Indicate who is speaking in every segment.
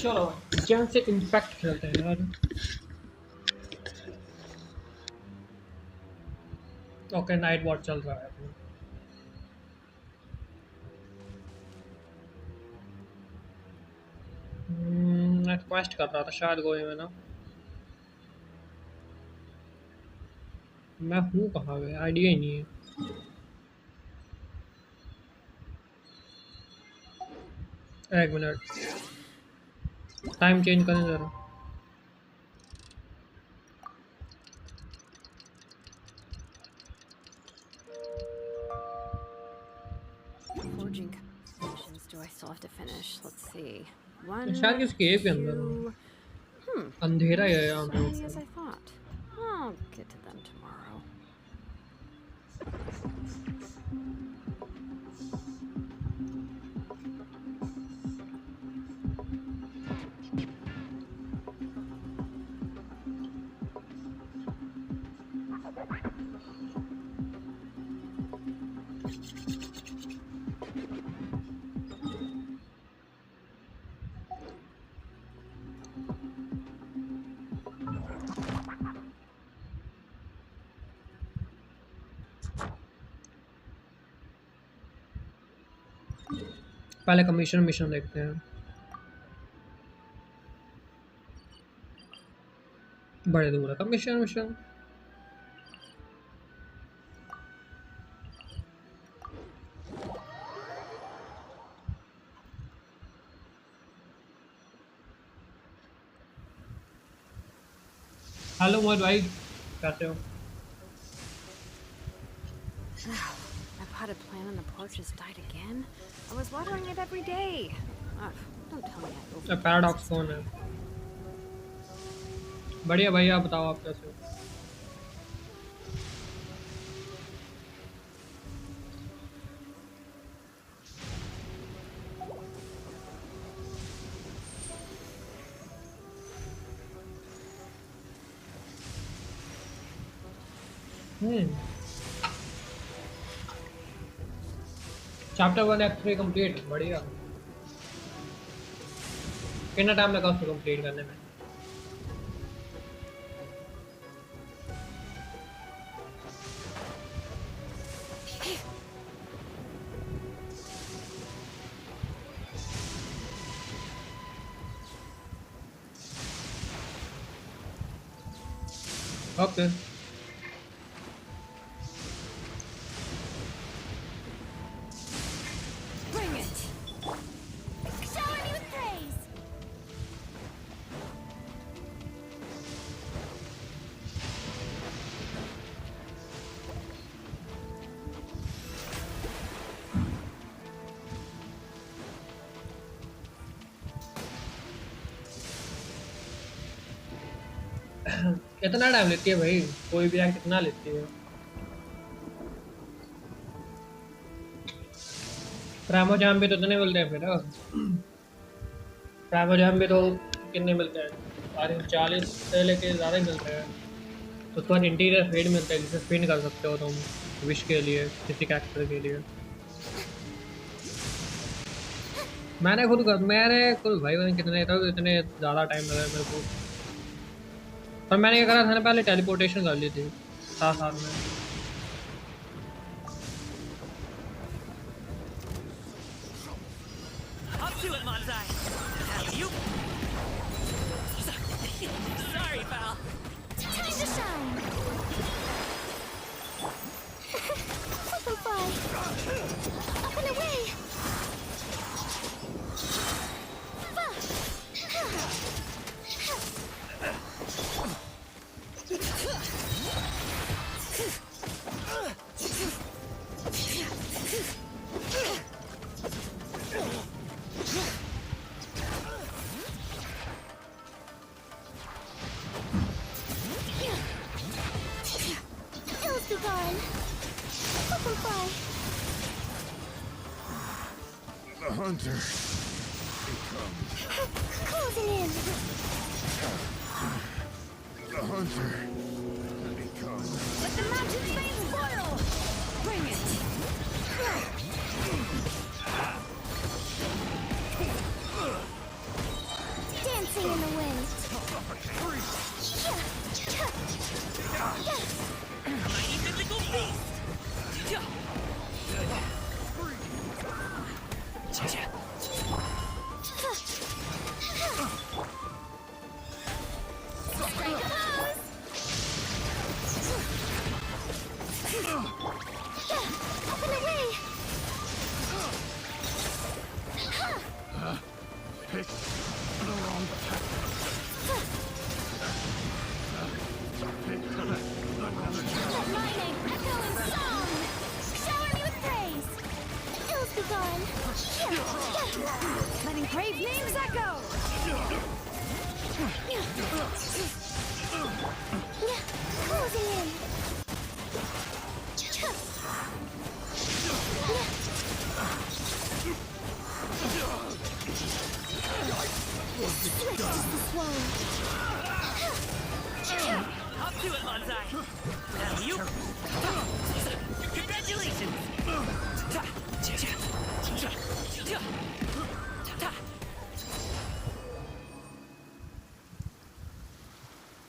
Speaker 1: चलो जेन से इम्पैक्ट खेलते हैं यार। ओके नाइट वॉच चल रहा है अपना। मैं क्वेस्ट कर रहा था शायद गोए में ना। मैं हूँ कहाँ पे आइडिया ही नहीं है। एक मिनट टाइम चेंज करें जरा।
Speaker 2: Forging missions do I still have to finish? Let's see. One,
Speaker 1: शायद किस केव के अंदर हूँ।
Speaker 2: two.
Speaker 1: अंधेरा ही
Speaker 2: Not
Speaker 1: है
Speaker 2: as
Speaker 1: यहाँ पे
Speaker 2: easy as
Speaker 1: ऊपर।
Speaker 2: I thought. I'll get to them tomorrow.
Speaker 1: पहले कमीशन मिशन देखते हैं। बड़े दूर है कमीशन मिशन। हेलो मोहित भाई कैसे हो?
Speaker 2: My potted plant on the porch has died again. I was watering it every day. Ugh, don't tell me I overdo
Speaker 1: paradox
Speaker 2: this
Speaker 1: कौन है?
Speaker 2: time.
Speaker 1: बढ़िया भाई आप बताओ आप कैसे हो? चैप्टर 1 एक्ट 3 कंप्लीट बढ़िया। कितना टाइम लगा उसको कंप्लीट करने में? Okay
Speaker 3: Bring it! Shower me with praise!
Speaker 1: कितना टाइम लेती है भाई कोई भी एक्ट कितना लेती है? प्राइमो जाम भी तो इतने मिलते हैं फिर। प्राइमो जाम भी तो कितने मिलते हैं? अरे 40 से लेके ज़्यादा ही मिलते हैं। उसके बाद इंटीरियर फेड मिलता है जिसे स्पिन कर सकते हो तुम विश के लिए किसी कैरेक्टर के लिए। मैंने खुद भाई मैंने कितने था इतने ज़्यादा टाइम लगा मेरे को। पर मैंने क्या करा था ना पहले टेलीपोर्टेशन कर ली थी साथ साथ में।
Speaker 4: Up to it, Manzai! How you? Sorry, pal.
Speaker 3: Time to shine! Butterfly! Up and away! Ills be gone! Butterfly!
Speaker 5: The hunter
Speaker 3: Closing in!
Speaker 5: the hunter becomes
Speaker 3: Let the mountain's veins boil! Bring it!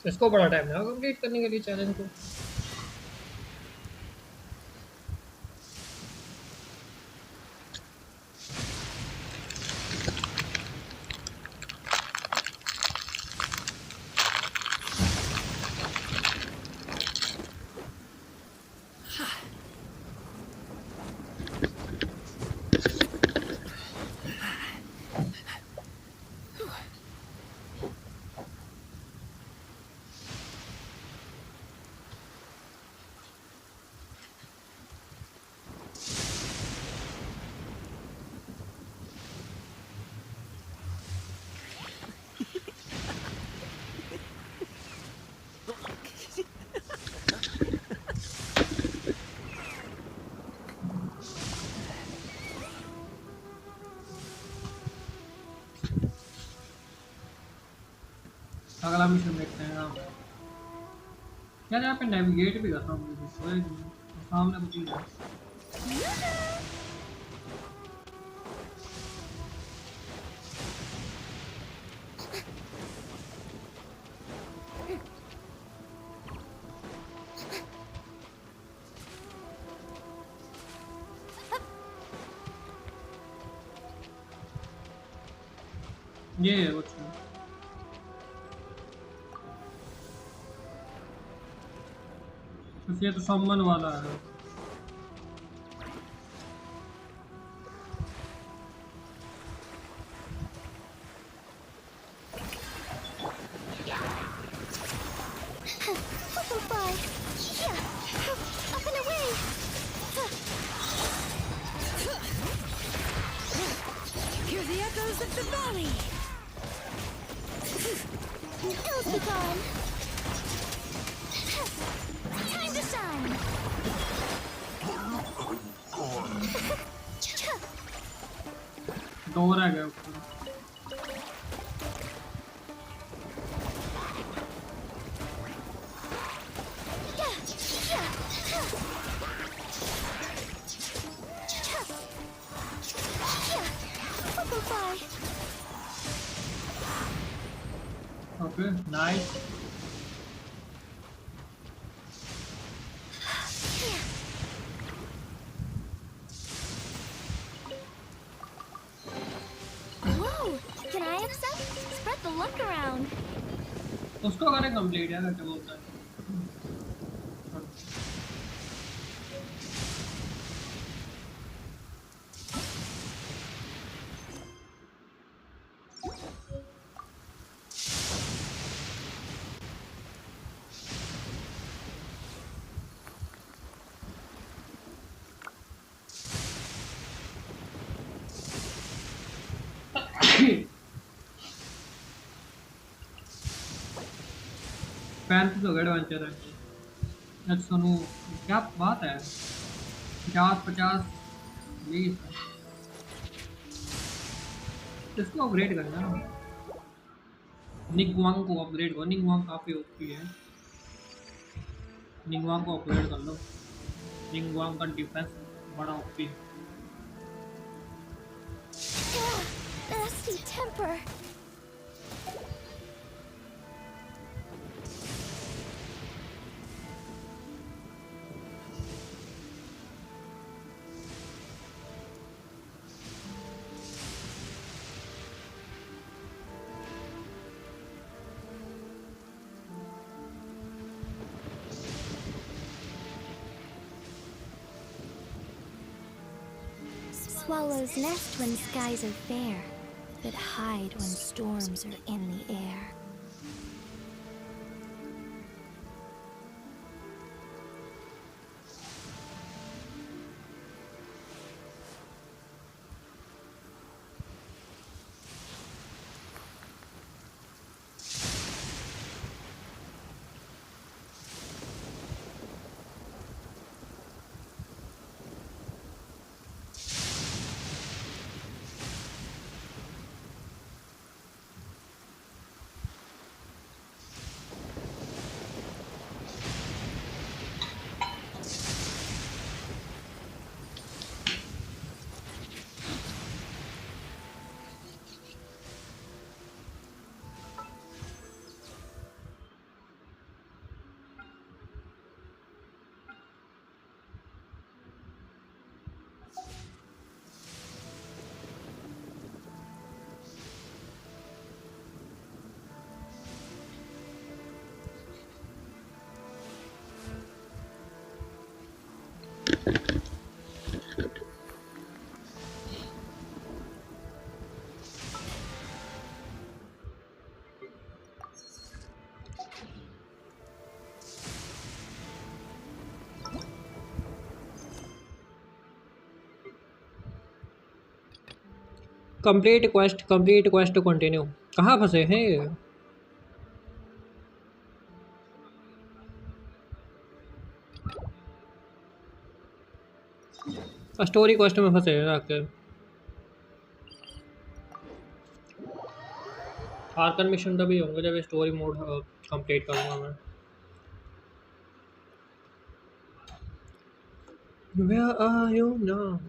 Speaker 1: इसको बड़ा time लगा complete करने के लिए challenge को। अगला mission देखते हैं। हाँ यार यहाँ पे नेविगेट भी करना मुझे सामने कुछ चीज़ है। ये है कुछ ये तो सम्मन वाला है।
Speaker 3: Hear the echoes of the valley. Ills be gone. Time to shine.
Speaker 1: डोर आ गया ऊपर। Okay, nice.
Speaker 3: Whoa! Can I have some? Spread the luck around.
Speaker 1: उसको करें कंप्लीट यार क्या बोलता है। पैंतीस हो गए एडवेंचर है। सुनो क्या बात है 50 20 इसको अपग्रेड करना है। निगवांग को अपग्रेड करो। निगवांग काफ़ी ओपी है। निगवांग को अपग्रेड कर लो। निगवांग का डिफेंस बड़ा ओपी है।
Speaker 3: Nasty temper. Swallows nest when skies are fair, but hide when storms are in the air.
Speaker 1: Complete quest to continue. कहाँ फंसे हैं ये? स्टोरी क्वेस्ट में फंसे हैं आके। आर्कन मिशन तभी होंगे जब स्टोरी मोड कंप्लीट करूँगा मैं। Where are you now?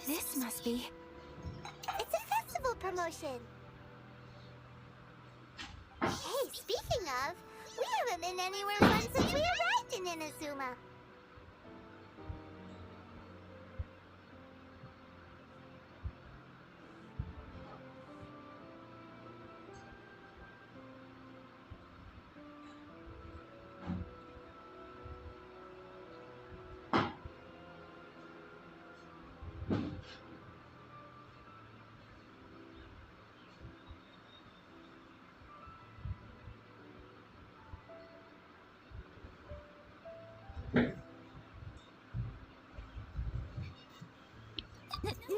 Speaker 3: This must be.
Speaker 6: It's a festival promotion. Hey, speaking of, we haven't been anywhere fun since we arrived in Inazuma.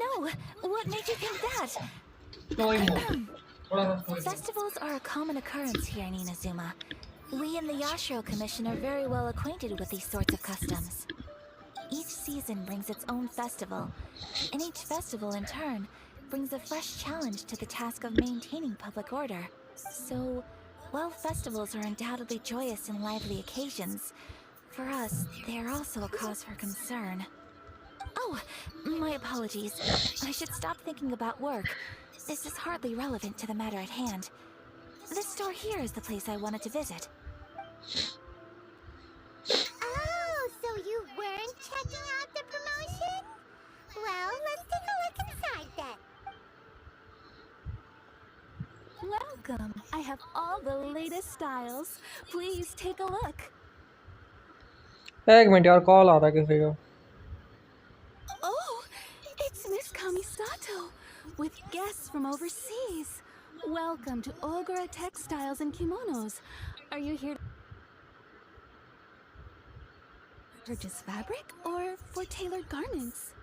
Speaker 3: No! What made you think that?
Speaker 1: Story mode. थोड़ा सा story mode.
Speaker 3: Festivals are a common occurrence here in Inazuma. We in the Yashiro Commission are very well acquainted with these sorts of customs. Each season brings its own festival, and each festival in turn brings a fresh challenge to the task of maintaining public order. So, while festivals are undoubtedly joyous and lively occasions, for us, they are also a cause for concern. Oh, my apologies. I should stop thinking about work. This is hardly relevant to the matter at hand. This store here is the place I wanted to visit.
Speaker 6: Oh, so you weren't checking out the promotion? Well, let's take a look inside then.
Speaker 3: Welcome. I have all the latest styles. Please take a look.
Speaker 1: एक minute यार call आ रहा है किसी का।
Speaker 3: Oh, it's Miss Kamisato with guests from overseas. Welcome to Ogura Textiles and Kimonos. Are you here to purchase fabric or for tailored garments?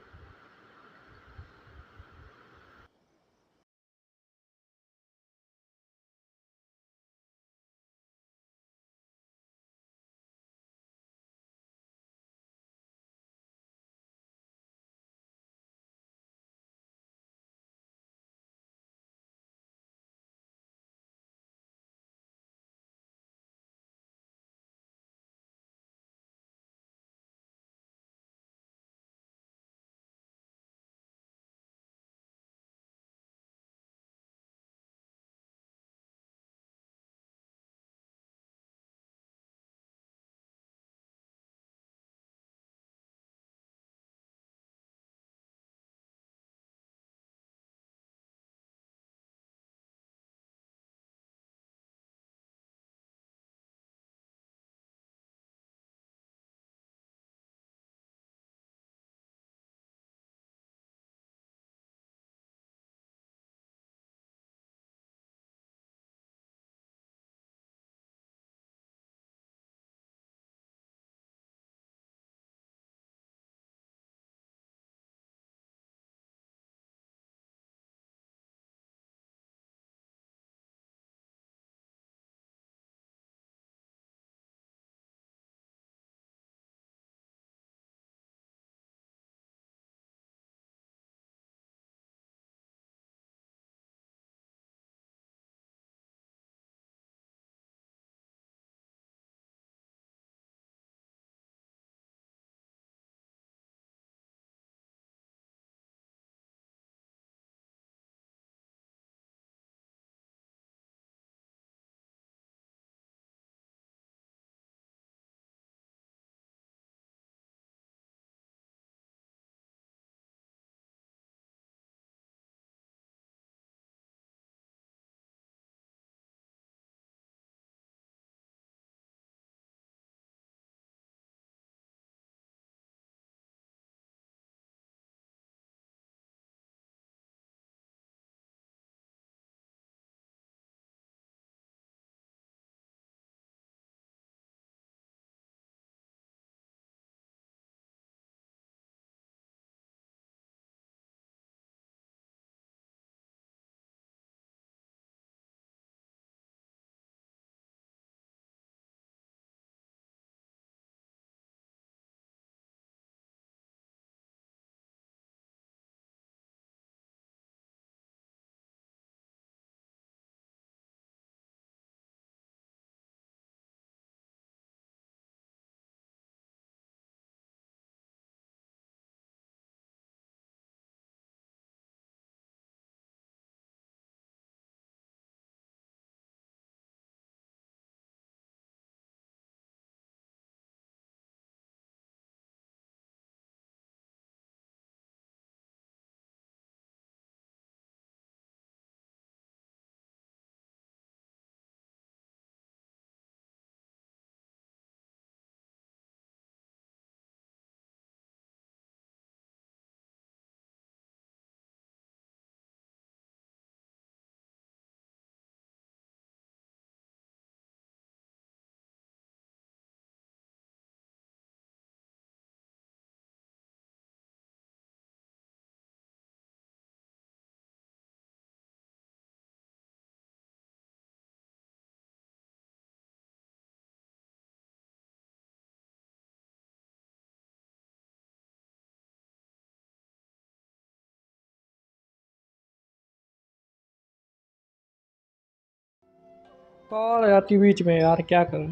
Speaker 1: Call आ जाती बीच में यार, क्या करूं?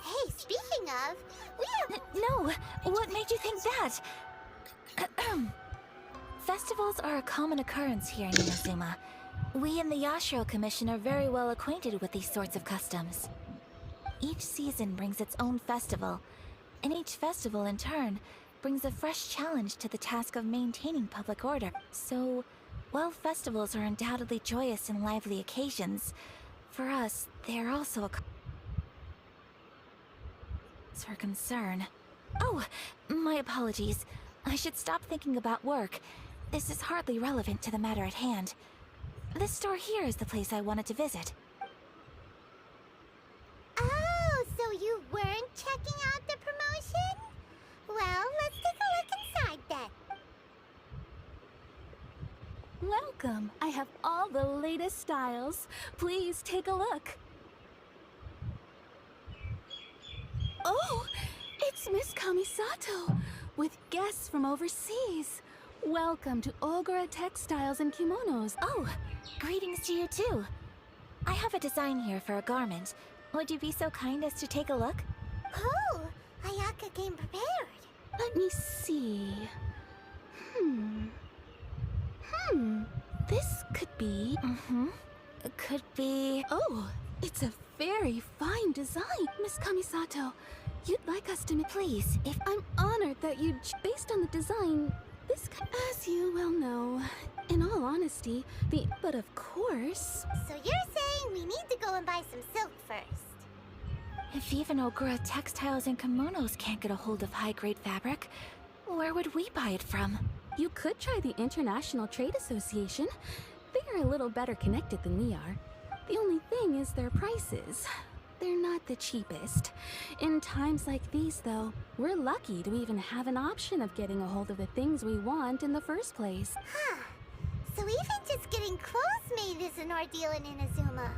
Speaker 6: Hey, speaking of, we have...
Speaker 3: No, what made you think that? Festivals are a common occurrence here in Inazuma. We in the Yashiro Commission are very well acquainted with these sorts of customs. Each season brings its own festival, and each festival in turn brings a fresh challenge to the task of maintaining public order. So, while festivals are undoubtedly joyous and lively occasions, for us, they are also a cause for concern. Oh, my apologies. I should stop thinking about work. This is hardly relevant to the matter at hand. This store here is the place I wanted to visit.
Speaker 6: Oh, so you weren't checking out the promotion? Well, let's take a look inside then.
Speaker 7: Welcome. I have all the latest styles. Please take a look. Oh, it's Miss Kamisato with guests from overseas. Welcome to Ogura Textiles and Kimonos.
Speaker 3: Oh, greetings to you too. I have a design here for a garment. Would you be so kind as to take a look?
Speaker 6: Oh, Ayaka came prepared.
Speaker 7: Let me see. This could be...
Speaker 3: It could be...
Speaker 7: Oh, it's a very fine design, Miss Kamisato. You'd like us to...
Speaker 3: Please, if...
Speaker 7: I'm honored that you... Based on the design, this... As you well know, in all honesty, But of course...
Speaker 6: So you're saying we need to go and buy some silk first?
Speaker 3: If even Ogura Textiles and Kimonos can't get a hold of high-grade fabric, where would we buy it from?
Speaker 7: You could try the International Trade Association. They're a little better connected than we are. The only thing is their prices. They're not the cheapest. In times like these, though, we're lucky to even have an option of getting a hold of the things we want in the first place.
Speaker 6: Huh. So even just getting clothes made is an ordeal in Inazuma.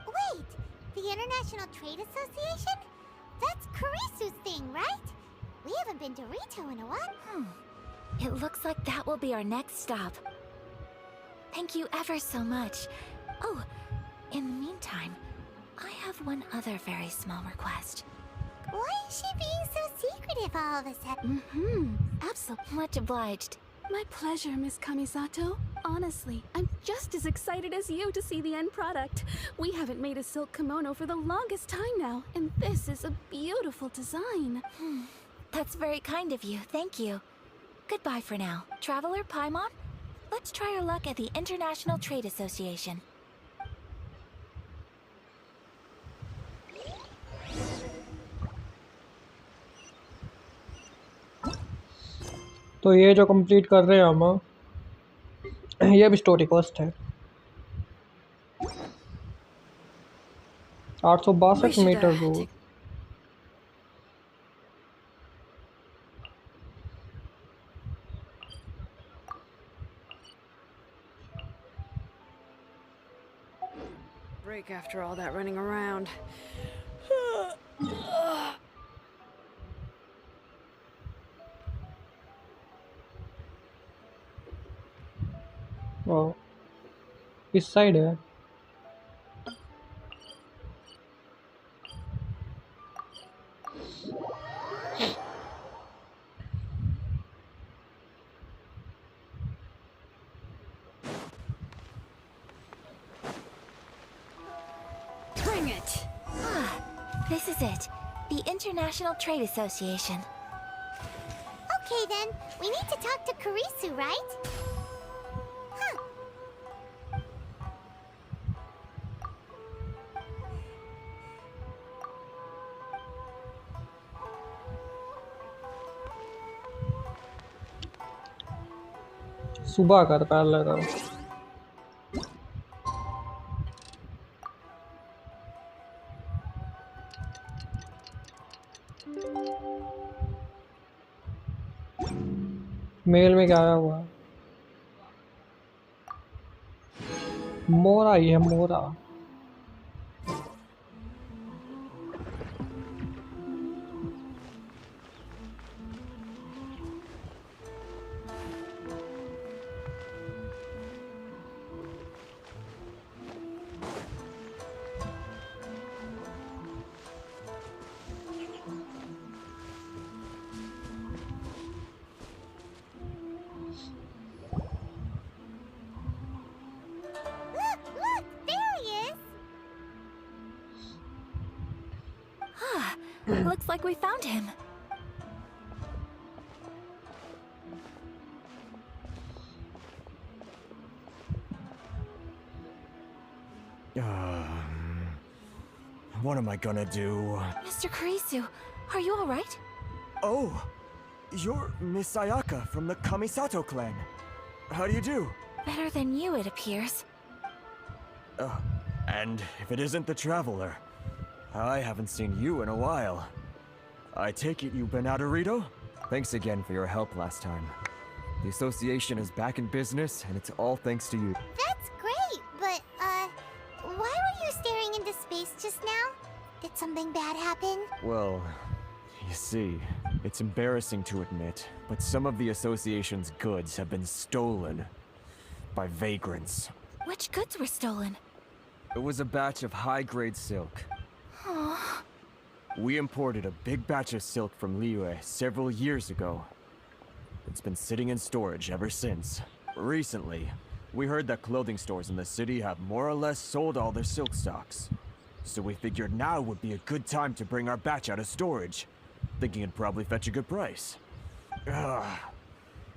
Speaker 6: Wait, the International Trade Association? That's Kurisu's thing, right? We haven't been to Rito in a while.
Speaker 3: It looks like that will be our next stop. Thank you ever so much. Oh, in the meantime, I have one other very small request.
Speaker 6: Why is she being so secretive all of a sudden?
Speaker 7: Absolutely.
Speaker 3: Much obliged.
Speaker 7: My pleasure, Miss Kamisato. Honestly, I'm just as excited as you to see the end product. We haven't made a silk kimono for the longest time now, and this is a beautiful design.
Speaker 3: That's very kind of you, thank you. Goodbye for now. Traveler Paimon, let's try our luck at the International Trade Association.
Speaker 1: तो ये जो complete कर रहे हैं हम, ये भी story quest है। 862 मीटर दूर।
Speaker 2: Break after all that running around.
Speaker 1: वाह, इस साइड है।
Speaker 3: Bring it! This is it. The International Trade Association.
Speaker 6: Okay then, we need to talk to Kurisu, right? Huh.
Speaker 1: सुबह कर पहले तो। मेल में क्या आया हुआ है? मोरा ही है, मोरा।
Speaker 3: Looks like we found him.
Speaker 8: What am I gonna do?
Speaker 3: Mr. Kurisu, are you alright?
Speaker 8: Oh, you're Miss Sayaka from the Kamisato clan. How do you do?
Speaker 3: Better than you, it appears.
Speaker 8: And if it isn't the Traveler, I haven't seen you in a while. I take it you've been out of Rito? Thanks again for your help last time. The association is back in business, and it's all thanks to you.
Speaker 6: That's great, but, why were you staring into space just now? Did something bad happen?
Speaker 8: Well, you see, it's embarrassing to admit, but some of the association's goods have been stolen by vagrants.
Speaker 3: Which goods were stolen?
Speaker 8: It was a batch of high-grade silk.
Speaker 3: Aww.
Speaker 8: We imported a big batch of silk from Liyue several years ago. It's been sitting in storage ever since. Recently, we heard that clothing stores in the city have more or less sold all their silk stocks. So we figured now would be a good time to bring our batch out of storage, thinking it'd probably fetch a good price. The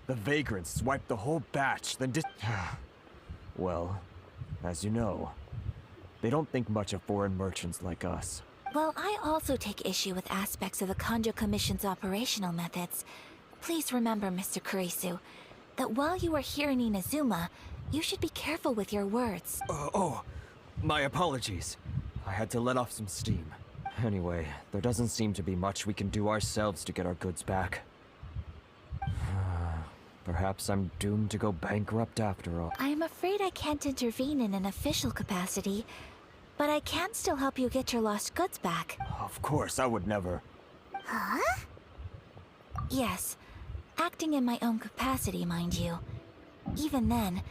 Speaker 8: vagrants swiped the whole batch, then well, as you know, they don't think much of foreign merchants like us.
Speaker 3: Well, I also take issue with aspects of the Kanjo Commission's operational methods. Please remember, Mr. Kurisu, that while you are here in Inazuma, you should be careful with your words.
Speaker 8: My apologies. I had to let off some steam. Anyway, there doesn't seem to be much we can do ourselves to get our goods back. Perhaps I'm doomed to go bankrupt after all.
Speaker 3: I am afraid I can't intervene in an official capacity, but I can still help you get your lost goods back.
Speaker 8: Of course, I would never.
Speaker 6: Huh?
Speaker 3: Yes, acting in my own capacity, mind you. Even then,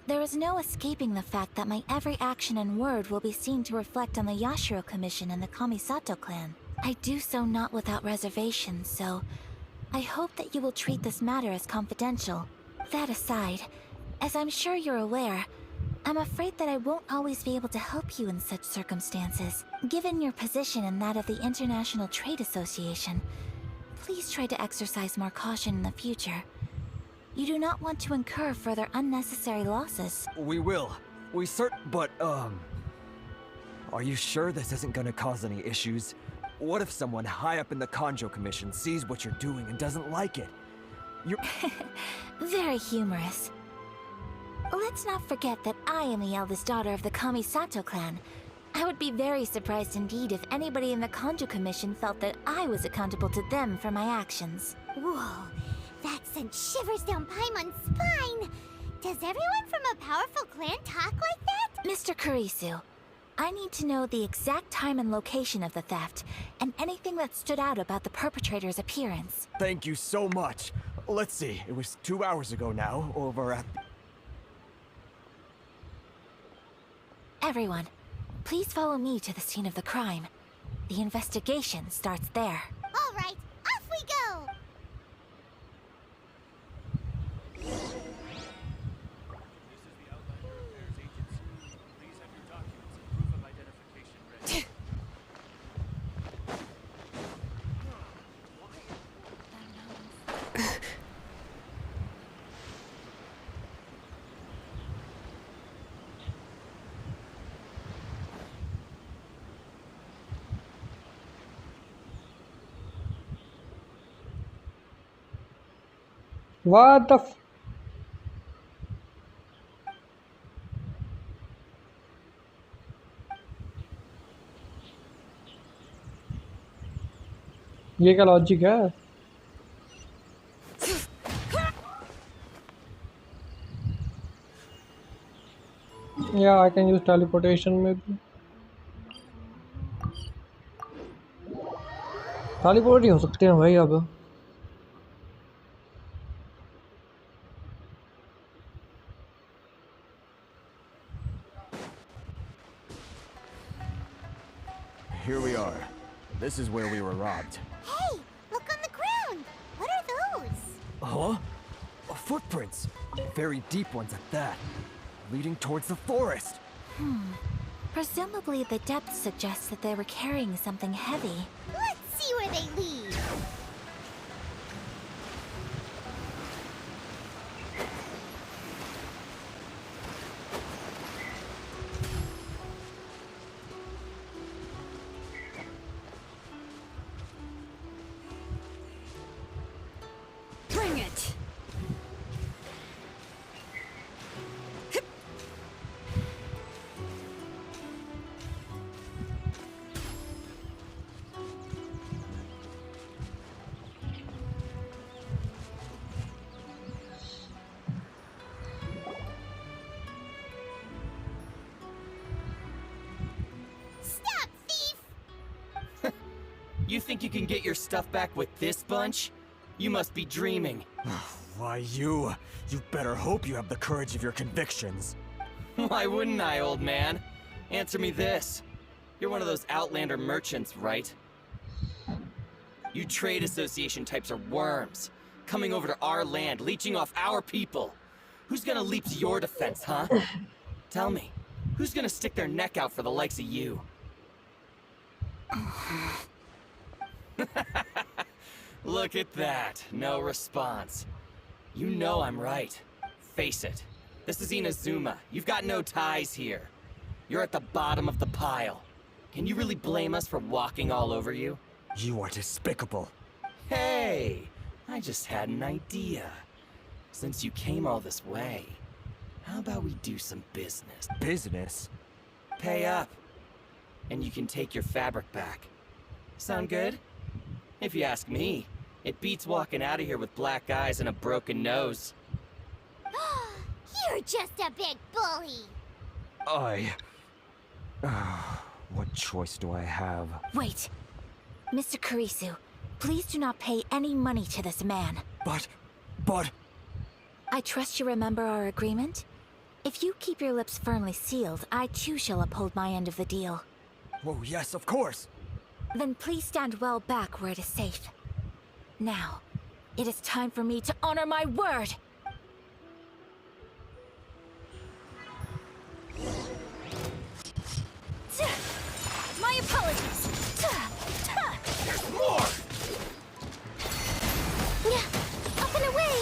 Speaker 3: there is no escaping the fact that my every action and word will be seen to reflect on the Yashiro Commission and the Kamisato clan. I do so not without reservations, so I hope that you will treat this matter as confidential. That aside, as I'm sure you're aware, I'm afraid that I won't always be able to help you in such circumstances. Given your position and that of the International Trade Association, please try to exercise more caution in the future. You do not want to incur further unnecessary losses.
Speaker 8: We will. But, are you sure this isn't gonna cause any issues? What if someone high up in the Kanjo Commission sees what you're doing and doesn't like it?
Speaker 3: Very humorous. Let's not forget that I am the eldest daughter of the Kamisato clan. I would be very surprised indeed if anybody in the Kanjo Commission felt that I was accountable to them for my actions.
Speaker 6: Whoa, that sent shivers down Paimon's spine! Does everyone from a powerful clan talk like that?
Speaker 3: Mr. Kurisu, I need to know the exact time and location of the theft, and anything that stood out about the perpetrator's appearance.
Speaker 8: Thank you so much. Let's see, it was 2 hours ago now, over at...
Speaker 3: Everyone, please follow me to the scene of the crime. The investigation starts there.
Speaker 6: All right, off we go!
Speaker 1: What the ये क्या logic है? Yeah, I can use teleportation maybe. Teleport ही हो सकते हैं भाई अब.
Speaker 8: Here we are. This is where we were robbed.
Speaker 6: Hey, look on the ground! What are those?
Speaker 8: Huh? Footprints. Very deep ones at that. Leading towards the forest.
Speaker 3: Presumably the depth suggests that they were carrying something heavy.
Speaker 6: Let's see where they lead.
Speaker 2: Bring it!
Speaker 6: Stop, thief!
Speaker 4: You think you can get your stuff back with this bunch? You must be dreaming.
Speaker 8: Why, you better hope you have the courage of your convictions.
Speaker 4: Why wouldn't I, old man? Answer me this. You're one of those Outlander merchants, right? You trade association types are worms. Coming over to our land, leeching off our people. Who's gonna leap to your defense, huh? Tell me, who's gonna stick their neck out for the likes of you? Look at that, no response. You know I'm right. Face it, this is Inazuma. You've got no ties here. You're at the bottom of the pile. Can you really blame us for walking all over you?
Speaker 8: You are despicable.
Speaker 4: Hey, I just had an idea. Since you came all this way, how about we do some business?
Speaker 8: Business?
Speaker 4: Pay up, and you can take your fabric back. Sound good? If you ask me, it beats walking out of here with black eyes and a broken nose.
Speaker 6: You're just a big bully.
Speaker 8: What choice do I have?
Speaker 3: Wait. Mr. Kurisu, please do not pay any money to this man.
Speaker 8: But...
Speaker 3: I trust you remember our agreement? If you keep your lips firmly sealed, I too shall uphold my end of the deal.
Speaker 8: Oh, yes, of course.
Speaker 3: Then please stand well back where it is safe. Now, it is time for me to honor my word! My apologies!
Speaker 8: There's more!
Speaker 3: Up and away!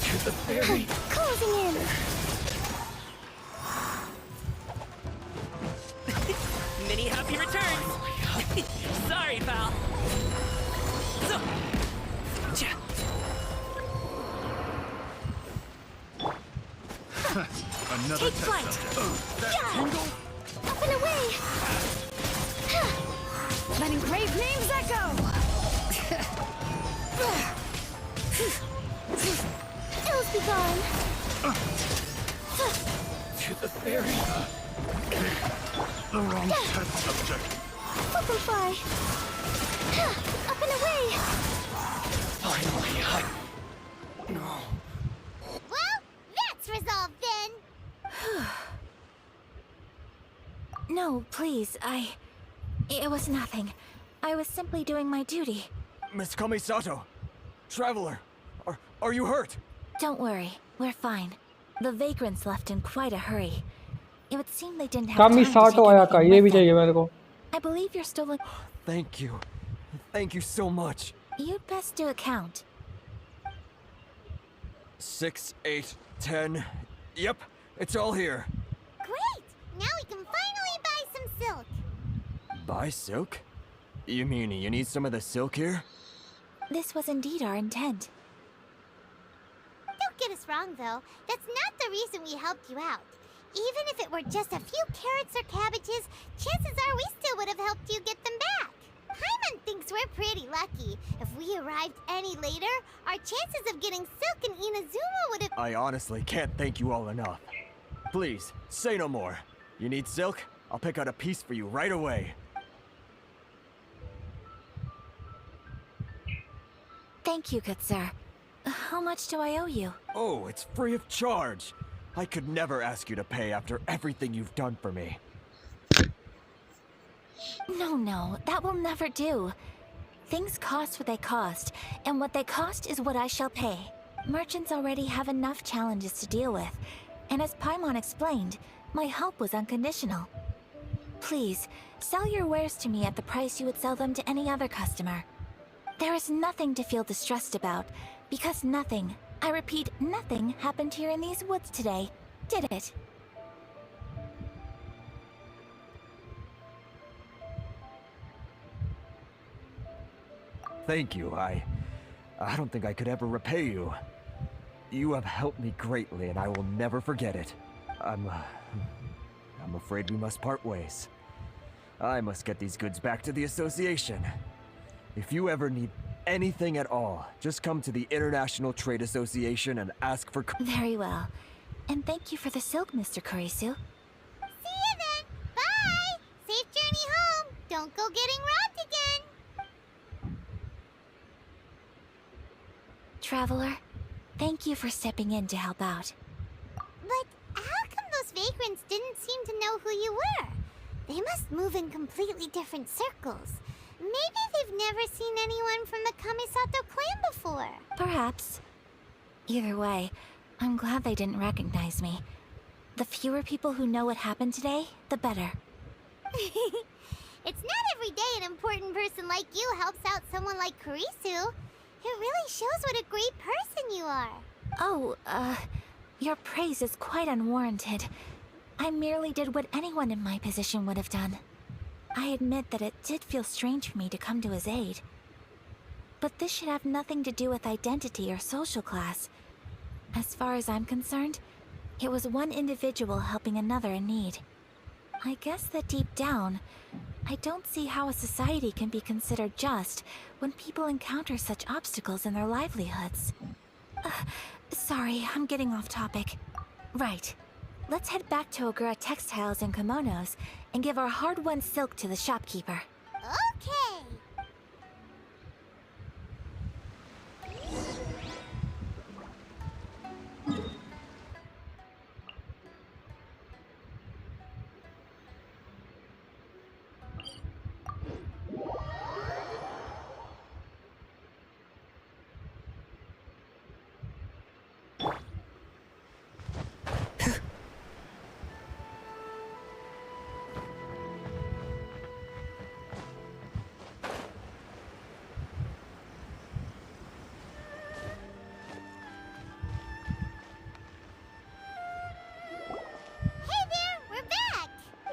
Speaker 4: To the ferry.
Speaker 3: Closing in!
Speaker 4: Many happy returns. Sorry, pal. So.
Speaker 5: Another
Speaker 3: Take
Speaker 5: test
Speaker 3: flight.
Speaker 5: subject. That
Speaker 3: Yeah.
Speaker 5: tingle?
Speaker 3: Up and away!
Speaker 2: Letting brave names echo!
Speaker 3: Ills be gone!
Speaker 4: To the ferry.
Speaker 5: The wrong test subject.
Speaker 3: Fly! Up and away!
Speaker 4: Finally, No.
Speaker 6: Well, that's resolved then.
Speaker 3: No, please, It was nothing. I was simply doing my duty.
Speaker 8: Miss Kamisato! Traveler! Are you hurt?
Speaker 3: Don't worry, we're fine. The vagrants left in quite a hurry. It would seem they didn't have
Speaker 1: कामी
Speaker 3: time to
Speaker 1: साठ
Speaker 3: take
Speaker 1: आया का
Speaker 3: anything
Speaker 1: ये भी
Speaker 3: with them.
Speaker 1: चाहिए मेरे को
Speaker 3: I believe you're still like...
Speaker 8: Thank you. Thank you so much.
Speaker 3: You'd best do a count.
Speaker 8: 6, 8, 10. Yep, it's all here.
Speaker 6: Great! Now we can finally buy some silk.
Speaker 8: Buy silk? You mean you need some of the silk here?
Speaker 3: This was indeed our intent.
Speaker 6: Don't get us wrong, though. That's not the reason we helped you out. Even if it were just a few carrots or cabbages, chances are we still would have helped you get them back. Paimon thinks we're pretty lucky. If we arrived any later, our chances of getting silk in Inazuma would have...
Speaker 8: I honestly can't thank you all enough. Please, say no more. You need silk? I'll pick out a piece for you right away.
Speaker 3: Thank you, good sir. How much do I owe you?
Speaker 8: Oh, it's free of charge. I could never ask you to pay after everything you've done for me.
Speaker 3: No, that will never do. Things cost what they cost, and what they cost is what I shall pay. Merchants already have enough challenges to deal with, and as Paimon explained, my help was unconditional. Please, sell your wares to me at the price you would sell them to any other customer. There is nothing to feel distressed about, because nothing, I repeat, nothing happened here in these woods today, did it?
Speaker 8: Thank you. I don't think I could ever repay you. You have helped me greatly, and I will never forget it. I'm afraid we must part ways. I must get these goods back to the association. If you ever need anything at all, just come to the International Trade Association and ask for...
Speaker 3: Very well. And thank you for the silk, Mr. Kurisu.
Speaker 6: See you then. Bye. Safe journey home. Don't go getting robbed again.
Speaker 3: Traveler, thank you for stepping in to help out.
Speaker 6: But how come those vagrants didn't seem to know who you were? They must move in completely different circles. Maybe they've never seen anyone from the Kamisato clan before.
Speaker 3: Perhaps. Either way, I'm glad they didn't recognize me. The fewer people who know what happened today, the better.
Speaker 6: It's not every day an important person like you helps out someone like Kurisu. It really shows what a great person you are.
Speaker 3: Oh, your praise is quite unwarranted. I merely did what anyone in my position would have done. I admit that it did feel strange for me to come to his aid. But this should have nothing to do with identity or social class. As far as I'm concerned, it was one individual helping another in need. I guess that deep down, I don't see how a society can be considered just when people encounter such obstacles in their livelihoods. Sorry, I'm getting off topic. Right. Let's head back to Ogura Textiles and Kimonos and give our hard-won silk to the shopkeeper.
Speaker 6: Okay.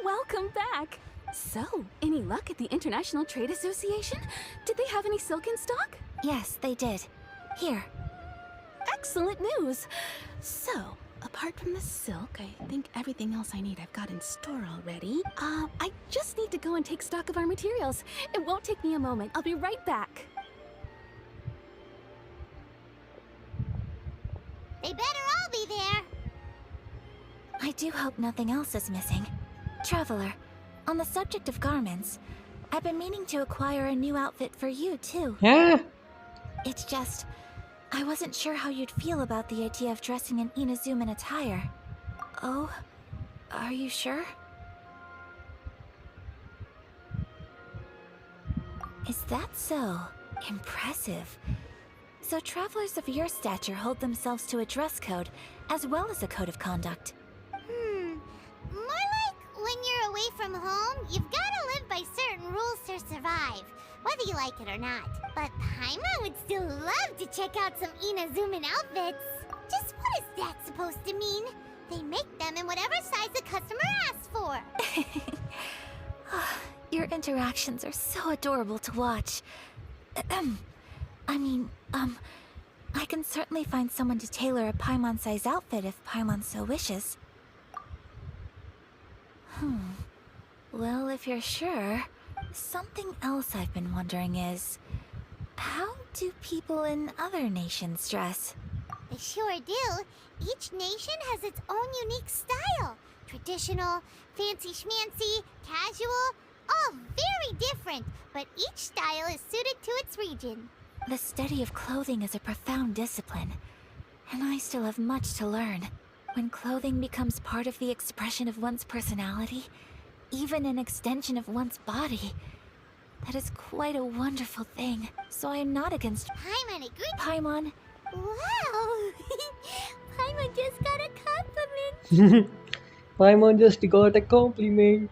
Speaker 7: Welcome back! So, any luck at the International Trade Association? Did they have any silk in stock?
Speaker 3: Yes, they did. Here.
Speaker 7: Excellent news! So, apart from the silk, I think everything else I need I've got in store already. I just need to go and take stock of our materials. It won't take me a moment. I'll be right back.
Speaker 6: They better all be there.
Speaker 3: I do hope nothing else is missing. Traveler, on the subject of garments, I've been meaning to acquire a new outfit for you, too.
Speaker 1: Yeah.
Speaker 3: It's just, I wasn't sure how you'd feel about the idea of dressing in Inazuman attire. Oh, are you sure? Is that so? Impressive. So travelers of your stature hold themselves to a dress code, as well as a code of conduct.
Speaker 6: More like when you're away from home, you've gotta live by certain rules to survive, whether you like it or not. But Paimon would still love to check out some Inazuman outfits. Just what is that supposed to mean? They make them in whatever size the customer asks for.
Speaker 3: Your interactions are so adorable to watch. I can certainly find someone to tailor a Paimon-sized outfit if Paimon so wishes. Well, if you're sure, something else I've been wondering is, how do people in other nations dress?
Speaker 6: They sure do. Each nation has its own unique style. Traditional, fancy schmancy, casual, all very different, but each style is suited to its region.
Speaker 3: The study of clothing is a profound discipline, and I still have much to learn. When clothing becomes part of the expression of one's personality, even an extension of one's body, that is quite a wonderful thing. So I am not against
Speaker 6: Paimon agreed.
Speaker 3: Paimon.
Speaker 6: Wow! Paimon just got a compliment.
Speaker 1: Paimon just got a compliment.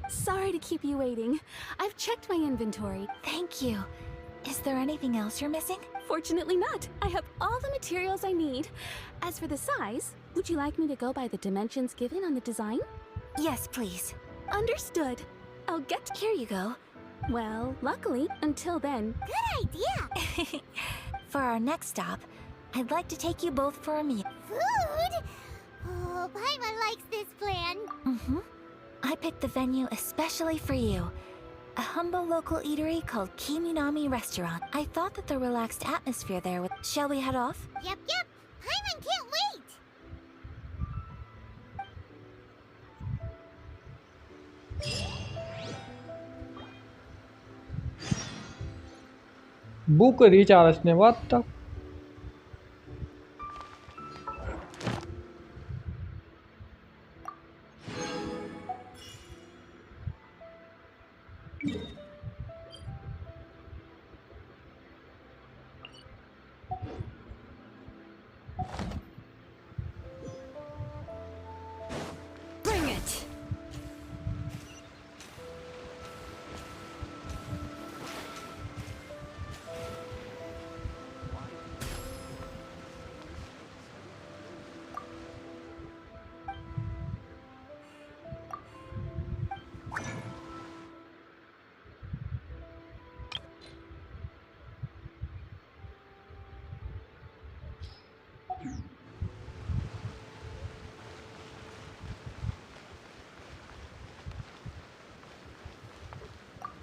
Speaker 7: Sorry to keep you waiting. I've checked my inventory.
Speaker 3: Thank you. Is there anything else you're missing?
Speaker 7: Fortunately not. I have all the materials I need. As for the size, would you like me to go by the dimensions given on the design?
Speaker 3: Yes, please.
Speaker 7: Understood. I'll get...
Speaker 3: Here you go.
Speaker 7: Well, luckily, until then...
Speaker 6: Good idea.
Speaker 3: For our next stop, I'd like to take you both for a meal.
Speaker 6: Food? Oh, Paimon likes this plan.
Speaker 3: Mm-hmm. I picked the venue especially for you. A humble local eatery called Kiminami Restaurant. I thought that the relaxed atmosphere there would... Shall we head off?
Speaker 6: Yep. Paimon can't wait.
Speaker 1: Book recharge ne what the?
Speaker 2: Bring it!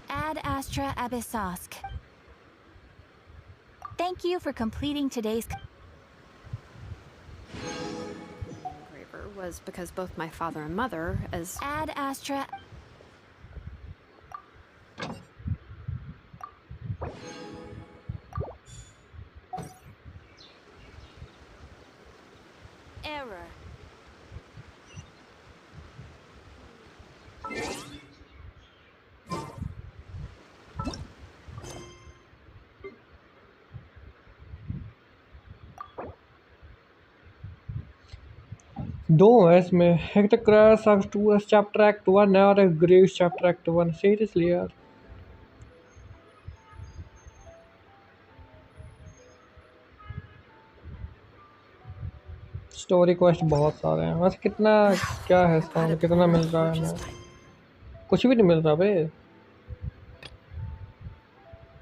Speaker 3: Ad Astra Abyssosk. Thank you for completing today's...
Speaker 2: Graver was because both my father and mother, as
Speaker 3: Ad Astra... Error.
Speaker 1: दो है इसमें एक तो crash act 2 chapter act 1 है और एक Graves chapter act 1 seriously यार story quest बहुत सारे हैं बस कितना क्या है इसका कितना मिल रहा है हमें कुछ भी नहीं मिल रहा बे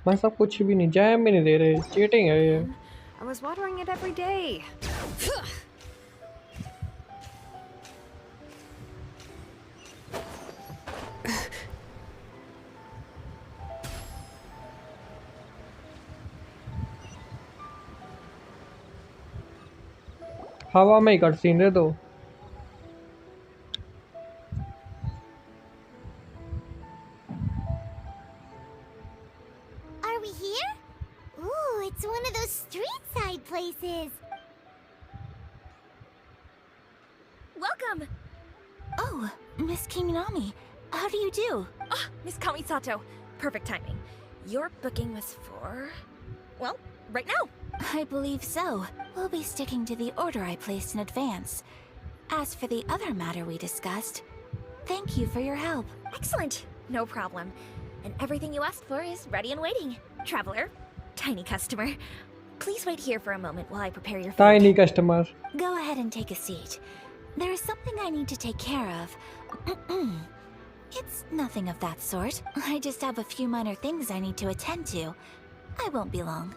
Speaker 1: मैं सब कुछ भी नहीं जैम भी नहीं दे रहे चीटिंग है ये
Speaker 2: I was watering it every day.
Speaker 1: हवा में ही कट सीन दे दो
Speaker 6: Are we here? Ooh, it's one of those street side places.
Speaker 3: Welcome! Oh, Miss Kiminami. How do you do?
Speaker 9: Ah, Miss Kamisato. Perfect timing. Your booking was for... well, right now.
Speaker 3: I believe so. We'll be sticking to the order I placed in advance. As for the other matter we discussed, thank you for your help.
Speaker 9: Excellent. No problem. And everything you asked for is ready and waiting. Traveler, tiny customer, please wait here for a moment while I prepare your food.
Speaker 1: Tiny customer.
Speaker 3: Go ahead and take a seat. There is something I need to take care of. It's nothing of that sort. I just have a few minor things I need to attend to. I won't be long.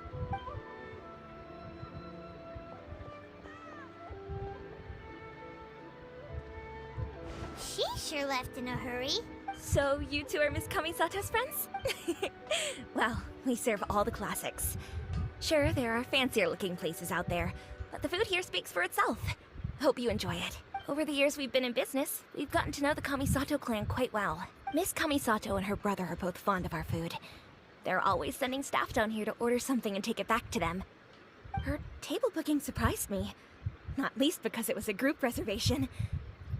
Speaker 6: She sure left in a hurry.
Speaker 9: So you two are Miss Kamisato's friends? Well, we serve all the classics. Sure, there are fancier looking places out there, but the food here speaks for itself. Hope you enjoy it. Over the years we've been in business, we've gotten to know the Kamisato clan quite well. Miss Kamisato and her brother are both fond of our food. They're always sending staff down here to order something and take it back to them. Her table booking surprised me, not least because it was a group reservation.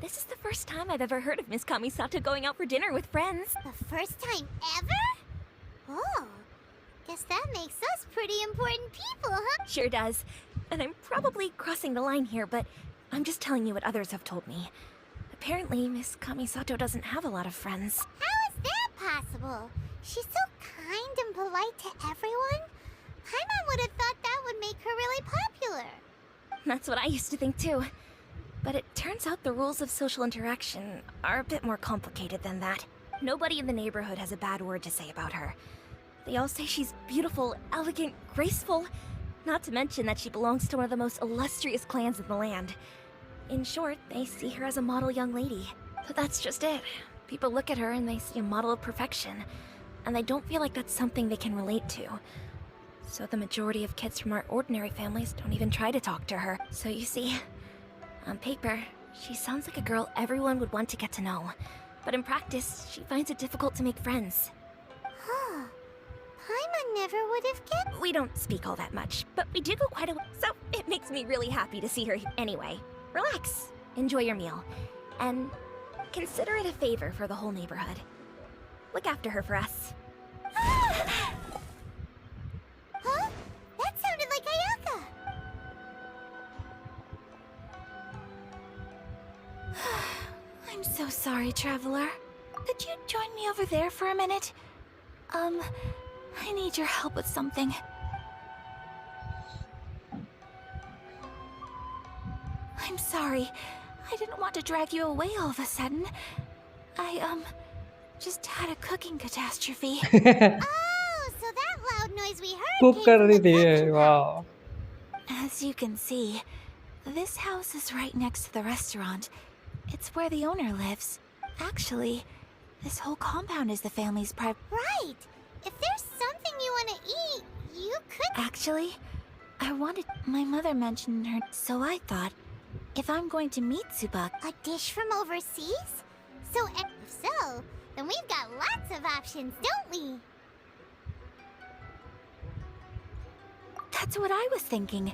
Speaker 9: This is the first time I've ever heard of Miss Kamisato going out for dinner with friends.
Speaker 6: The first time ever? Oh, guess that makes us pretty important people, huh?
Speaker 9: Sure does. And I'm probably crossing the line here, but I'm just telling you what others have told me. Apparently, Miss Kamisato doesn't have a lot of friends.
Speaker 6: How is that possible? She's so kind and polite to everyone. Paimon would have thought that would make her really popular.
Speaker 9: That's what I used to think too. But it turns out the rules of social interaction are a bit more complicated than that. Nobody in the neighborhood has a bad word to say about her. They all say she's beautiful, elegant, graceful. Not to mention that she belongs to one of the most illustrious clans in the land. In short, they see her as a model young lady. But that's just it. People look at her and they see a model of perfection, and they don't feel like that's something they can relate to. So the majority of kids from our ordinary families don't even try to talk to her. So you see, on paper, she sounds like a girl everyone would want to get to know. But in practice, she finds it difficult to make friends.
Speaker 6: Huh. Paimon never would have guessed.
Speaker 9: We don't speak all that much, but we do go quite a way, so it makes me really happy to see her anyway. Relax, enjoy your meal, and consider it a favor for the whole neighborhood. Look after her for us.
Speaker 6: Huh? That sounded like Ayaka.
Speaker 3: I'm so sorry, Traveler. Could you join me over there for a minute? I need your help with something. I'm sorry. I didn't want to drag you away all of a sudden. I, just had a cooking catastrophe.
Speaker 6: Oh, so that loud noise we heard
Speaker 1: cook
Speaker 6: came
Speaker 1: कर
Speaker 6: from
Speaker 1: रही
Speaker 6: the
Speaker 1: थी
Speaker 6: cooking
Speaker 1: ये,
Speaker 6: pot.
Speaker 1: वाह.
Speaker 3: As you can see, this house is right next to the restaurant. It's where the owner lives. Actually, this whole compound is the family's private.
Speaker 6: Right. If there's something you want to eat, you could.
Speaker 3: Actually, I wanted. My mother mentioned her, so I thought, if I'm going to meet Tsubak,
Speaker 6: A dish from overseas? So, if so, then we've got lots of options, don't we?
Speaker 3: that's what I was thinking.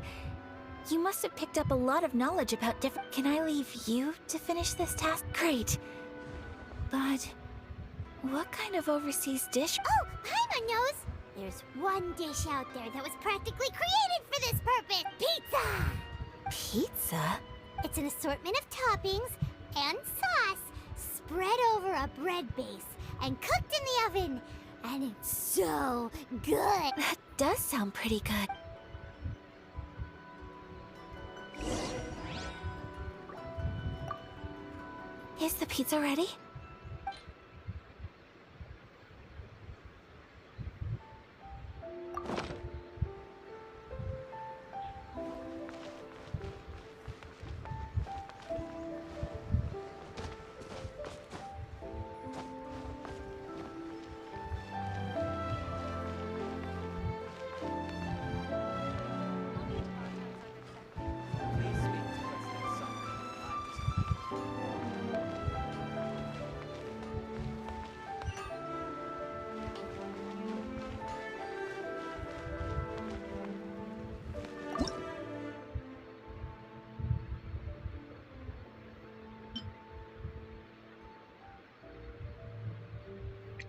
Speaker 3: You must have picked up a lot of knowledge about different. Can I leave you to finish this task? Great. But what kind of overseas dish?
Speaker 6: Oh, Paimon knows. There's one dish out there that was practically created for this purpose. Pizza!
Speaker 3: Pizza?
Speaker 6: It's an assortment of toppings and sauce spread over a bread base and cooked in the oven. And it's so good.
Speaker 3: That does sound pretty good. Is the pizza ready?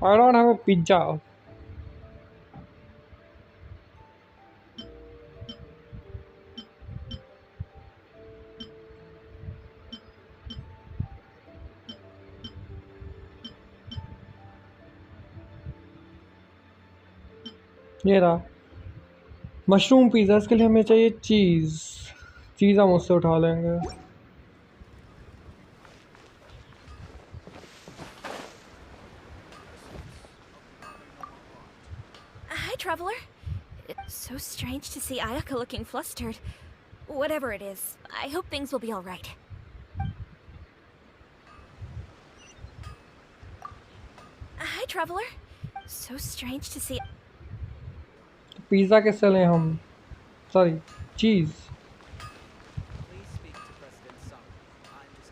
Speaker 1: I don't have a pizza. ये रहा mushroom pizza. इसके लिए हमें चाहिए चीज़ हम उससे उठा लेंगे.
Speaker 9: Hi, Traveler. It's so strange to see Ayaka looking flustered. Whatever it is, I hope things will be alright. Hi, Traveler. So strange to see.
Speaker 1: Pizza कैसे लें हम? Sorry, cheese.
Speaker 4: Please speak to President Sung. I'm just...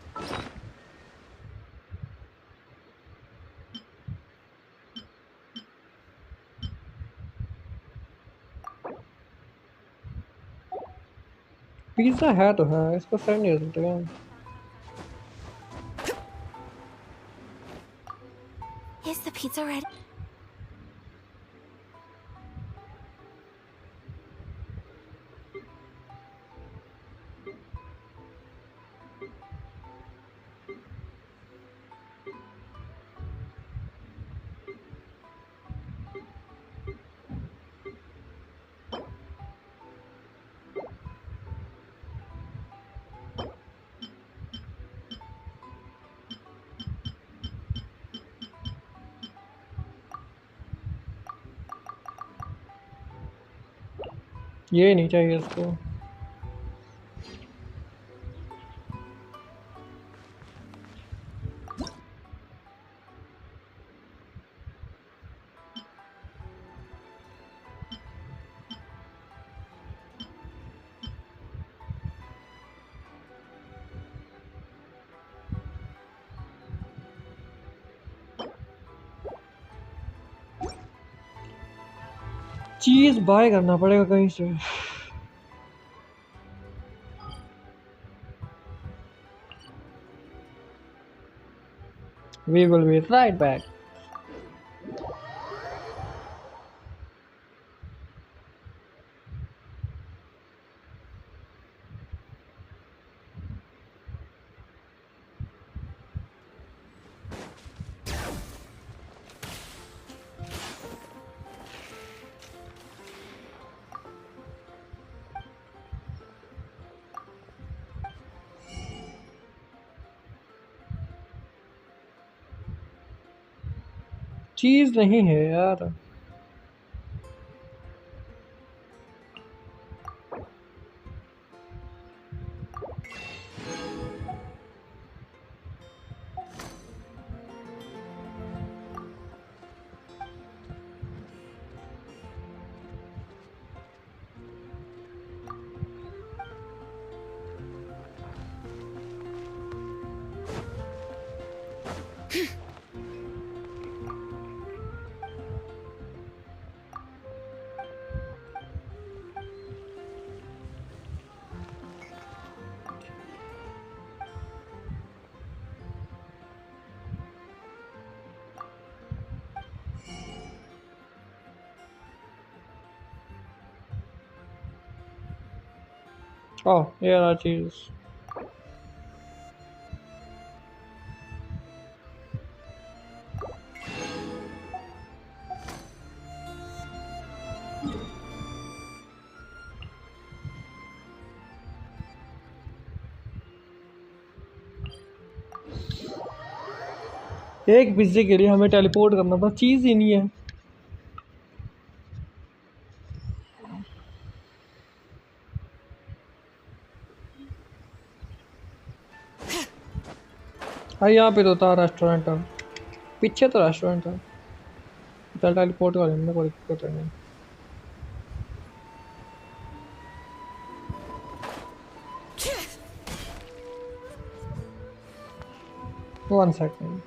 Speaker 1: pizza है तो है, इसको send नहीं कर सकते क्या?
Speaker 3: Is the pizza ready?
Speaker 1: ये नहीं चाहिए इसको। चीज बाय करना पड़ेगा कहीं से। We will be right back. चीज नहीं है यार। Oh, yeah, cheese. एक पिज्जे के लिए हमें टेलीपोर्ट करना था, चीज ही नहीं है। हाँ, यहाँ पे तो था रेस्टोरेंट, पीछे तो रेस्टोरेंट था। चल टेलीपोर्ट कर लेना, कोई दिक्कत नहीं। One second.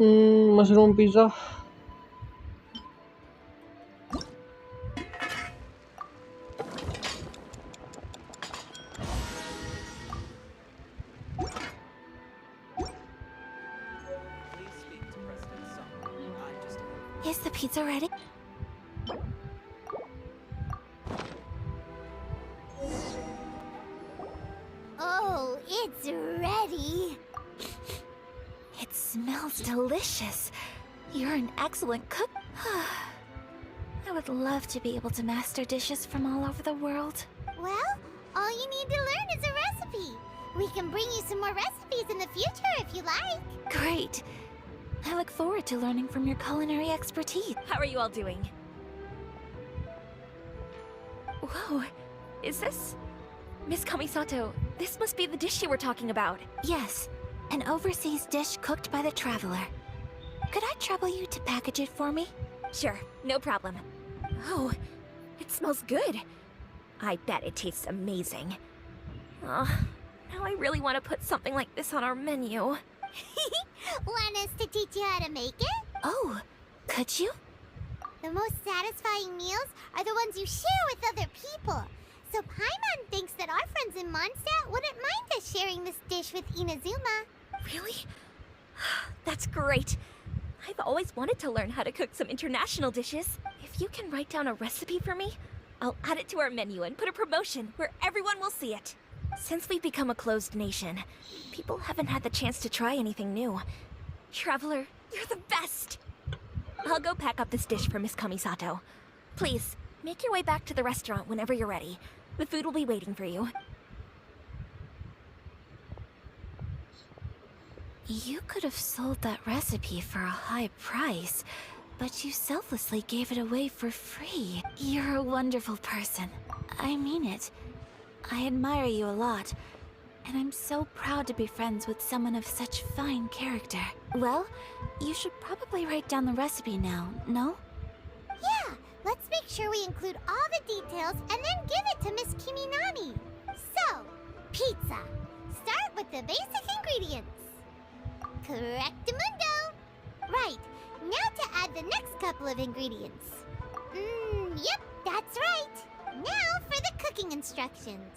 Speaker 1: Mushroom pizza.
Speaker 3: Is the pizza ready?
Speaker 6: Oh, it's ready.
Speaker 3: It smells delicious. You're an excellent cook. I would love to be able to master dishes from all over the world.
Speaker 6: Well, all you need to learn is a recipe. We can bring you some more recipes in the future if you like.
Speaker 3: Great. I look forward to learning from your culinary expertise.
Speaker 9: How are you all doing? Whoa, is this... Miss Kamisato, this must be the dish you were talking about.
Speaker 3: Yes, an overseas dish cooked by the traveler. Could I trouble you to package it for me?
Speaker 9: Sure, no problem. Oh, it smells good. I bet it tastes amazing. Now I really want to put something like this on our menu.
Speaker 6: Want us to teach you how to make it?
Speaker 3: Oh, could you?
Speaker 6: The most satisfying meals are the ones you share with other people. So Paimon thinks that our friends in Mondstadt wouldn't mind us sharing this dish with Inazuma.
Speaker 9: Really? That's great. I've always wanted to learn how to cook some international dishes. If you can write down a recipe for me, I'll add it to our menu and put a promotion where everyone will see it. Since we've become a closed nation, people haven't had the chance to try anything new. Traveler, you're the best! I'll go pack up this dish for Miss Kamisato. Please, make your way back to the restaurant whenever you're ready. The food will be waiting for you.
Speaker 3: You could have sold that recipe for a high price, But you selflessly gave it away for free. You're a wonderful person. I mean it. I admire you a lot. And I'm so proud to be friends with someone of such fine character. Well, you should probably write down the recipe now, no?
Speaker 6: Yeah, let's make sure we include all the details and then give it to Miss Kiminami. So, pizza. Start with the basic ingredients. Correctamundo. Right, now to add the next couple of ingredients. Yep, that's right. Now for the cooking instructions.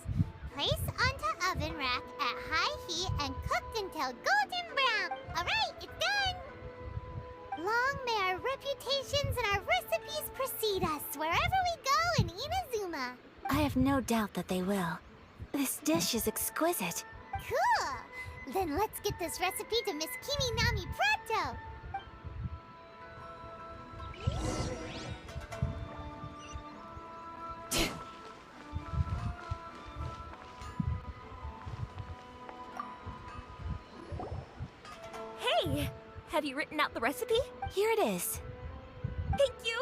Speaker 6: Place onto oven rack at high heat and cooked until golden brown. Alright, it's done! Long may our reputations and our recipes precede us wherever we go in Inazuma.
Speaker 3: I have no doubt that they will. This dish is exquisite.
Speaker 6: Cool! Then let's get this recipe to Miss Kiminami pronto!
Speaker 9: Hey! Have you written out the recipe?
Speaker 3: Here it is.
Speaker 9: Thank you!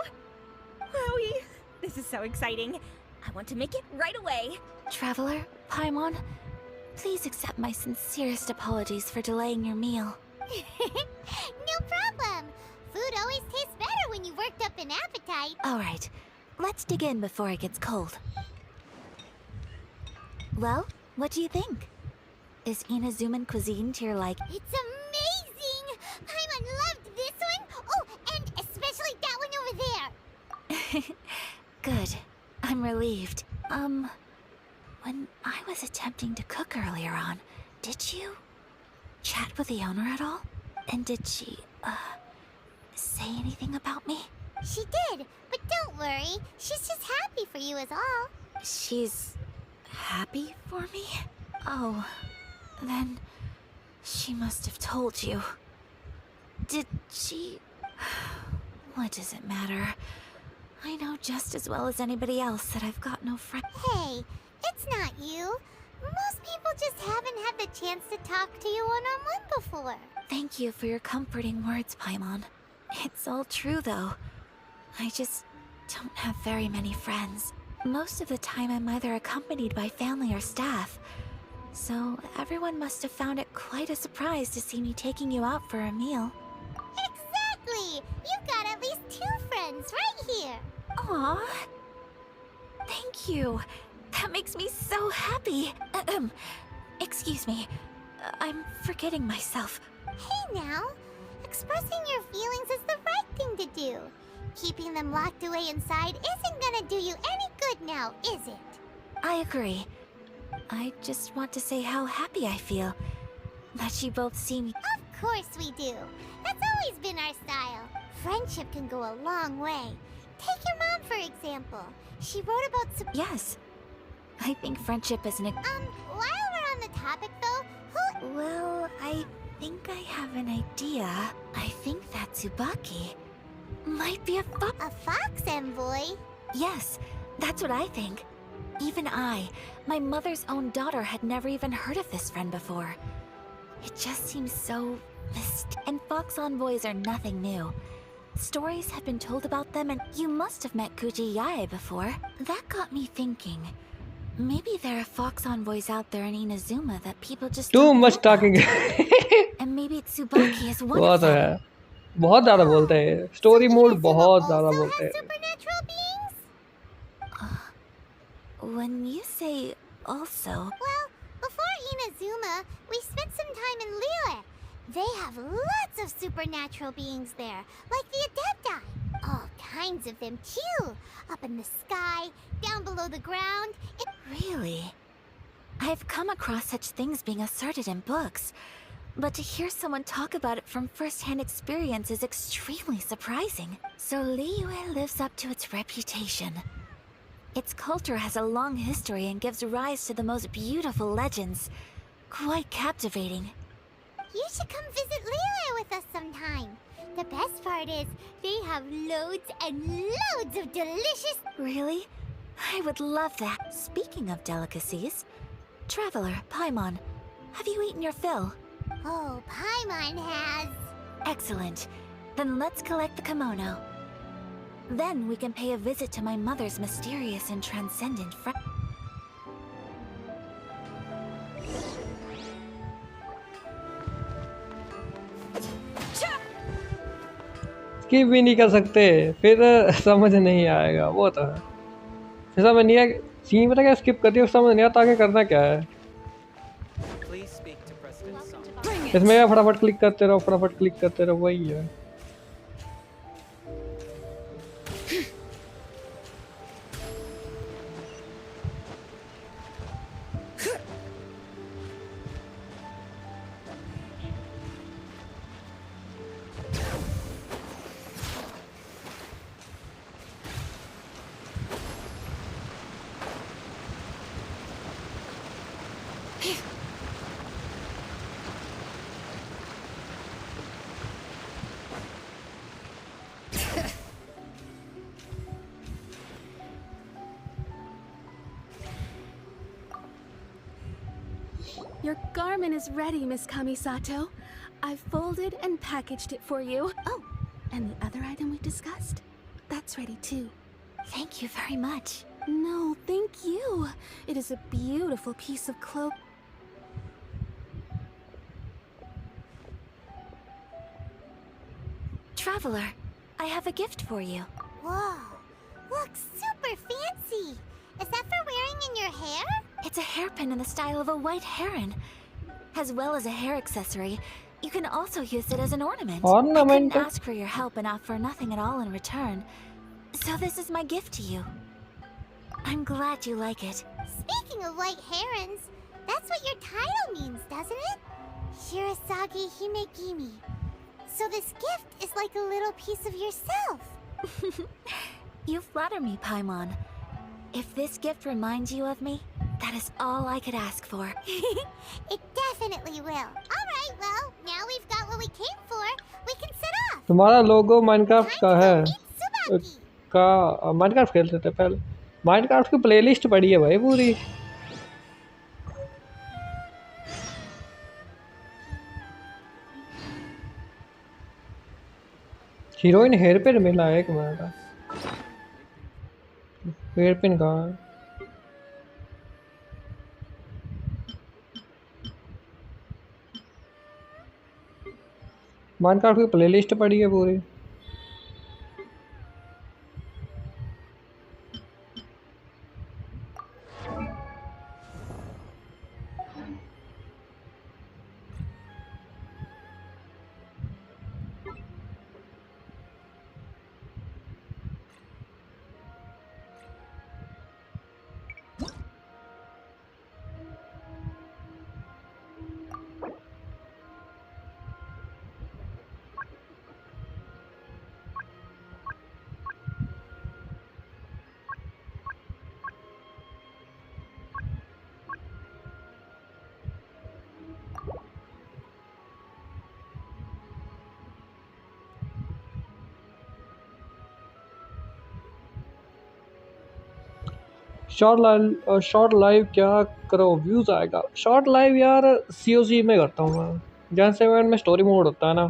Speaker 9: Wowie! This is so exciting. I want to make it right away.
Speaker 3: Traveler, Paimon, please accept my sincerest apologies for delaying your meal.
Speaker 6: No problem! Food always tastes better when you've worked up an appetite.
Speaker 3: Alright, let's dig in before it gets cold. Well, what do you think? Is Inazuman cuisine to your liking?
Speaker 6: It's amazing! Paimon loved this one! Oh, and especially that one over there!
Speaker 3: Good. I'm relieved. When I was attempting to cook earlier on, did you chat with the owner at all? And did she, say anything about me?
Speaker 6: She did, but don't worry. She's just happy for you is all.
Speaker 3: She's happy for me? Oh, then she must have told you. Did she... What does it matter? I know just as well as anybody else that I've got no friend.
Speaker 6: Hey, it's not you. Most people just haven't had the chance to talk to you one-on-one before.
Speaker 3: Thank you for your comforting words, Paimon. It's all true, though. I just don't have very many friends. Most of the time I'm either accompanied by family or staff. So everyone must have found it quite a surprise to see me taking you out for a meal.
Speaker 6: Exactly! You've got at least 2 friends right here.
Speaker 3: Aww. Thank you. That makes me so happy. Excuse me. I'm forgetting myself.
Speaker 6: Hey now, expressing your feelings is the right thing to do. Keeping them locked away inside isn't gonna do you any good now, is it?
Speaker 3: I agree. I just want to say how happy I feel that you both see me.
Speaker 6: Of course we do. That's always been our style. Friendship can go a long way. Take your mom, for example. She wrote about...
Speaker 3: Yes. I think friendship is an...
Speaker 6: while we're on the topic, though, who...
Speaker 3: Well, I think I have an idea. I think that Tsubaki might be a
Speaker 6: fox envoy?
Speaker 3: Yes, that's what I think. Even I, my mother's own daughter, had never even heard of this friend before. It just seems so... And fox envoys are nothing new. Stories have been told about them, and you must have met Kuji Yae before. That got me thinking. Maybe there are fox envoys out there in Inazuma that people just
Speaker 1: Too much talking.
Speaker 3: And maybe Tsubaki is one of them.
Speaker 1: बहुत ज़्यादा बोलते हैं. Story mode बहुत ज़्यादा बोलते हैं.
Speaker 6: Supernatural beings?
Speaker 3: When you say also...
Speaker 6: Well, before Inazuma, we spent some time in Liyue. They have lots of supernatural beings there, like the Adepti. All kinds of them, too. Up in the sky, down below the ground.
Speaker 3: Really? I've come across such things being asserted in books, but to hear someone talk about it from first-hand experience is extremely surprising. So Liyue lives up to its reputation. Its culture has a long history and gives rise to the most beautiful legends. Quite captivating.
Speaker 6: You should come visit Liyue with us sometime. The best part is, they have loads and loads of delicious...
Speaker 3: Really? I would love that. Speaking of delicacies, Traveler, Paimon, have you eaten your fill?
Speaker 6: Oh, Paimon has...
Speaker 3: Excellent. Then let's collect the kimono. Then we can pay a visit to my mother's mysterious and transcendent friend.
Speaker 1: Skip भी नहीं कर सकते फिर समझ नहीं आएगा वो तो है फिर समझ नहीं आएगा सीन पता क्या स्किप करती है समझ नहीं आता आगे करना क्या है
Speaker 4: Please speak to President Song.
Speaker 1: इसमें क्या फटाफट क्लिक करते रहो वही है
Speaker 7: Your garment is ready, Miss Kamisato. I've folded and packaged it for you. Oh, and the other item we discussed? That's ready too.
Speaker 3: Thank you very much.
Speaker 7: No, thank you. It is a beautiful piece of clothing.
Speaker 3: Traveler, I have a gift for you.
Speaker 6: Whoa, looks super fancy. Is that for wearing in your hair?
Speaker 3: It's a hairpin in the style of a white heron. As well as a hair accessory, you can also use it as an ornament. I couldn't ask for your help and offer nothing at all in return. So this is my gift to you. I'm glad you like it.
Speaker 6: Speaking of white herons, that's what your title means, doesn't it? Shirasagi Himegimi. So this gift is like a little piece of yourself.
Speaker 3: You flatter me, Paimon. If this gift reminds you of me, that is all I could ask for.
Speaker 6: It definitely will. Alright, well, now we've got what we came for. We can set off.
Speaker 1: तुम्हारा लोगो Minecraft का है
Speaker 6: Tsubaki.
Speaker 1: का Minecraft खेलते थे पहले Minecraft की playlist पड़ी है भाई पूरी हीरोइन हेयर पिन मिला है एक मिनट हेयर पिन कहाँ है माइनक्राफ्ट की प्लेलिस्ट पड़ी है पूरी शॉर्ट लाइव क्या करो व्यूज आएगा शॉर्ट लाइव यार सीओसी में करता हूँ मैं Genshin में स्टोरी मोड होता है ना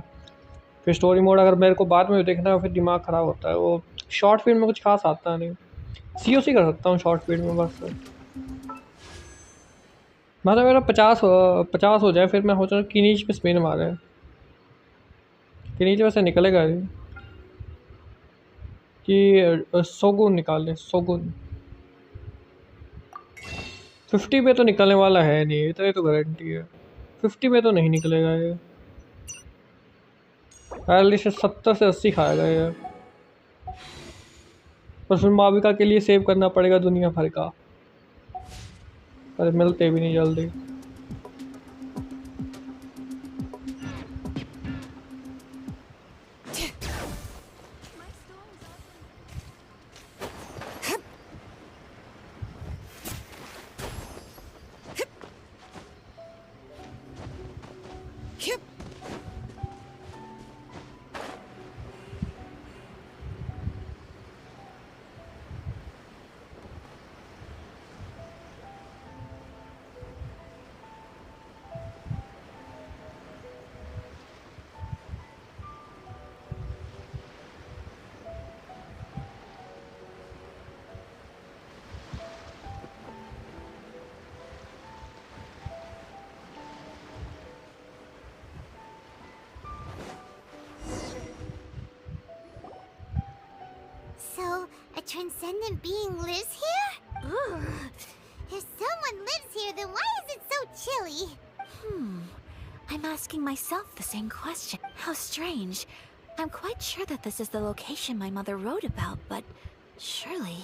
Speaker 1: फिर स्टोरी मोड अगर मेरे को बाद में देखना है फिर दिमाग ख़राब होता है वो शॉर्ट फील्ड में कुछ खास आता नहीं सीओसी कर सकता हूँ शॉर्ट फील्ड में बस मतलब मेरा 50 हो जाए फिर मैं सोच रहा हूँ किनीच पे स्पिन मारे किनीच वैसे निकलेगा नहीं कि सोगुन निकाल ले सोगुन 50 पे तो निकलने वाला है नहीं इतना तो गारंटी है 50 पे तो नहीं निकलेगा ये एटलीस्ट 70 से 80 खाएगा ये पर फिर माविका के लिए सेव करना पड़ेगा दुनिया भर का पर मिलते भी नहीं जल्दी
Speaker 6: transcendent being lives here? Ugh. If someone lives here, then why is it so chilly?
Speaker 3: I'm asking myself the same question. How strange. I'm quite sure that this is the location my mother wrote about, but surely...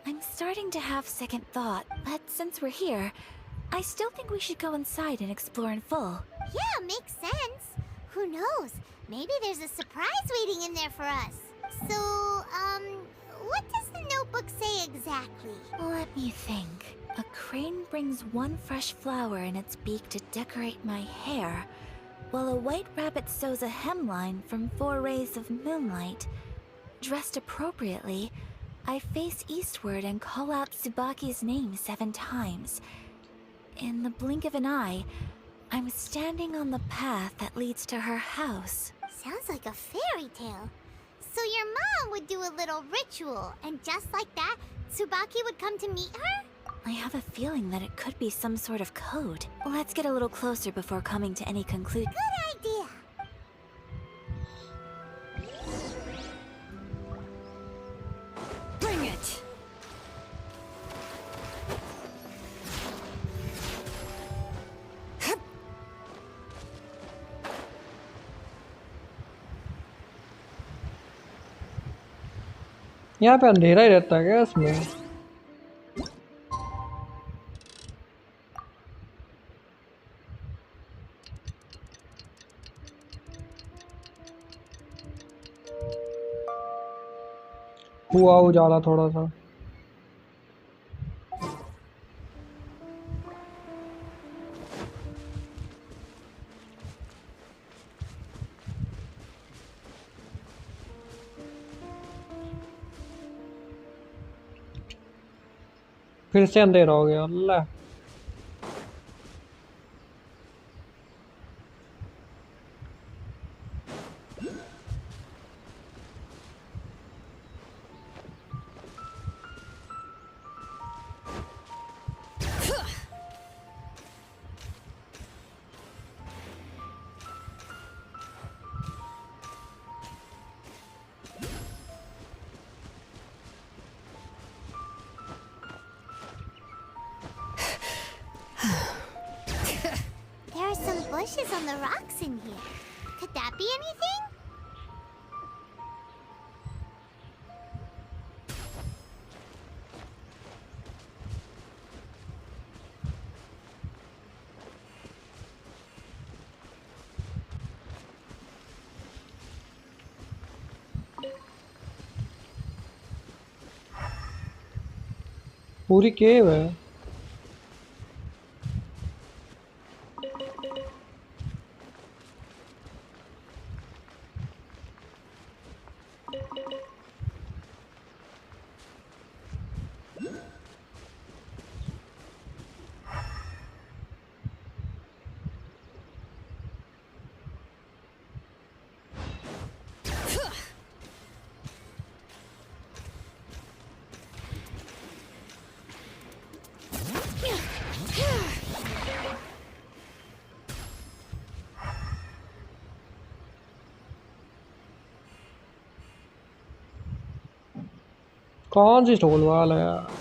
Speaker 3: I'm starting to have second thought, but since we're here, I still think we should go inside and explore in full.
Speaker 6: Yeah, makes sense. Who knows? Maybe there's a surprise waiting in there for us. So, what does the notebook say exactly?
Speaker 3: Let me think. A crane brings one fresh flower in its beak to decorate my hair, while a white rabbit sews a hemline from 4 rays of moonlight. Dressed appropriately, I face eastward and call out Tsubaki's name 7 times. In the blink of an eye, I'm standing on the path that leads to her house.
Speaker 6: Sounds like a fairy tale. So your mom would do a little ritual, and just like that, Tsubaki would come to meet her?
Speaker 3: I have a feeling that it could be some sort of code. Let's get a little closer before coming to any conclusion.
Speaker 6: Good idea.
Speaker 2: Bring it!
Speaker 1: यहाँ पे अंधेरा ही रहता है क्या इसमें? हुआ उजाला थोड़ा सा. फिर से अंधेरा हो गया. अल्लाह.
Speaker 6: There are some bushes on the rocks in here. Could that be anything?
Speaker 1: पूरी केव है. कौन सी स्टोल वाला है यार?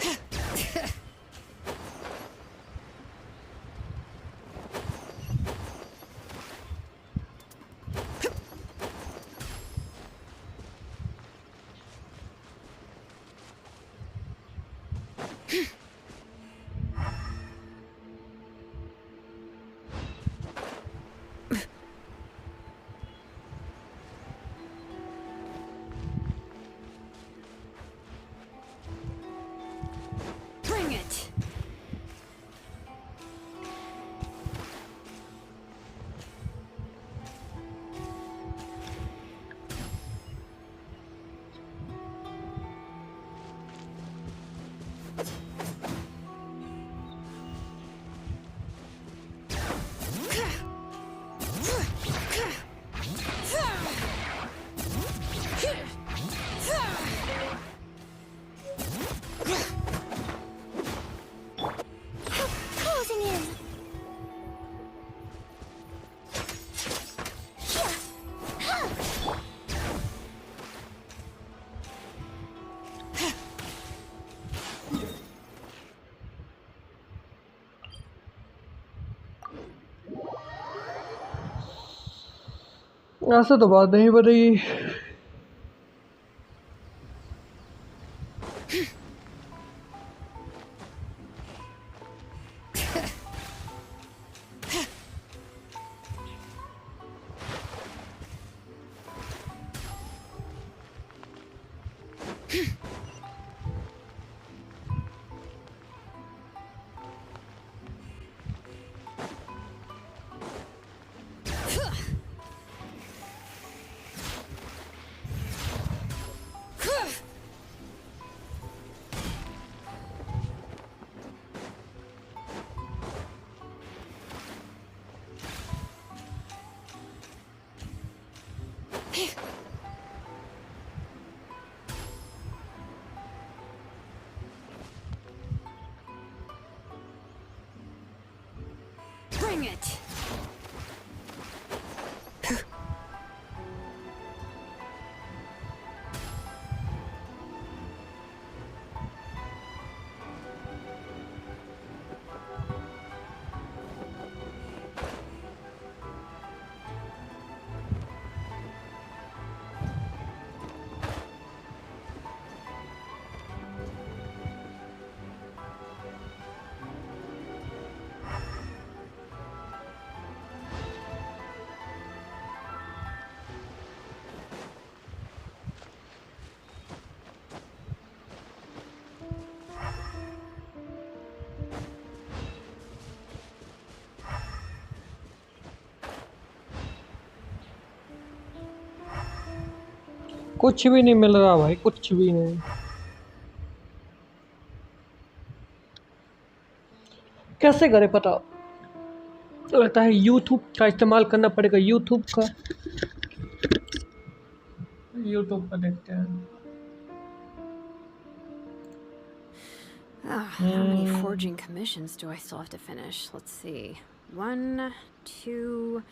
Speaker 1: ऐसा तो बात नहीं बताई।
Speaker 2: Bring it!
Speaker 1: कुछ भी नहीं मिल रहा भाई, कुछ भी नहीं। कैसे करे पता? लगता है यूट्यूब का इस्तेमाल करना पड़ेगा। यूट्यूब का देखते हैं।
Speaker 2: How many forging commissions do I still have to finish? Let's see. 1, 2...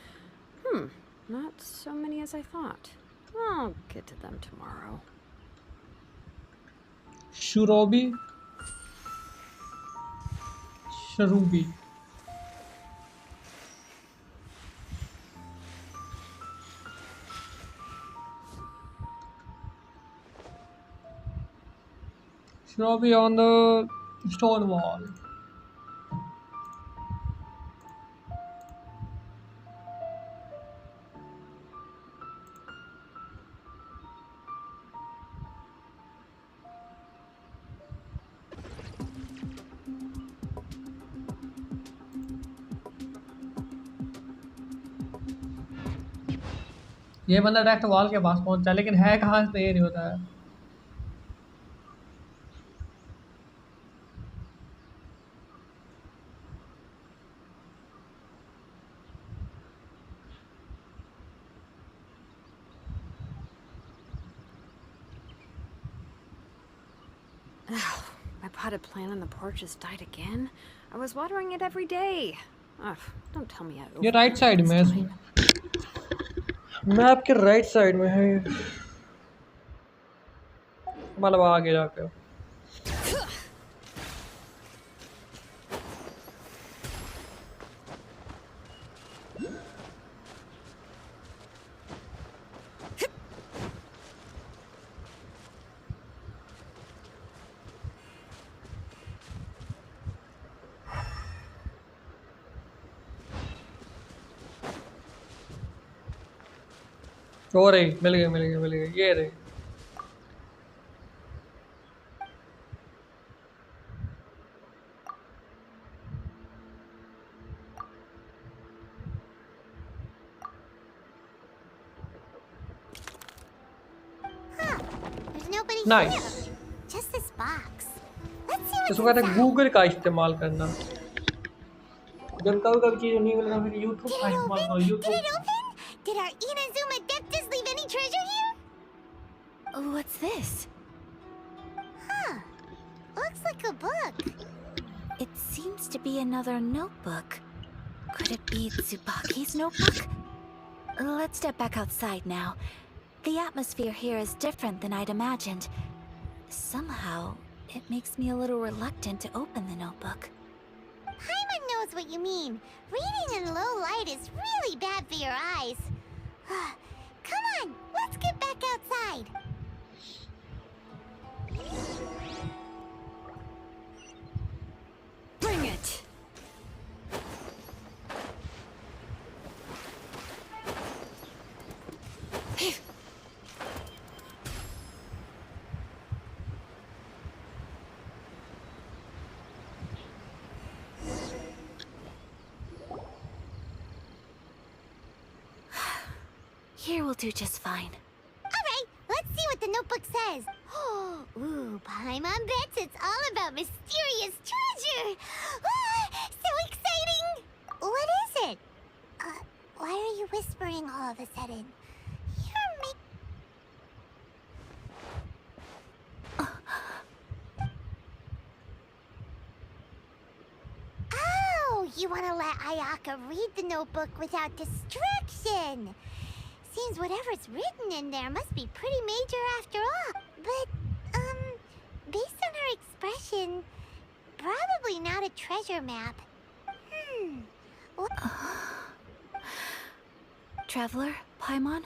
Speaker 2: not so many as I thought. I'll get to them tomorrow.
Speaker 1: Shurobi? Sharubi. Shurobi on the stone wall. ये बंदा direct wall के पास पहुंचा, लेकिन है कहाँ से ये नहीं होता है।
Speaker 2: My potted plant on the porch has died again. I was watering it every day. Ugh, don't tell me I
Speaker 1: ये राइट साइड में है इसमें। मैं आपके राइट साइड में है, मतलब आगे जाके। हो रही, मिल गई, ये रही।
Speaker 6: There's nobody
Speaker 1: Nice.
Speaker 6: here. Just this box. Let's see what's
Speaker 1: इसको कहते हैं
Speaker 6: inside.
Speaker 1: गूगल का इस्तेमाल करना। जब कभी चीज़ नहीं मिल रहा, फिर यूट्यूब का इस्तेमाल करो।
Speaker 6: Did
Speaker 1: YouTube
Speaker 6: it open? Did our Inazuma Deptus leave any treasure here?
Speaker 3: What's this?
Speaker 6: Huh. Looks like a book.
Speaker 3: It seems to be another notebook. Could it be Tsubaki's notebook? Let's step back outside now. The atmosphere here is different than I'd imagined. Somehow, it makes me a little reluctant to open the notebook.
Speaker 6: Paimon knows what you mean. Reading in low light is really bad for your eyes. Come on, let's get back outside.
Speaker 2: Bring it!
Speaker 3: Here will do just fine.
Speaker 6: Alright, let's see what the notebook says. Ooh, Paimon bets it's all about mysterious treasure. Ah, so exciting! What is it? Why are you whispering all of a sudden? You're Oh, you want to let Ayaka read the notebook without distraction. Seems whatever's written in there must be pretty major after all. But, based on her expression, probably not a treasure map.
Speaker 3: Traveler, Paimon,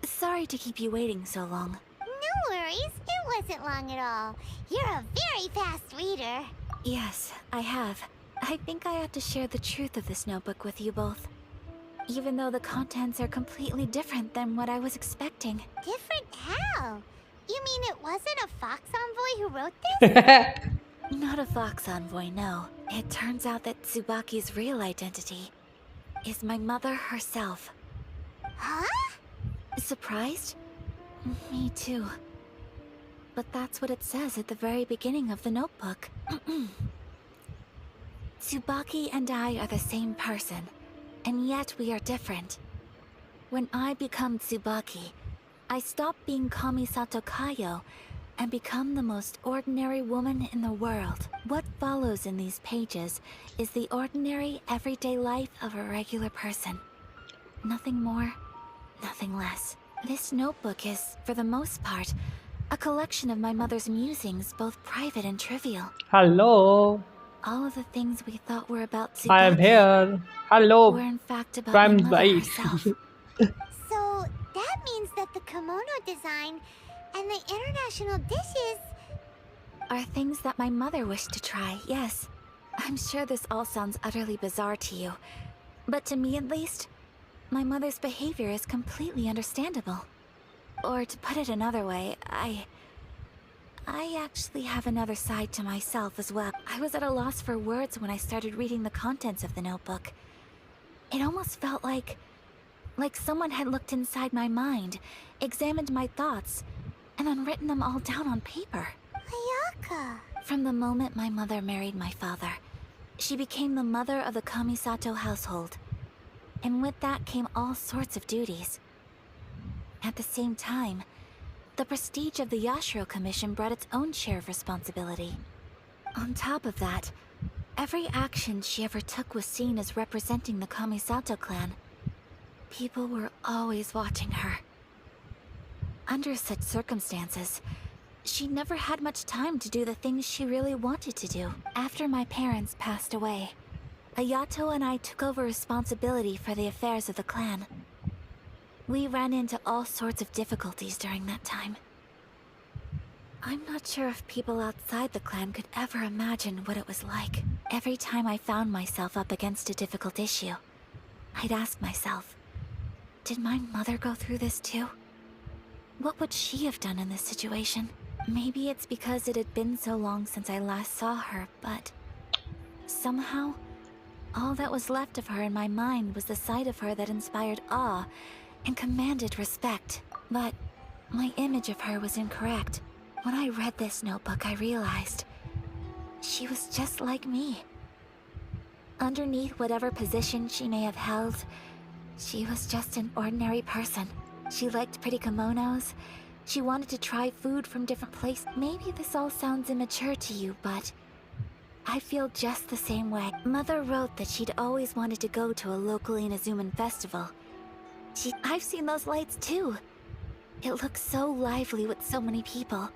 Speaker 3: sorry to keep you waiting so long.
Speaker 6: No worries, it wasn't long at all. You're a very fast reader.
Speaker 3: Yes, I have. I think I have to share the truth of this notebook with you both. Even though the contents are completely different than what I was expecting.
Speaker 6: Different how? You mean it wasn't a Fox Envoy who wrote this?
Speaker 3: Not a Fox Envoy, no. It turns out that Tsubaki's real identity is my mother herself.
Speaker 6: Huh?
Speaker 3: Surprised? Me too. But that's what it says at the very beginning of the notebook. Tsubaki and I are the same person, and yet we are different. When I become Tsubaki, I stop being Kamisato Kayo and become the most ordinary woman in the world. What follows in these pages is the ordinary, everyday life of a regular person. Nothing more, nothing less. This notebook is, for the most part, a collection of my mother's musings, both private and trivial.
Speaker 1: Hello,
Speaker 3: All of the things we thought were about
Speaker 1: I am
Speaker 3: Tsubaki
Speaker 1: here.
Speaker 3: were
Speaker 1: Hello,
Speaker 3: in fact about
Speaker 1: Prime
Speaker 3: my mother
Speaker 1: Zai.
Speaker 3: herself.
Speaker 6: So that means that the kimono design and the international dishes...
Speaker 3: Are things that my mother wished to try, yes. I'm sure this all sounds utterly bizarre to you, but to me at least, my mother's behavior is completely understandable. Or to put it another way, I actually have another side to myself as well. I was at a loss for words when I started reading the contents of the notebook. It almost felt like someone had looked inside my mind, examined my thoughts, and then written them all down on paper.
Speaker 6: Ayaka.
Speaker 3: From the moment my mother married my father, she became the mother of the Kamisato household. And with that came all sorts of duties. At the same time, the prestige of the Yashiro Commission brought its own share of responsibility. On top of that, every action she ever took was seen as representing the Kamisato clan. People were always watching her. Under such circumstances, she never had much time to do the things she really wanted to do. After my parents passed away, Ayato and I took over responsibility for the affairs of the clan. We ran into all sorts of difficulties during that time. I'm not sure if people outside the clan could ever imagine what it was like. Every time I found myself up against a difficult issue, I'd ask myself, did my mother go through this too? What would she have done in this situation? Maybe it's because it had been so long since I last saw her, but somehow, all that was left of her in my mind was the sight of her that inspired awe and commanded respect. But my image of her was incorrect. When I read this notebook, I realized she was just like me. Underneath whatever position she may have held, she was just an ordinary person. She liked pretty kimonos. She wanted to try food from different places. Maybe this all sounds immature to you, but I feel just the same way. Mother wrote that she'd always wanted to go to a local Inazuman festival. I've seen those lights too. It looks so lively with so many people.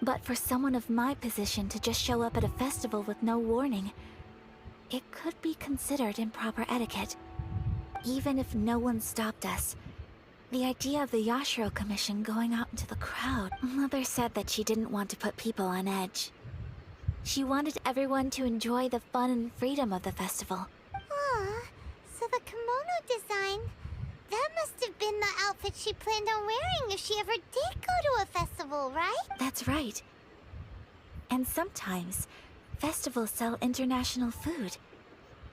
Speaker 3: But for someone of my position to just show up at a festival with no warning, it could be considered improper etiquette. Even if no one stopped us, The idea of the Yashiro Commission going out into the crowd. Mother said that she didn't want to put people on edge. She wanted everyone to enjoy the fun and freedom of the festival.
Speaker 6: Aw, so the kimono design, that must have been the outfit she planned on wearing if she ever did go to a festival, right?
Speaker 3: That's right. And sometimes, festivals sell international food.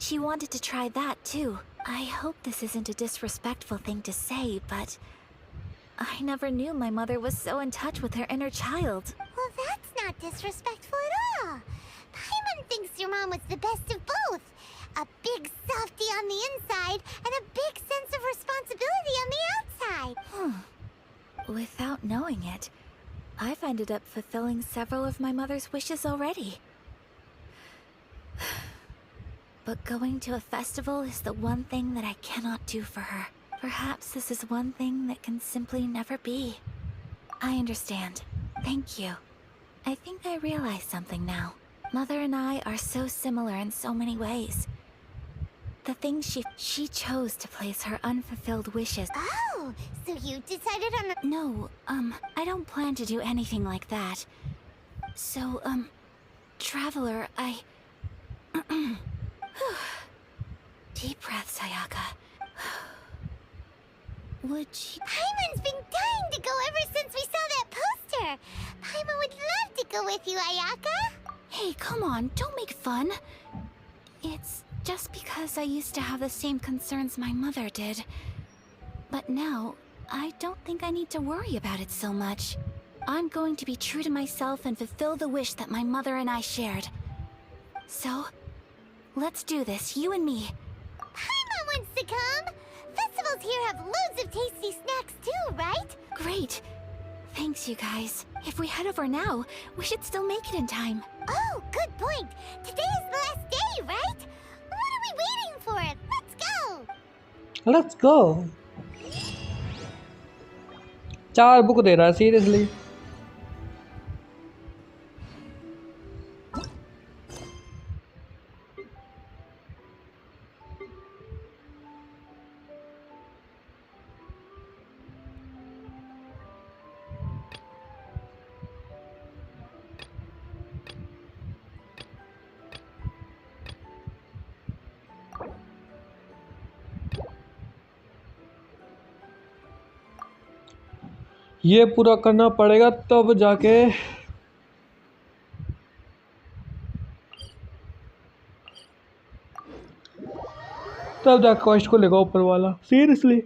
Speaker 3: She wanted to try that too. I hope this isn't a disrespectful thing to say, but I never knew my mother was so in touch with her inner child.
Speaker 6: Well, that's not disrespectful at all. Paimon thinks your mom was the best of both. A big softie on the inside and a big sense of responsibility on the outside.
Speaker 3: Without knowing it, I've ended up fulfilling several of my mother's wishes already. But going to a festival is the one thing that I cannot do for her. Perhaps this is one thing that can simply never be. I understand. Thank you. I think I realize something now. Mother and I are so similar in so many ways. The things she chose to place her unfulfilled wishes.
Speaker 6: Oh, so you decided on a...
Speaker 3: No, I don't plan to do anything like that. So, Traveler, I... Deep breath, Sayaka. Would you...
Speaker 6: Paimon's been dying to go ever since we saw that poster. Paimon would love to go with you, Ayaka.
Speaker 3: Hey, come on, don't make fun. It's just because I used to have the same concerns my mother did. But now, I don't think I need to worry about it so much. I'm going to be true to myself and fulfill the wish that my mother and I shared. So, let's do this, you and me.
Speaker 6: Paimon wants to come. Festivals here have loads of tasty snacks too, right?
Speaker 3: Great. Thanks, you guys. If we head over now, we should still make it in time.
Speaker 6: Oh, good point. Today is the last day, right? What are we waiting for? Let's go.
Speaker 1: Let's go. 4 book दे रहा है seriously. ये पूरा करना पड़ेगा तब जाके quest को लेगा ऊपर वाला. सीरियसली.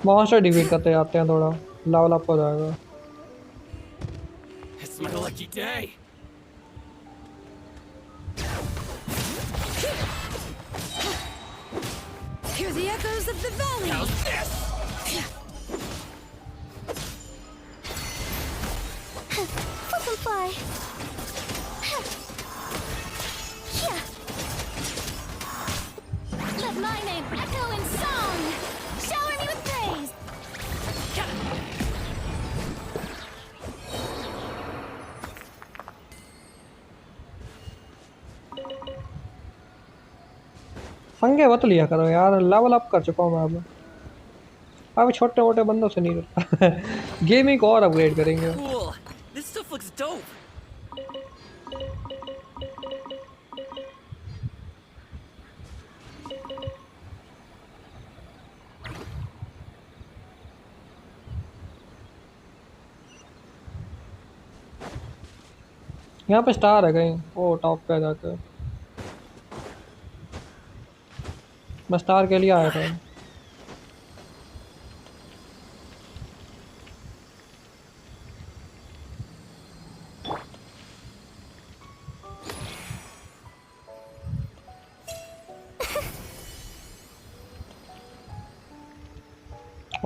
Speaker 1: मॉन्स्टर डिफीट करते जाते हैं, थोड़ा लेवल अप हो जाएगा.
Speaker 4: It's my lucky day.
Speaker 2: Hear the echoes of the valley!
Speaker 4: How's this?
Speaker 3: Flip and fly.
Speaker 7: Let my name echo in song! Shower me with praise!
Speaker 1: पंगे मत लिया करो यार, लेवल अप कर चुका हूँ मैं अब छोटे मोटे बंदों से नहीं करता. गेमिंग को और अपग्रेड करेंगे.
Speaker 4: Cool. This stuff looks dope.
Speaker 1: यहाँ पे स्टार है कहीं. ओ टॉप पे जाकर मैं स्टार के लिए आया था.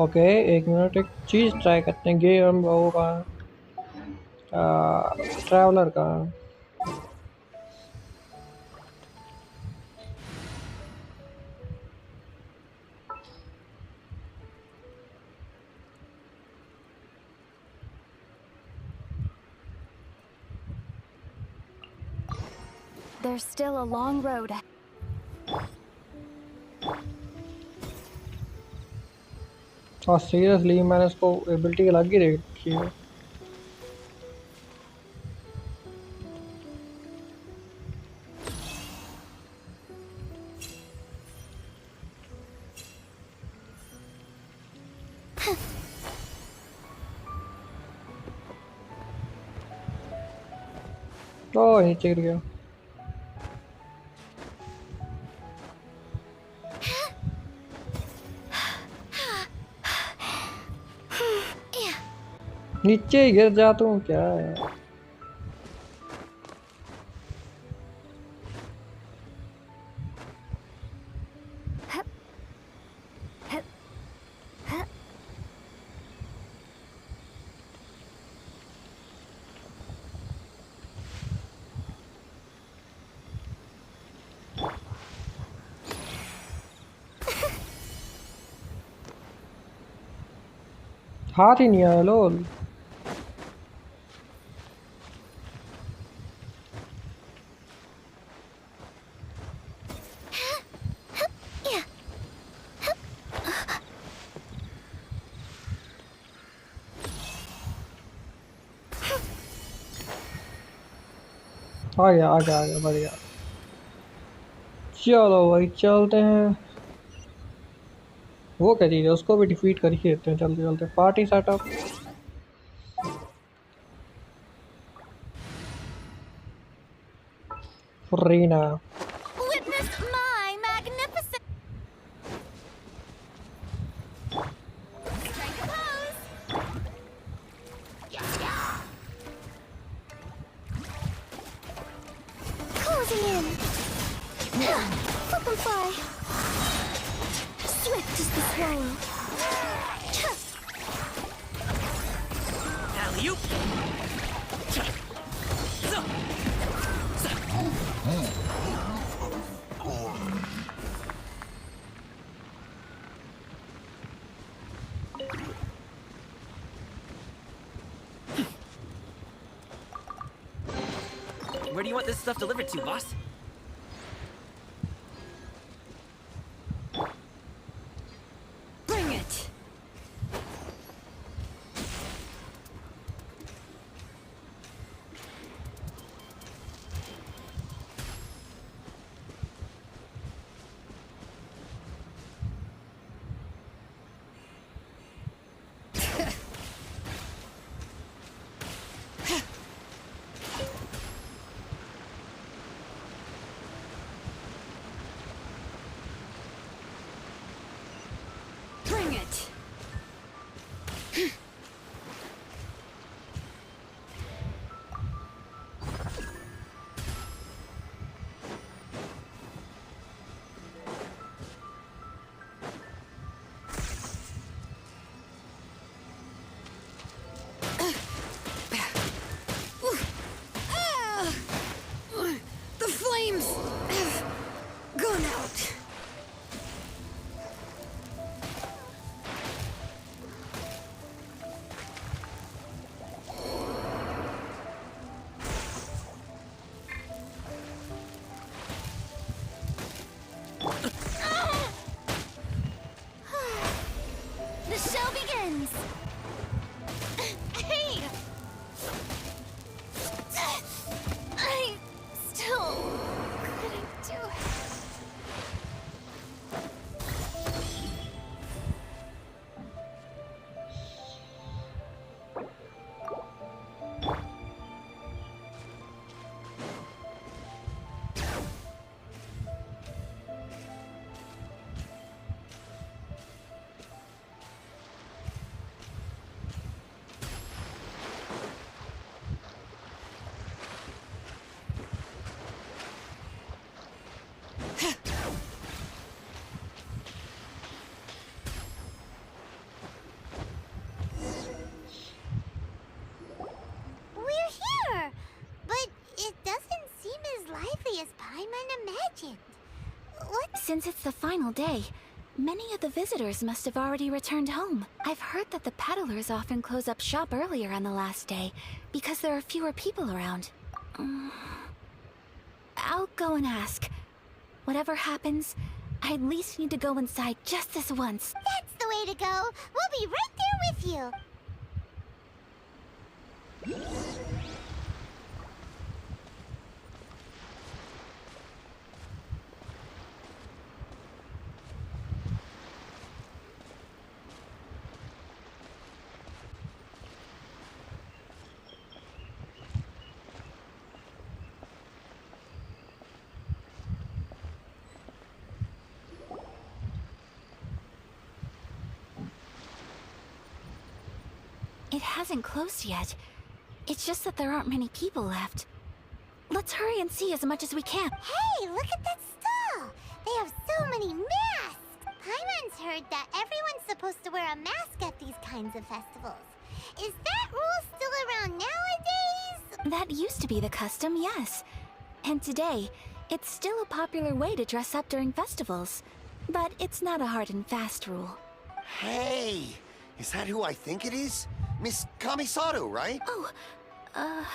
Speaker 1: ओके, एक मिनट, एक चीज़ ट्राई करते हैं. गेम वो का ट्रैवलर का
Speaker 7: There's still a long road.
Speaker 1: हाँ सीरियसली मैंने इसको एबिलिटी अलग ही रखी है। ओह नीचे गिर गया। नीचे ही गिर जाता हूँ क्या है। हाथ ही नहीं आया लोल। आ गया आ गया आ गया, बढ़ गया। चलो भाई चलते हैं। वो क्या चीज़ है, उसको भी डिफीट कर ही देते हैं। चलते चलते party setup. Reena
Speaker 3: Witness my magnificent. Strike a pose. Closing in. Flip and fly. Swift as the swallow.
Speaker 4: Alley-oop! Where do you want this stuff delivered to, boss?
Speaker 2: Bring it! Bring it! The flames have gone out.
Speaker 3: The show begins. Hey! I still couldn't do it. We're here, but it doesn't seem as lively as Paimon imagined. What?
Speaker 7: Since it's the final day, many of the visitors must have already returned home. I've heard that the peddlers often close up shop earlier on the last day because there are fewer people around. I'll
Speaker 3: go and ask. Whatever happens, I at least need to go inside just this once.
Speaker 6: That's the way to go. We'll be right there with you.
Speaker 3: It hasn't closed yet. It's just that there aren't many people left. Let's hurry and see as much as we can.
Speaker 6: Hey, look at that stall. They have so many masks. Paimon's heard that everyone's supposed to wear a mask at these kinds of festivals. Is that rule still around nowadays?
Speaker 3: That used to be the custom, yes. And today, it's still a popular way to dress up during festivals. But it's not a hard and fast rule.
Speaker 10: Hey, is that who I think it is? Miss Kamisato, right?
Speaker 3: Oh,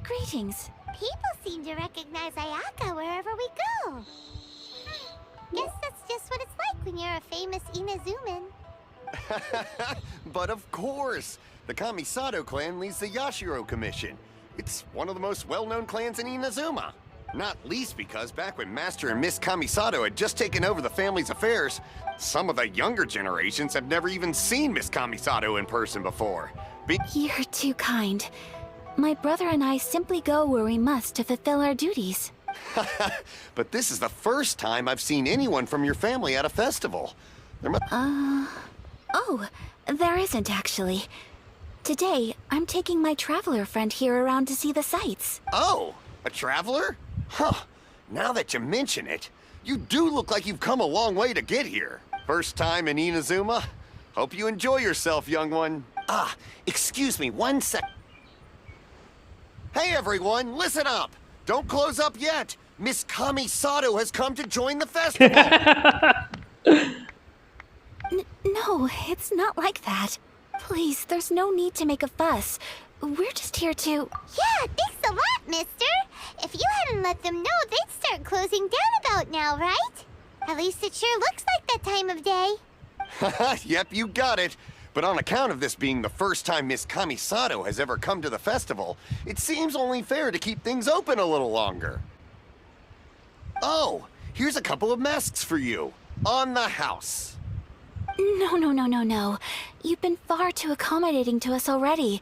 Speaker 3: greetings.
Speaker 6: People seem to recognize Ayaka wherever we go. Guess that's just what it's like when you're a famous Inazuman.
Speaker 10: But of course, the Kamisato clan leads the Yashiro Commission. It's one of the most well-known clans in Inazuma. Not least because back when Master and Miss Kamisato had just taken over the family's affairs, some of the younger generations have never even seen Miss Kamisato in person before.
Speaker 3: You're too kind. My brother and I simply go where we must to fulfill our duties.
Speaker 10: But this is the first time I've seen anyone from your family at a festival. There must...
Speaker 3: Oh, there isn't actually. Today, I'm taking my traveler friend here around to see the sights.
Speaker 10: Oh, a traveler? Huh. Now that you mention it, you do look like you've come a long way to get here. First time in Inazuma? Hope you enjoy yourself, young one. Ah, excuse me, 1 sec. Hey everyone, listen up! Don't close up yet! Miss Kamisato has come to join the festival!
Speaker 3: No, it's not like that. Please, there's no need to make a fuss. We're just here to...
Speaker 6: Yeah, thanks a lot, mister. If you hadn't let them know, they'd start closing down about now, right? At least it sure looks like that time of day.
Speaker 10: Yep, you got it. But on account of this being the first time Miss Kamisato has ever come to the festival, it seems only fair to keep things open a little longer. Oh, here's a couple of masks for you. On the house.
Speaker 3: No. You've been far too accommodating to us already.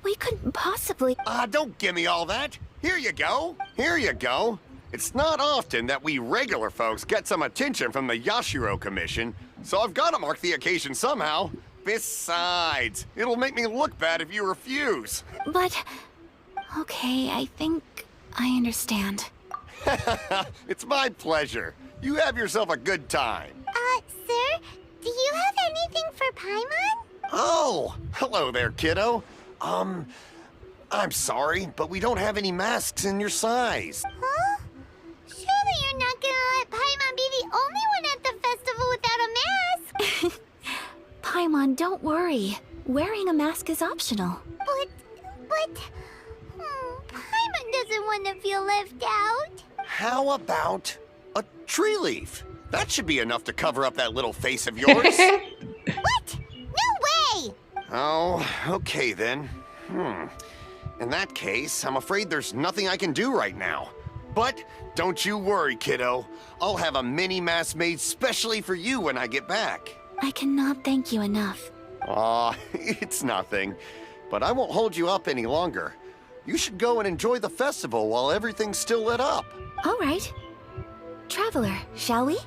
Speaker 3: We couldn't possibly...
Speaker 10: Don't give me all that. Here you go. Here you go. It's not often that we regular folks get some attention from the Yashiro Commission, so I've got to mark the occasion somehow. Besides, it'll make me look bad if you refuse.
Speaker 3: But... Okay, I think I understand.
Speaker 10: It's my pleasure. You have yourself a good time.
Speaker 6: Sir, do you have anything for Paimon?
Speaker 10: Oh, hello there, kiddo. I'm sorry, but we don't have any masks in your size.
Speaker 6: Huh? Surely you're not gonna let Paimon be the only one at the festival without a mask?
Speaker 3: Paimon, don't worry. Wearing a mask is optional.
Speaker 6: But... Paimon doesn't want to feel left out.
Speaker 10: How about a tree leaf? That should be enough to cover up that little face of yours.
Speaker 6: What? No way!
Speaker 10: Oh, okay then. In that case, I'm afraid there's nothing I can do right now. But don't you worry, kiddo. I'll have a mini mask made specially for you when I get back.
Speaker 3: I cannot thank you enough.
Speaker 10: Aw, it's nothing. But I won't hold you up any longer. You should go and enjoy the festival while everything's still lit up.
Speaker 3: All right. Traveler, shall we?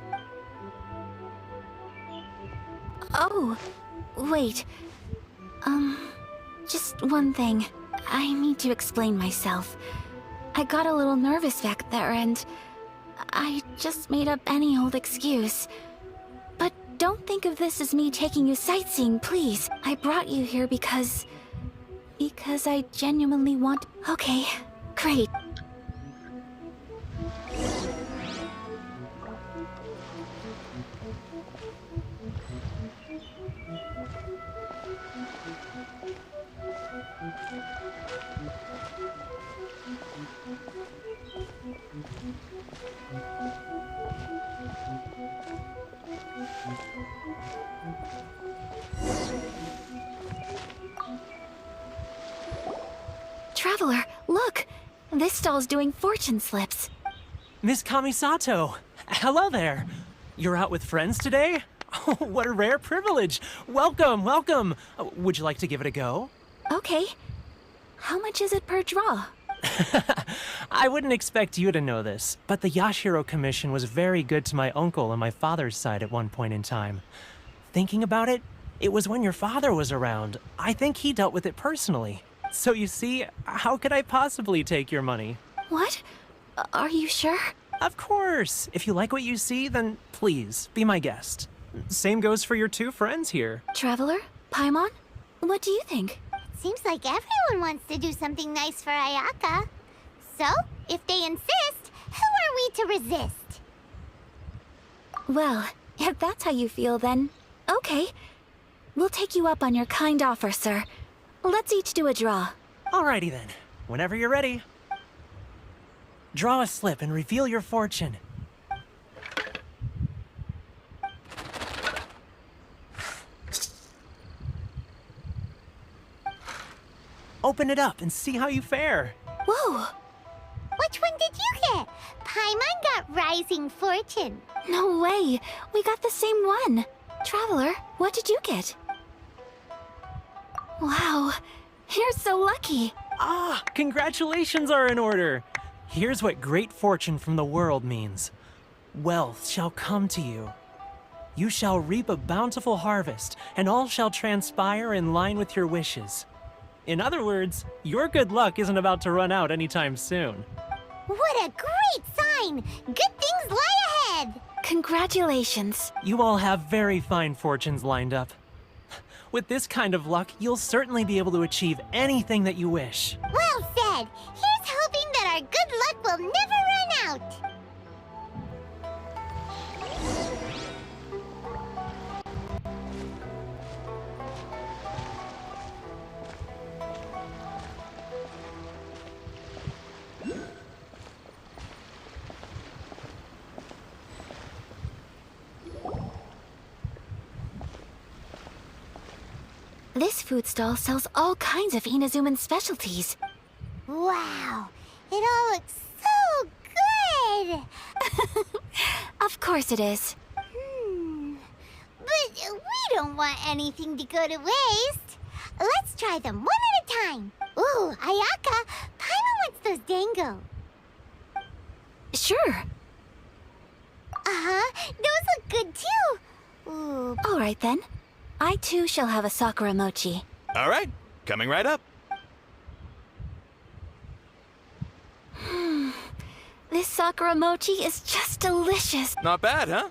Speaker 3: Oh, wait. Just one thing. I need to explain myself. I got a little nervous back there and I just made up any old excuse. But don't think of this as me taking you sightseeing, please. I brought you here because I genuinely want... Okay, great. Traveler, look! This stall's doing fortune slips.
Speaker 11: Miss Kamisato! Hello there! You're out with friends today? Oh, what a rare privilege! Welcome, welcome! Would you like to give it a go?
Speaker 3: Okay. How much is it per draw?
Speaker 11: I wouldn't expect you to know this, but the Yashiro Commission was very good to my uncle on my father's side at one point in time. Thinking about it, it was when your father was around. I think he dealt with it personally. So you see, how could I possibly take your money?
Speaker 3: What? Are you sure?
Speaker 11: Of course! If you like what you see, then please, be my guest. Same goes for your two friends here.
Speaker 3: Traveler? Paimon? What do you think?
Speaker 6: Seems like everyone wants to do something nice for Ayaka. So, if they insist, who are we to resist?
Speaker 3: Well, if that's how you feel, then okay. We'll take you up on your kind offer, sir. Let's each do a draw.
Speaker 11: Alrighty then. Whenever you're ready. Draw a slip and reveal your fortune. Open it up and see how you fare.
Speaker 3: Whoa!
Speaker 6: Which one did you get? Paimon got Rising Fortune.
Speaker 3: No way! We got the same one! Traveler, what did you get? Wow, you're so lucky!
Speaker 11: Ah, congratulations are in order. Here's what great fortune from the world means. Wealth shall come to you. You shall reap a bountiful harvest, and all shall transpire in line with your wishes. In other words, your good luck isn't about to run out anytime soon.
Speaker 6: What a great sign! Good things lie ahead!
Speaker 3: Congratulations.
Speaker 11: You all have very fine fortunes lined up. With this kind of luck, you'll certainly be able to achieve anything that you wish.
Speaker 6: Well said! Here's hoping that our good luck will never run out!
Speaker 3: This food stall sells all kinds of Inazuman specialties.
Speaker 6: Wow! It all looks so good!
Speaker 3: Of course it is.
Speaker 6: But we don't want anything to go to waste. Let's try them one at a time. Ooh, Ayaka, Paimon wants those dango.
Speaker 3: Sure.
Speaker 6: Uh-huh, those look good too. Ooh.
Speaker 3: All right then. I too shall have a Sakura mochi.
Speaker 12: All right, coming right up.
Speaker 3: This Sakura mochi is just delicious.
Speaker 12: Not bad, huh?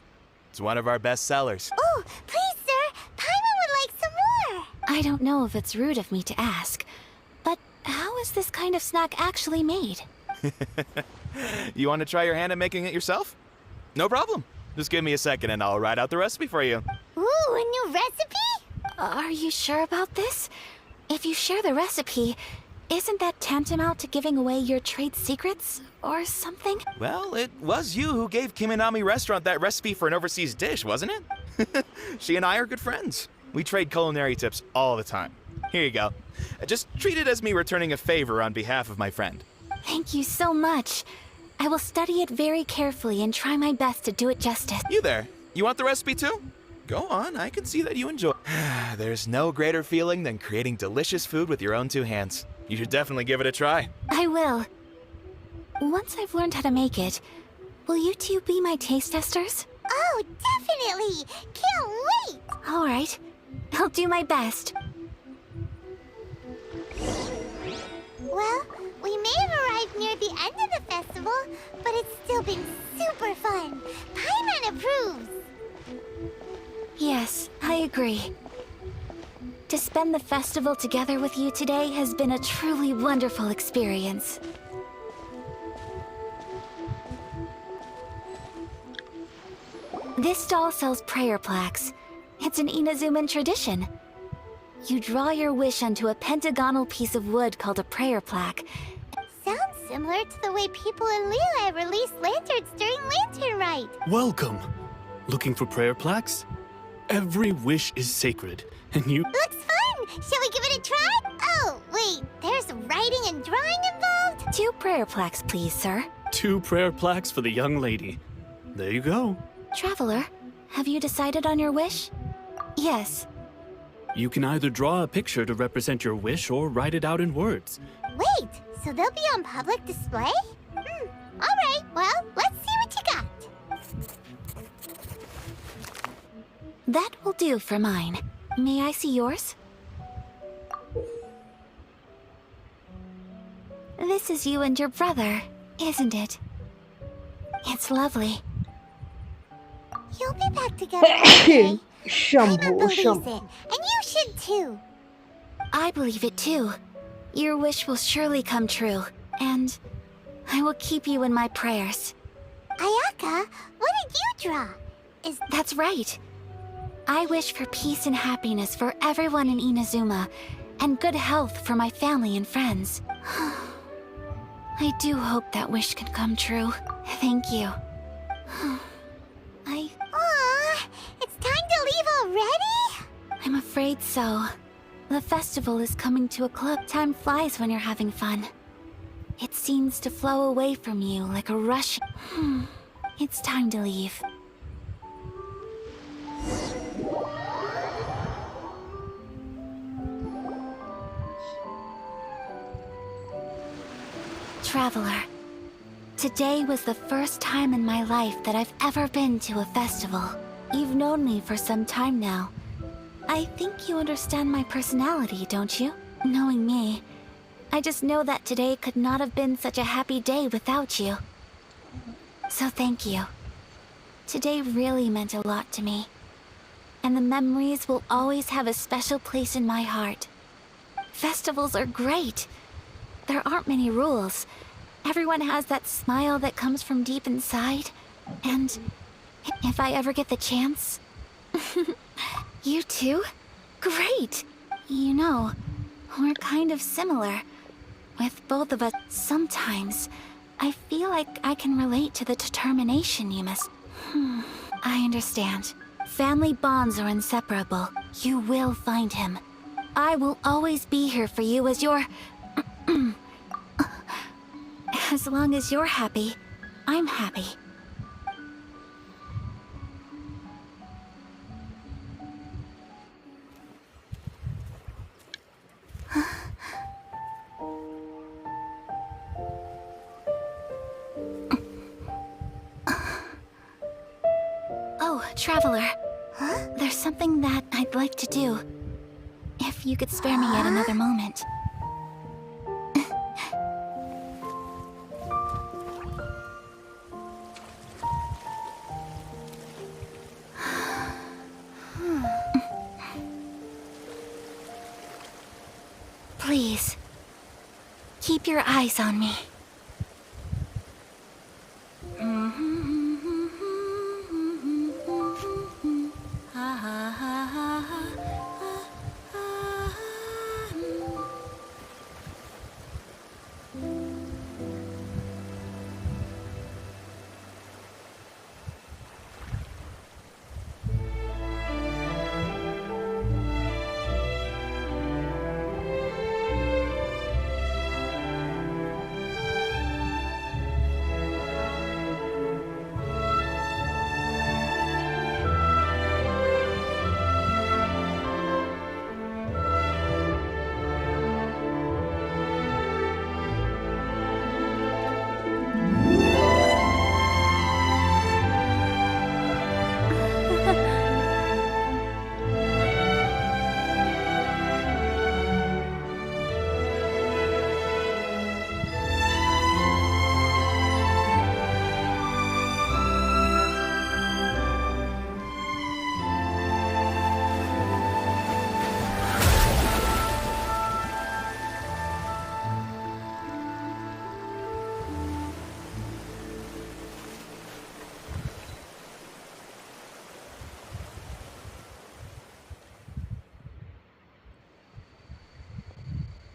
Speaker 12: It's one of our best sellers.
Speaker 6: Oh, please, sir. Paimon would like some more.
Speaker 3: I don't know if it's rude of me to ask, but how is this kind of snack actually made?
Speaker 12: You want to try your hand at making it yourself? No problem. Just give me a second and I'll write out the recipe for you.
Speaker 6: Ooh, a new recipe?
Speaker 3: Are you sure about this? If you share the recipe, isn't that tantamount to giving away your trade secrets or something?
Speaker 12: Well, it was you who gave Kiminami Restaurant that recipe for an overseas dish, wasn't it? She and I are good friends. We trade culinary tips all the time. Here you go. Just treat it as me returning a favor on behalf of my friend.
Speaker 3: Thank you so much. I will study it very carefully and try my best to do it justice.
Speaker 12: You there. You want the recipe too? Go on, I can see that you enjoy. There's no greater feeling than creating delicious food with your own two hands. You should definitely give it a try.
Speaker 3: I will. Once I've learned how to make it, will you two be my taste testers?
Speaker 6: Oh, definitely! Can't wait!
Speaker 3: All right. I'll do my best.
Speaker 6: Well, we may have arrived near the end of the festival, but it's still been super fun. Paimon approves!
Speaker 3: Yes, I agree. To spend the festival together with you today has been a truly wonderful experience. This stall sells prayer plaques. It's an Inazuman tradition. You draw your wish onto a pentagonal piece of wood called a prayer plaque.
Speaker 6: Sounds similar to the way people in Liyue release lanterns during Lantern Rite.
Speaker 13: Welcome. Looking for prayer plaques? Every wish is sacred, and you...
Speaker 6: Looks fun! Shall we give it a try? Oh, wait, there's writing and drawing involved?
Speaker 9: 2 prayer plaques, please, sir.
Speaker 13: 2 prayer plaques for the young lady. There you go.
Speaker 9: Traveler, have you decided on your wish? Yes.
Speaker 13: You can either draw a picture to represent your wish or write it out in words.
Speaker 6: Wait, so they'll be on public display? Alright, well, let's see what you got.
Speaker 9: That will do for mine. May I see yours? This is you and your brother, isn't it? It's lovely.
Speaker 6: You'll be back together one day.
Speaker 1: Shampoo,
Speaker 6: Paimon believes
Speaker 1: shampoo.
Speaker 6: it, and you should too.
Speaker 9: I believe it too. Your wish will surely come true, and I will keep you in my prayers.
Speaker 6: Ayaka, what did you draw?
Speaker 9: That's right. I wish for peace and happiness for everyone in Inazuma, and good health for my family and friends. I do hope that wish can come true. Thank you.
Speaker 6: Aw, it's time to leave already?
Speaker 9: I'm afraid so. The festival is coming to a close. Time flies when you're having fun. It seems to flow away from you like a rush. It's time to leave. Traveler, today was the first time in my life that I've ever been to a festival. You've known me for some time now. I think you understand my personality, don't you? Knowing me, I just know that today could not have been such a happy day without you. So thank you. Today really meant a lot to me. And the memories will always have a special place in my heart. Festivals are great. There aren't many rules. Everyone has that smile that comes from deep inside. And if I ever get the chance... You too? Great! You know, we're kind of similar. With both of us, sometimes I feel like I can relate to the determination you must... I understand. Family bonds are inseparable. You will find him. I will always be here for you as your... As long as you're happy, I'm happy. Oh, Traveler.
Speaker 6: Huh?
Speaker 9: There's something that I'd like to do. If you could spare me yet another moment. Please, keep your eyes on me.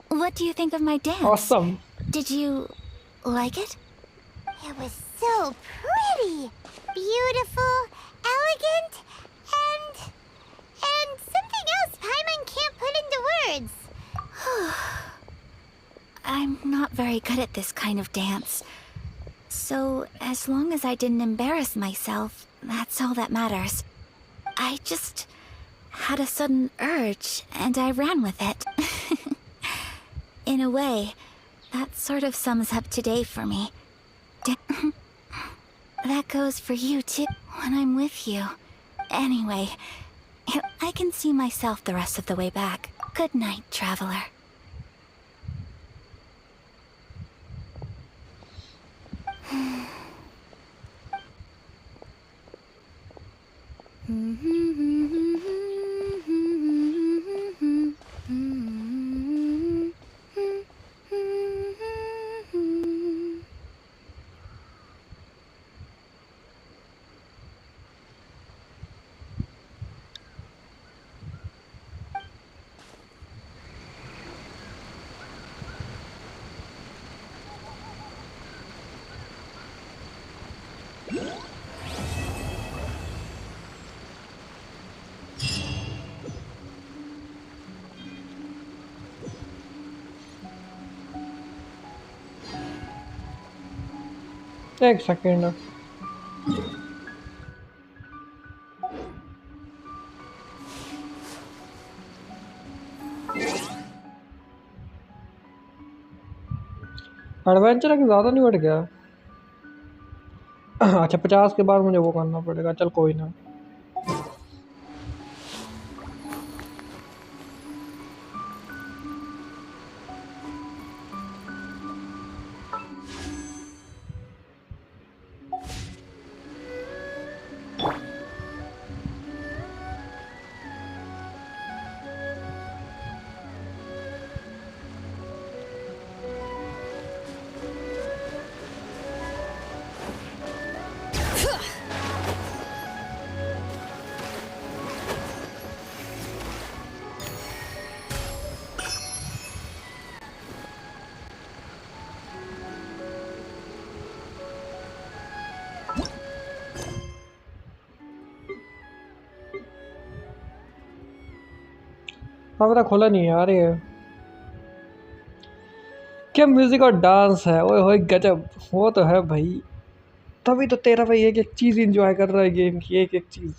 Speaker 9: What do you think of my dance?
Speaker 1: Awesome.
Speaker 9: Did you
Speaker 3: like it?
Speaker 6: It was so pretty, beautiful, elegant, and something else Paimon can't put into words.
Speaker 3: I'm not very good at this kind of dance. So, as long as I didn't embarrass myself, that's all that matters. I just had a sudden urge, and I ran with it. In a way, that sort of sums up today for me. That goes for you too, when I'm with you. Anyway, I can see myself the rest of the way back. Good night, traveler.
Speaker 1: एक second. Adventure का ज़्यादा नहीं बढ़ गया? अच्छा 50 के बाद मुझे वो करना पड़ेगा। चल कोई ना। मेरा खोला नहीं यार ये। क्या म्यूजिक और डांस है, ओए होए गजब। वो तो है भाई, तभी तो तेरा भाई एक एक चीज़ एंजॉय कर रहा है गेम की, एक एक चीज़।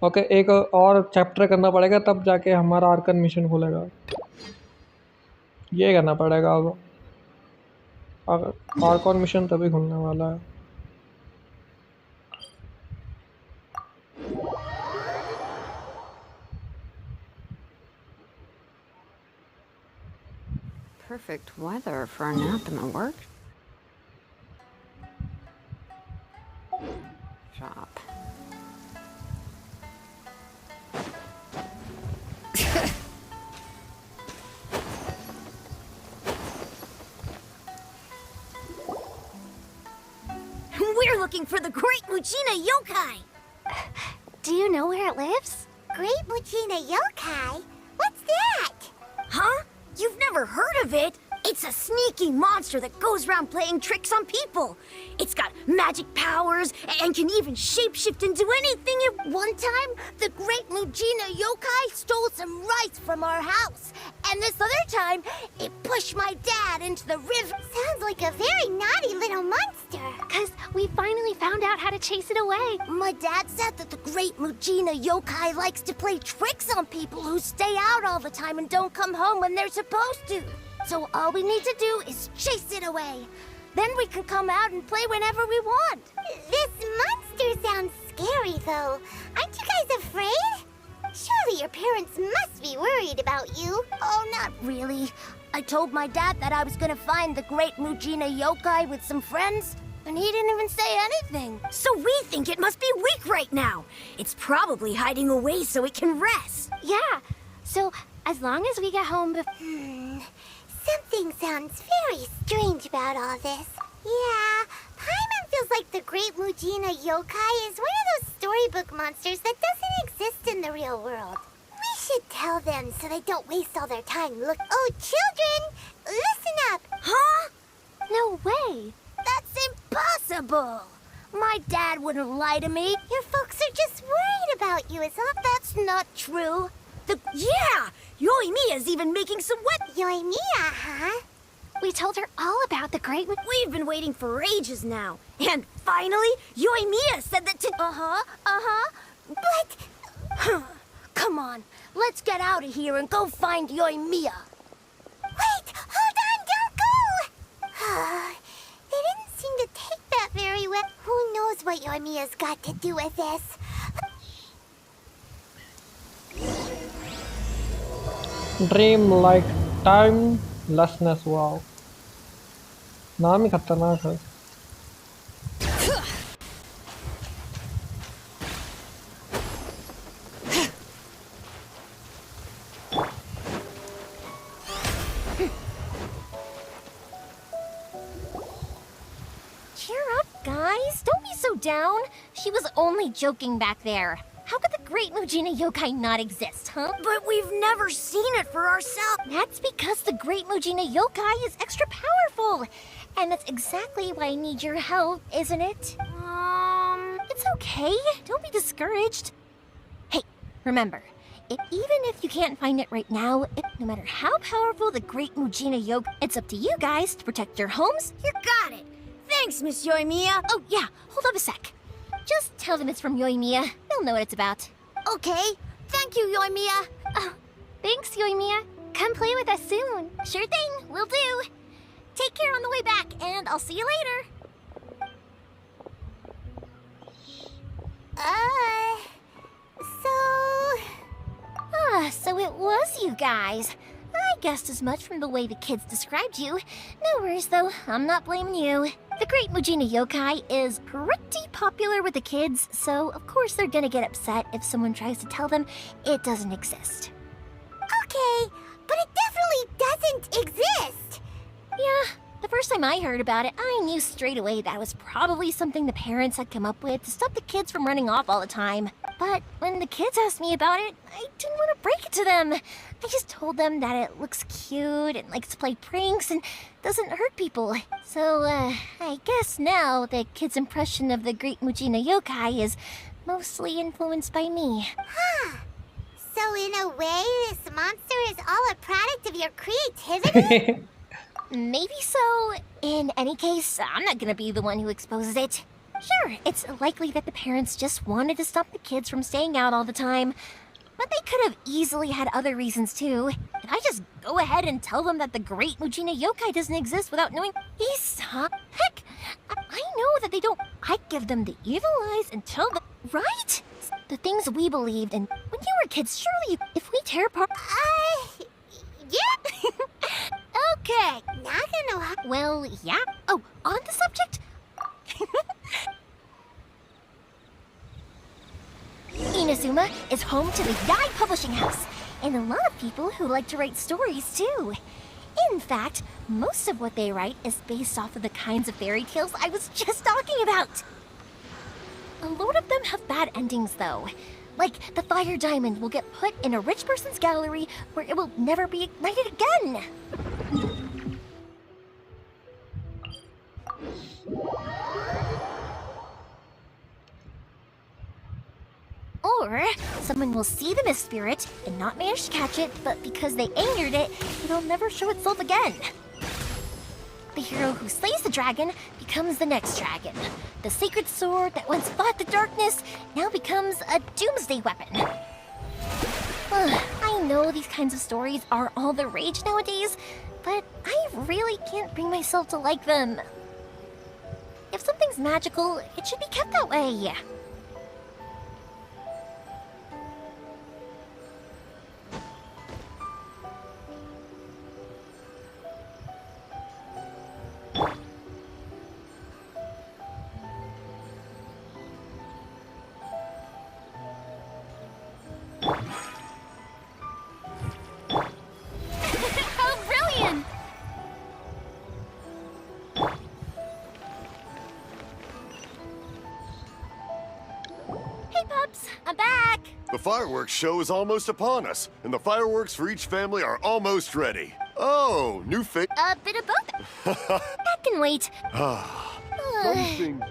Speaker 1: ओके, एक और चैप्टर करना पड़ेगा तब जाके हमारा आर्कन मिशन खुलेगा। ये करना पड़ेगा अब, आर्कन मिशन तभी खुलने वाला है।
Speaker 2: Perfect weather for a nap in the work shop.
Speaker 9: We're looking for the Great Mujina Yokai!
Speaker 6: Do you know where it lives? Great Mujina Yokai? What's that?
Speaker 9: Huh? You've never heard of it? It's a sneaky monster that goes around playing tricks on people. It's got magic powers and can even shapeshift into anything. One time, the Great Mujina Yokai stole some rice from our house. And this other time, it pushed my dad into the river.
Speaker 6: Sounds like a very naughty little monster.
Speaker 7: 'Cause we finally found out how to chase it away.
Speaker 9: My dad said that the Great Mujina Yokai likes to play tricks on people who stay out all the time and don't come home when they're supposed to. So all we need to do is chase it away. Then we can come out and play whenever we want.
Speaker 6: This monster sounds scary, though. Aren't you guys afraid? Surely your parents must be worried about you.
Speaker 9: Oh, not really. I told my dad that I was gonna find the Great Mujina Yokai with some friends, and he didn't even say anything. So we think it must be weak right now. It's probably hiding away so it can rest.
Speaker 7: Yeah, so as long as we get home
Speaker 6: Something sounds very strange about all this. Yeah, Paimon feels like the Great Mujina Yokai is one of those storybook monsters that doesn't exist in the real world. We should tell them so they don't waste all their time. Look, oh, children, listen up.
Speaker 14: Huh? No way. That's impossible. My dad wouldn't lie to me.
Speaker 6: Your folks are just worried about you, Isop.
Speaker 14: That's not true. Yeah! Yoimiya's even making some wet...
Speaker 6: Yoimiya, huh?
Speaker 14: We told her all about the great... We've been waiting for ages now. And finally, Yoimiya said that to... But... Come on, let's get out of here and go find Yoimiya.
Speaker 6: Wait! Hold on! Don't go! They didn't seem to take that very well. Who knows what Yoimiya's got to do with this?
Speaker 1: Dream like timelessness wow नाम ही खतरनाक है
Speaker 14: Cheer up, guys. Don't be so down. She was only joking back there. How could the Great Mujina Yokai not exist, huh? But we've never seen it for ourselves. That's because the Great Mujina Yokai is extra powerful. And that's exactly why I need your help, isn't it? It's okay. Don't be discouraged. Hey, remember, even if you can't find it right now, no matter how powerful the Great Mujina Yokai, it's up to you guys to protect your homes. You got it. Thanks, Miss Yoimiya. Oh, yeah. Hold up a sec. Just tell them it's from Yoimiya. They'll know what it's about. Okay. Thank you, Yoimiya.
Speaker 6: Oh, thanks, Yoimiya. Come play with us soon.
Speaker 14: Sure thing. Will do. Take care on the way back, and I'll see you later. So it was you guys. I guessed as much from the way the kids described you. No worries, though. I'm not blaming you. The Great Mujina Yokai is pretty popular with the kids, so of course they're gonna get upset if someone tries to tell them it doesn't exist.
Speaker 6: Okay, but it definitely doesn't exist.
Speaker 14: Yeah, the first time I heard about it, I knew straight away that was probably something the parents had come up with to stop the kids from running off all the time. But when the kids asked me about it, I didn't want to break it to them. I just told them that it looks cute and likes to play pranks and doesn't hurt people. So, I guess now the kids' impression of the Great Mujina Yokai is mostly influenced by me.
Speaker 6: Huh. So in a way, this monster is all a product of your creativity?
Speaker 14: Maybe so. In any case, I'm not gonna be the one who exposes it. Sure, it's likely that the parents just wanted to stop the kids from staying out all the time. But they could have easily had other reasons too. If I just go ahead and tell them that the Great Mujina Yokai doesn't exist without knowing... Heck, I know that they don't... I give them the evil eyes and tell them... Right? The things we believed, and when you were kids, surely if we tear apart...
Speaker 6: Yeah.
Speaker 14: Okay.
Speaker 6: Not gonna know.
Speaker 14: Well, yeah. Oh, on the subject... Inazuma is home to the Yai Publishing House, and a lot of people who like to write stories too. In fact, most of what they write is based off of the kinds of fairy tales I was just talking about. A lot of them have bad endings though. Like the fire diamond will get put in a rich person's gallery where it will never be ignited again. Or someone will see the mist spirit and not manage to catch it, but because they angered it, it'll never show itself again. The hero who slays the dragon becomes the next dragon. The sacred sword that once fought the darkness now becomes a doomsday weapon. I know these kinds of stories are all the rage nowadays, but I really can't bring myself to like them. If something's magical, it should be kept that way.
Speaker 6: How brilliant!
Speaker 14: Hey, pups, I'm back.
Speaker 10: The fireworks show is almost upon us, and the fireworks for each family are almost ready. Oh, new face.
Speaker 14: A bit of both. That can wait.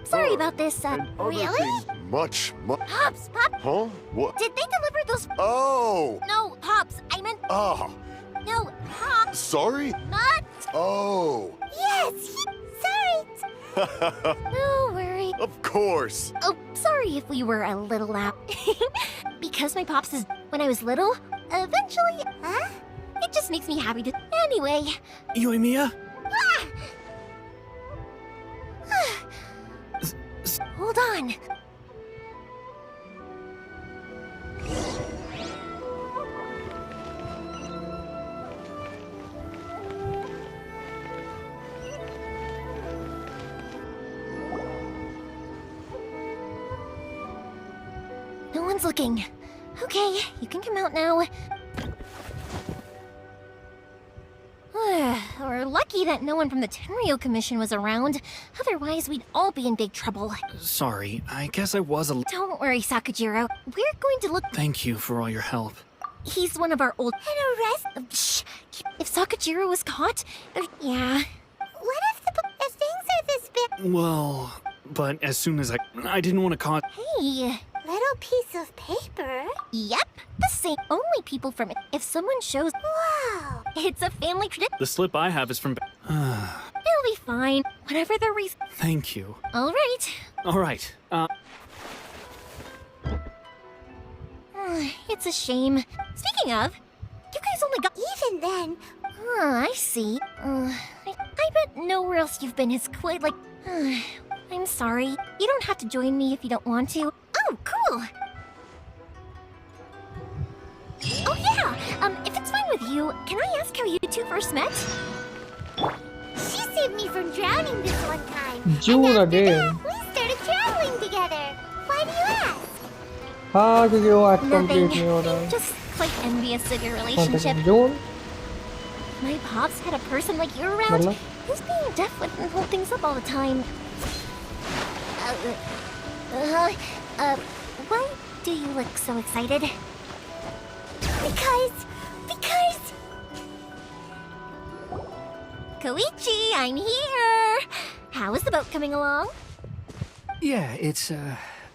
Speaker 14: Sorry about this,
Speaker 6: Really?
Speaker 10: Much.
Speaker 14: Pops, Pop.
Speaker 10: Huh? What?
Speaker 14: Did they deliver those?
Speaker 10: Oh!
Speaker 14: No, Pops. I meant.
Speaker 10: Ah!
Speaker 14: No, Pops.
Speaker 10: Sorry?
Speaker 14: Not.
Speaker 10: Oh!
Speaker 6: Yes! Sorry!
Speaker 14: No worry.
Speaker 10: Of course!
Speaker 14: Oh, sorry if we were a little loud. Because my Pops is when I was little, eventually.
Speaker 6: Huh?
Speaker 14: It just makes me happy to. Anyway.
Speaker 13: Yoimiya?
Speaker 14: Hold on. No one's looking. Okay, you can come out now. We're lucky that no one from the Tenryo Commission was around. Otherwise, we'd all be in big trouble.
Speaker 13: Sorry, I guess I was a...
Speaker 14: Don't worry, Sakajiro. We're going to look...
Speaker 13: Thank you for all your help.
Speaker 14: He's one of our old... And shh! If Sakajiro was caught... yeah.
Speaker 6: What if things are this big?
Speaker 13: Well, but as soon as I didn't want to cause...
Speaker 14: Hey...
Speaker 6: Little piece of paper?
Speaker 14: Yep, the same. Only people from it. If someone shows...
Speaker 6: Wow!
Speaker 14: It's a family tradition.
Speaker 13: The slip I have is from...
Speaker 14: It'll be fine. Whatever the reason...
Speaker 13: Thank you.
Speaker 14: All right.
Speaker 13: All right,
Speaker 14: It's a shame. Speaking of, you guys only got...
Speaker 6: Even then...
Speaker 14: I see. I bet nowhere else you've been is quite like... I'm sorry. You don't have to join me if you don't want to. Oh, cool! Oh yeah! If it's fine with you, can I ask how you two first met?
Speaker 6: She saved me from drowning this one time.
Speaker 1: June
Speaker 6: and after
Speaker 1: again.
Speaker 6: that, we started traveling together. Why do you ask?
Speaker 1: हाँ क्योंकि वो आज
Speaker 14: Nothing.
Speaker 1: Complete नहीं हो रहा है
Speaker 14: Just quite envious of your
Speaker 1: कौन
Speaker 14: relationship.
Speaker 1: सा जून
Speaker 14: My pops had a person like you around.
Speaker 1: मतलब
Speaker 14: Who's being deaf wouldn't hold things up all the time. Why do you look so excited?
Speaker 6: Because...
Speaker 14: Koichi, I'm here! How is the boat coming along?
Speaker 15: Yeah, it's,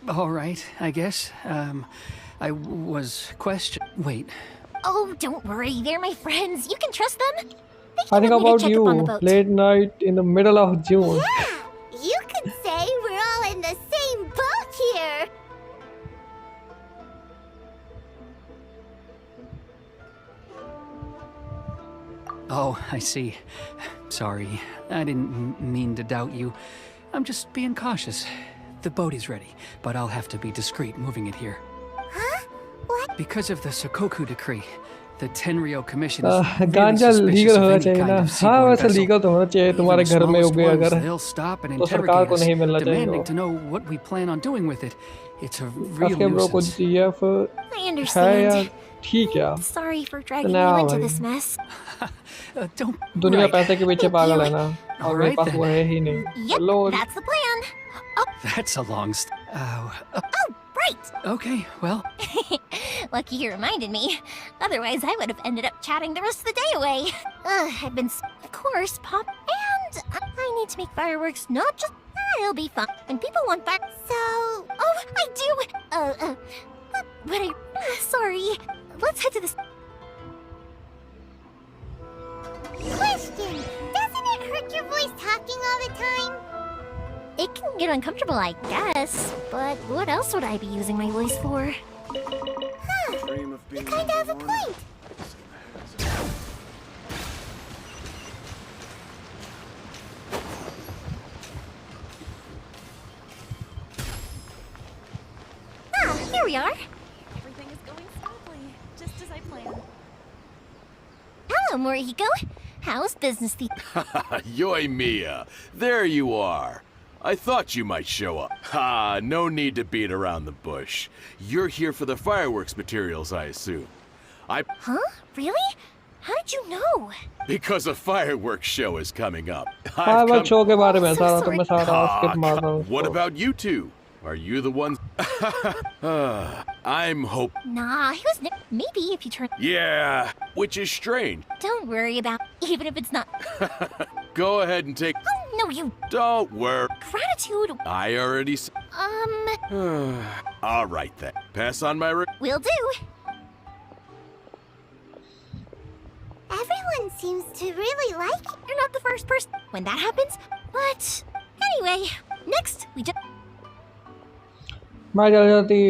Speaker 15: all right, I guess. I was Wait.
Speaker 14: Oh, don't worry, they're my friends. You can trust them.
Speaker 1: I think
Speaker 14: want me to
Speaker 1: about
Speaker 14: check up on the
Speaker 1: you
Speaker 14: boat.
Speaker 1: late night in the middle of June
Speaker 6: Yeah! You could say we're all in the same boat here!
Speaker 15: Oh, I see. Sorry, I didn't mean to doubt you. I'm just being cautious. The boat is ready, but I'll have to be discreet moving it here.
Speaker 6: Huh? What?
Speaker 15: Because of the Sokoku decree, the Tenryo Commission is very
Speaker 1: गांजा
Speaker 15: suspicious
Speaker 1: legal
Speaker 15: of
Speaker 1: होना
Speaker 15: any
Speaker 1: चाहिए
Speaker 15: kind
Speaker 1: ना
Speaker 15: of
Speaker 1: हाँ
Speaker 15: seaborne
Speaker 1: वैसे
Speaker 15: vessel.
Speaker 1: Legal तो होना चाहिए
Speaker 15: Even
Speaker 1: तुम्हारे
Speaker 15: the
Speaker 1: घर में
Speaker 15: smallest
Speaker 1: उगे
Speaker 15: ones,
Speaker 1: अगर
Speaker 15: they'll stop and
Speaker 1: तो सरकार
Speaker 15: interrogate
Speaker 1: को
Speaker 15: us,
Speaker 1: नहीं मिलना चाहिए
Speaker 15: demanding
Speaker 1: वो
Speaker 15: to know what we plan on doing with it. It's a real
Speaker 1: उसके ब्रो को
Speaker 15: nuisance.
Speaker 1: जीएफ
Speaker 14: I
Speaker 1: है
Speaker 14: understand.
Speaker 1: यार ठीक है
Speaker 14: Sorry for dragging
Speaker 1: ना
Speaker 14: you into
Speaker 1: भाई
Speaker 14: this mess.
Speaker 1: दुनिया
Speaker 15: Right.
Speaker 1: पैसे के पीछे
Speaker 14: Thank
Speaker 1: पागल
Speaker 14: you.
Speaker 1: है ना और मेरे
Speaker 15: Alright
Speaker 1: पास
Speaker 15: then.
Speaker 1: वो है ही नहीं
Speaker 14: Yep,
Speaker 1: चलो
Speaker 14: that's the plan.
Speaker 15: That's a long
Speaker 14: Oh, right.
Speaker 15: Okay, well,
Speaker 14: Lucky you reminded me. Otherwise, I would have ended up chatting the rest of the day away. I've been... Of course, Pop. And I need to make fireworks, not just... It'll be fun. When people want fire...
Speaker 6: So...
Speaker 14: Oh, I do! But I... sorry. Let's head to this...
Speaker 6: Question! Doesn't it hurt your voice talking all the time?
Speaker 14: It can get uncomfortable, I guess. But what else would I be using my voice for?
Speaker 6: Huh. You kinda have a point.
Speaker 14: Ah, here we are.
Speaker 9: Everything is going smoothly, just as I planned.
Speaker 14: Hello, Morihiko. How's business the...
Speaker 16: Yoimiya, there you are. I thought you might show up. Ha, no need to beat around the bush. You're here for the fireworks materials, I assume.
Speaker 14: Huh? Really? How did you know?
Speaker 16: Because a fireworks show is coming up.
Speaker 1: हाँ मैं show के बारे में
Speaker 14: So
Speaker 1: सारा तो
Speaker 14: sorry.
Speaker 1: मैं सारा
Speaker 16: Ah,
Speaker 1: skip मार रहा हूँ
Speaker 16: what about you two? Are you the one? I'm hope.
Speaker 14: Nah, he was maybe if you turn.
Speaker 16: Yeah, which is strange.
Speaker 14: Don't worry about even if it's not.
Speaker 16: Go ahead and take.
Speaker 14: Oh no, you.
Speaker 16: Don't worry.
Speaker 14: Gratitude.
Speaker 16: I already. All right then. Pass on my.
Speaker 14: Will do.
Speaker 6: Everyone seems to really like it.
Speaker 14: You're not the first person when that happens. But anyway, next we just.
Speaker 1: मैं जल्दी जल्दी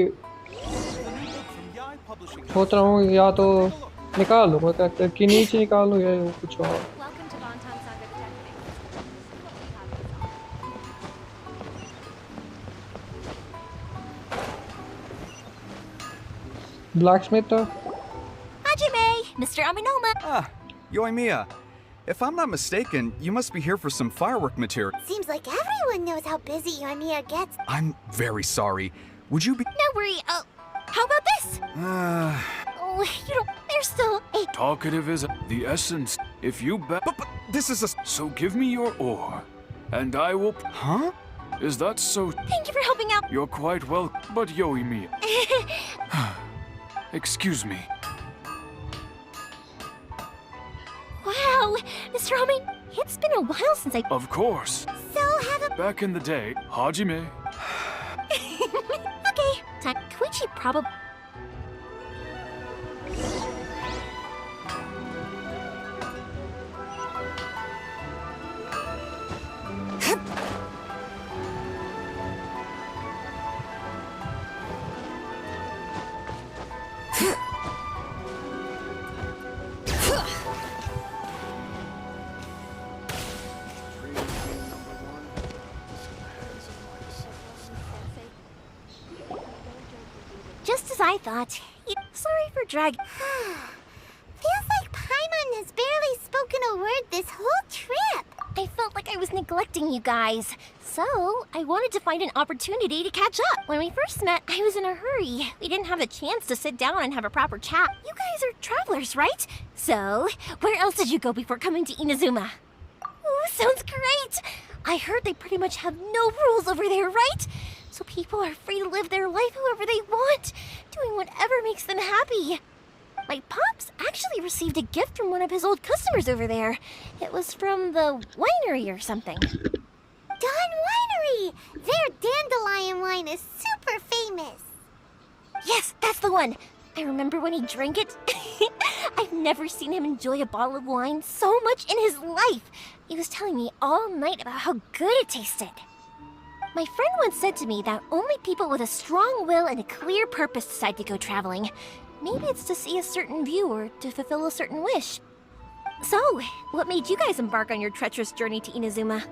Speaker 1: सोच रहा हूँ या तो निकाल लूँ मतलब कि नीचे निकाल लूँ या कुछ और blacksmith
Speaker 14: Hajime, Mr. Aminoma.
Speaker 17: Ah, Yoimiya. If I'm not mistaken, you must be here for some firework material.
Speaker 6: Seems like everyone knows how busy Yoimiya gets.
Speaker 17: I'm very sorry. Would you be—
Speaker 14: No worry. How about this? Oh, you don't. There's still a.
Speaker 18: Talkative is the essence. If you bet.
Speaker 17: But this is a.
Speaker 18: So give me your ore, and I will.
Speaker 17: Huh?
Speaker 18: Is that so?
Speaker 14: Thank you for helping out.
Speaker 18: You're quite well. But Yoimiya. Excuse me.
Speaker 14: Wow, Mr. Amin, it's been a while since I.
Speaker 18: Of course.
Speaker 6: So have a.
Speaker 18: Back in the day, Hajime.
Speaker 14: Okay, time. Koichi probably. Just as I thought. Sorry for drag.
Speaker 6: Feels like Paimon has barely spoken a word this whole trip.
Speaker 14: I felt like I was neglecting you guys. So, I wanted to find an opportunity to catch up. When we first met, I was in a hurry. We didn't have a chance to sit down and have a proper chat. You guys are travelers, right? So, where else did you go before coming to Inazuma? Ooh, sounds great! I heard they pretty much have no rules over there, right? So people are free to live their life however they want, doing whatever makes them happy. My pops actually received a gift from one of his old customers over there. It was from the winery or something.
Speaker 6: Dawn Winery! Their dandelion wine is super famous.
Speaker 14: Yes, that's the one. I remember when he drank it. I've never seen him enjoy a bottle of wine so much in his life. He was telling me all night about how good it tasted. My friend once said to me that only people with a strong will and a clear purpose decide to go traveling. Maybe it's to see a certain view or to fulfill a certain wish. So, what made you guys embark on your treacherous journey to Inazuma?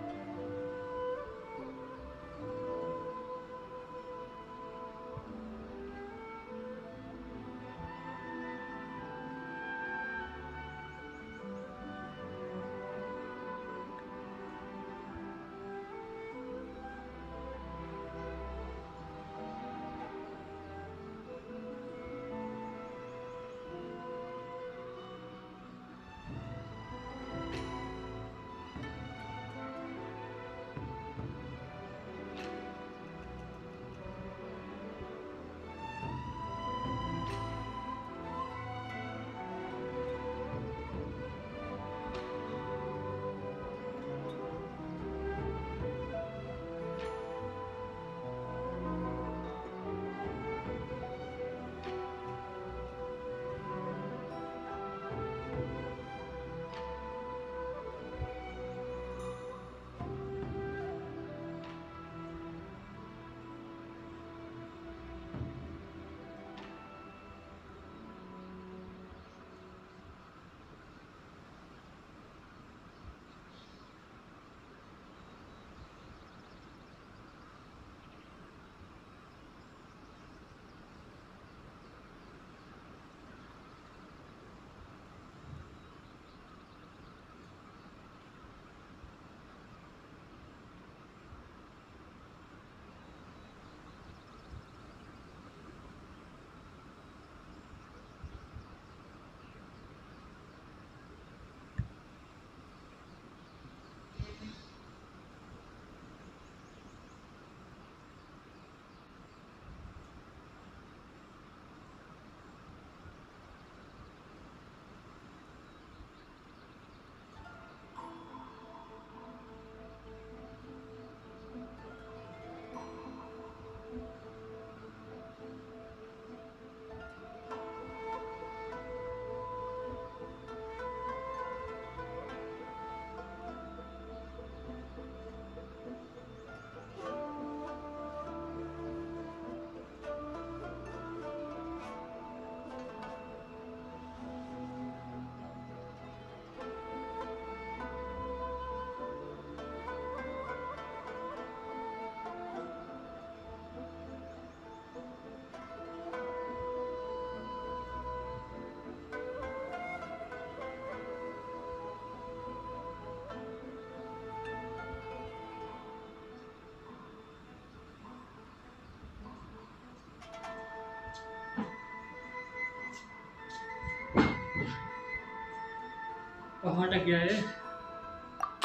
Speaker 1: कहाँ तक गया ये?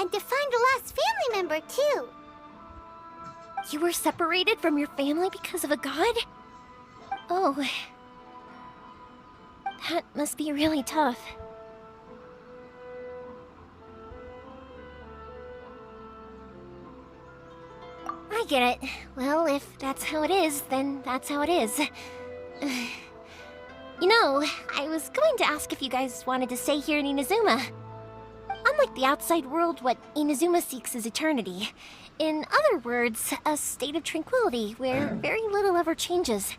Speaker 6: And to find a lost family member, too.
Speaker 14: You were separated from your family because of a god? Oh. That must be really tough. I get it. Well, if that's how it is, then that's how it is. You know, I was going to ask if you guys wanted to stay here in Inazuma. Unlike the outside world, what Inazuma seeks is eternity. In other words, a state of tranquility where very little ever changes.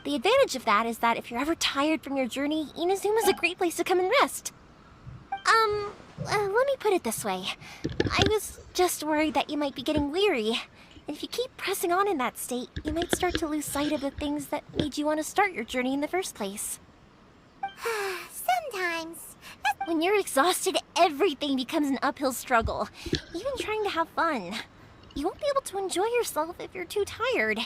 Speaker 14: The advantage of that is that if you're ever tired from your journey, Inazuma's a great place to come and rest. Let me put it this way. I was just worried that you might be getting weary. And if you keep pressing on in that state, you might start to lose sight of the things that made you want to start your journey in the first place.
Speaker 6: Sometimes.
Speaker 14: When you're exhausted, everything becomes an uphill struggle. Even trying to have fun. You won't be able to enjoy yourself if you're too tired.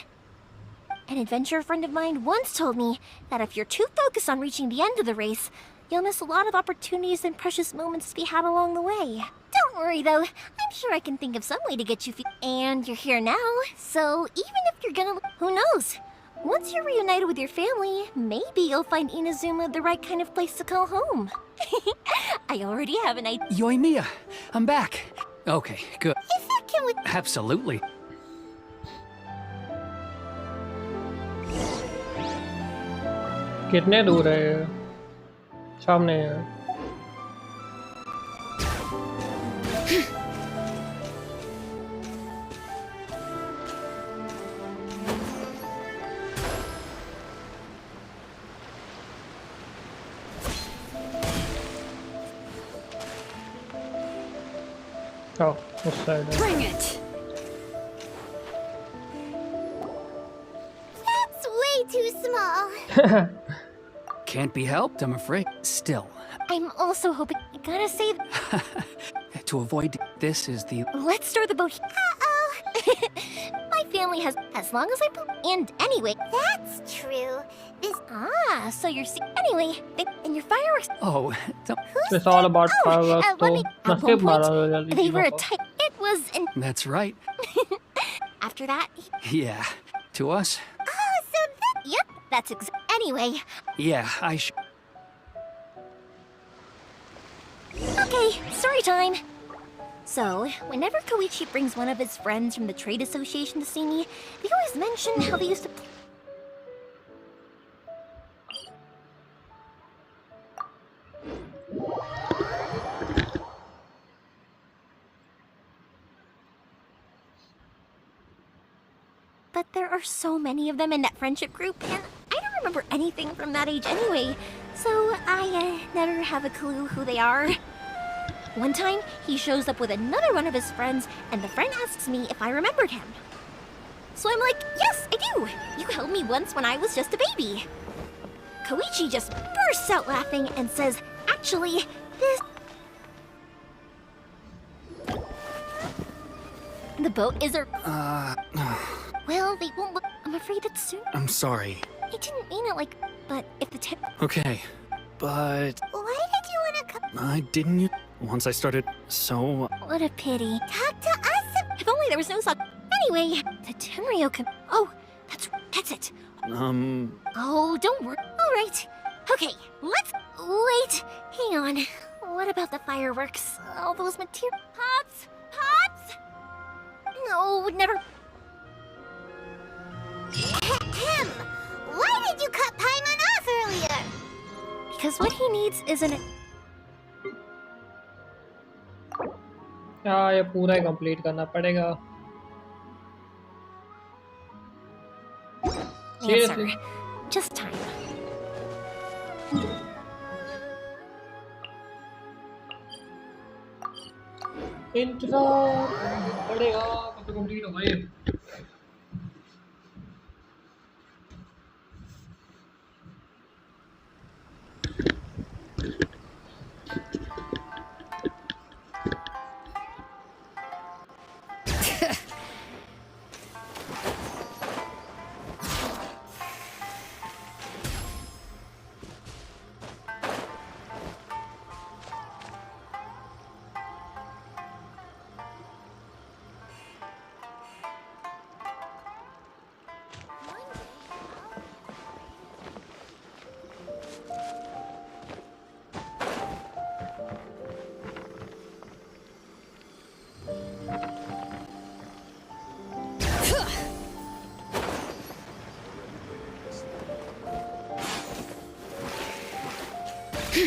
Speaker 14: An adventurer friend of mine once told me that if you're too focused on reaching the end of the race, you'll miss a lot of opportunities and precious moments to be had along the way. Don't worry though, I'm sure I can think of some way to get you and you're here now, so even if you're gonna... Who knows? Once you're reunited with your family, maybe you'll find Inazuma the right kind of place to call home. I already have an idea.
Speaker 15: Yoimiya, I'm back. Okay, good.
Speaker 6: Can we...
Speaker 15: Absolutely.
Speaker 1: कितने दूर है ये? सामने है. Oh, this side.
Speaker 2: Bring it!
Speaker 6: That's way too small.
Speaker 15: Can't be helped, I'm afraid. Still,
Speaker 14: I'm also hoping... I gotta say...
Speaker 15: to avoid this is the...
Speaker 14: Let's store the boat... Uh-oh! My family has... As long as I... And anyway...
Speaker 6: That's true. This...
Speaker 14: Ah, so you're... Anyway, and your fireworks...
Speaker 15: Oh, don't...
Speaker 1: It's all about fireworks.
Speaker 14: let me... At one point, they were a
Speaker 1: type.
Speaker 14: type... It was an...
Speaker 15: That's right.
Speaker 14: After that...
Speaker 15: Yeah. To us?
Speaker 14: Oh, so that... Yep, that's Anyway...
Speaker 15: Yeah,
Speaker 14: Okay, story time! So, whenever Koichi brings one of his friends from the trade association to see me, they always mention how they used to... But there are so many of them in that friendship group, and I don't remember anything from that age anyway, so I never have a clue who they are. One time, he shows up with another one of his friends, and the friend asks me if I remembered him. So I'm like, yes, I do! You held me once when I was just a baby. Koichi just bursts out laughing and says, actually, this... The boat is Well, they won't look... I'm afraid it's soon.
Speaker 15: I'm sorry.
Speaker 14: I didn't mean it like... But if the tip...
Speaker 15: Okay, but...
Speaker 6: Why did you want to come?
Speaker 15: I didn't... Once I started, so...
Speaker 14: What a pity.
Speaker 6: Talk to us.
Speaker 14: If only there was no such... Anyway, the Tenryo can... Oh, that's it. Oh, don't worry. All right. Okay, let's... Wait, hang on. What about the fireworks? All those material... Pops? Pops? No, never...
Speaker 6: Him! Why did you cut Paimon off earlier?
Speaker 14: Because what he needs isn't...
Speaker 1: हाँ ये पूरा ही complete करना पड़ेगा.
Speaker 14: Answer. Just time.
Speaker 1: इंतजार पड़ेगा कब तक complete हो भाई.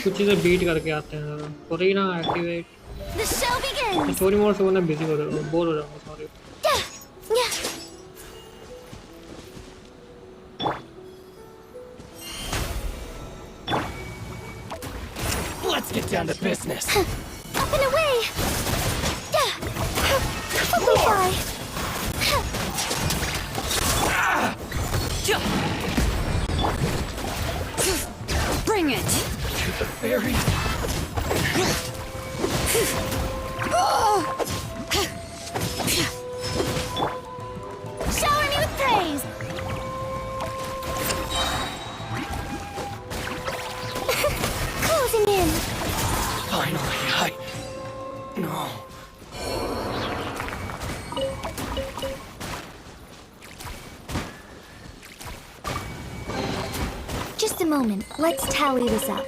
Speaker 1: कुछ चीज़ें बीट करके आते हैं ज़रा सॉरी ना activate
Speaker 14: The show begins!
Speaker 1: Story mode से मैं बिजी हो जाऊंगा बोर हो जाऊंगा sorry
Speaker 4: Let's get down to business.
Speaker 14: Up and away! We'll fly!
Speaker 2: Bring it!
Speaker 4: To the very...
Speaker 14: Shower me with praise! Closing in!
Speaker 4: Finally, No.
Speaker 3: Just a moment. Let's tally this up.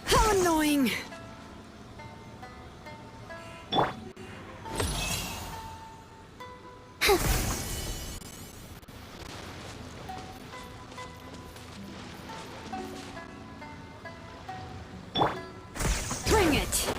Speaker 2: How annoying! Bring it!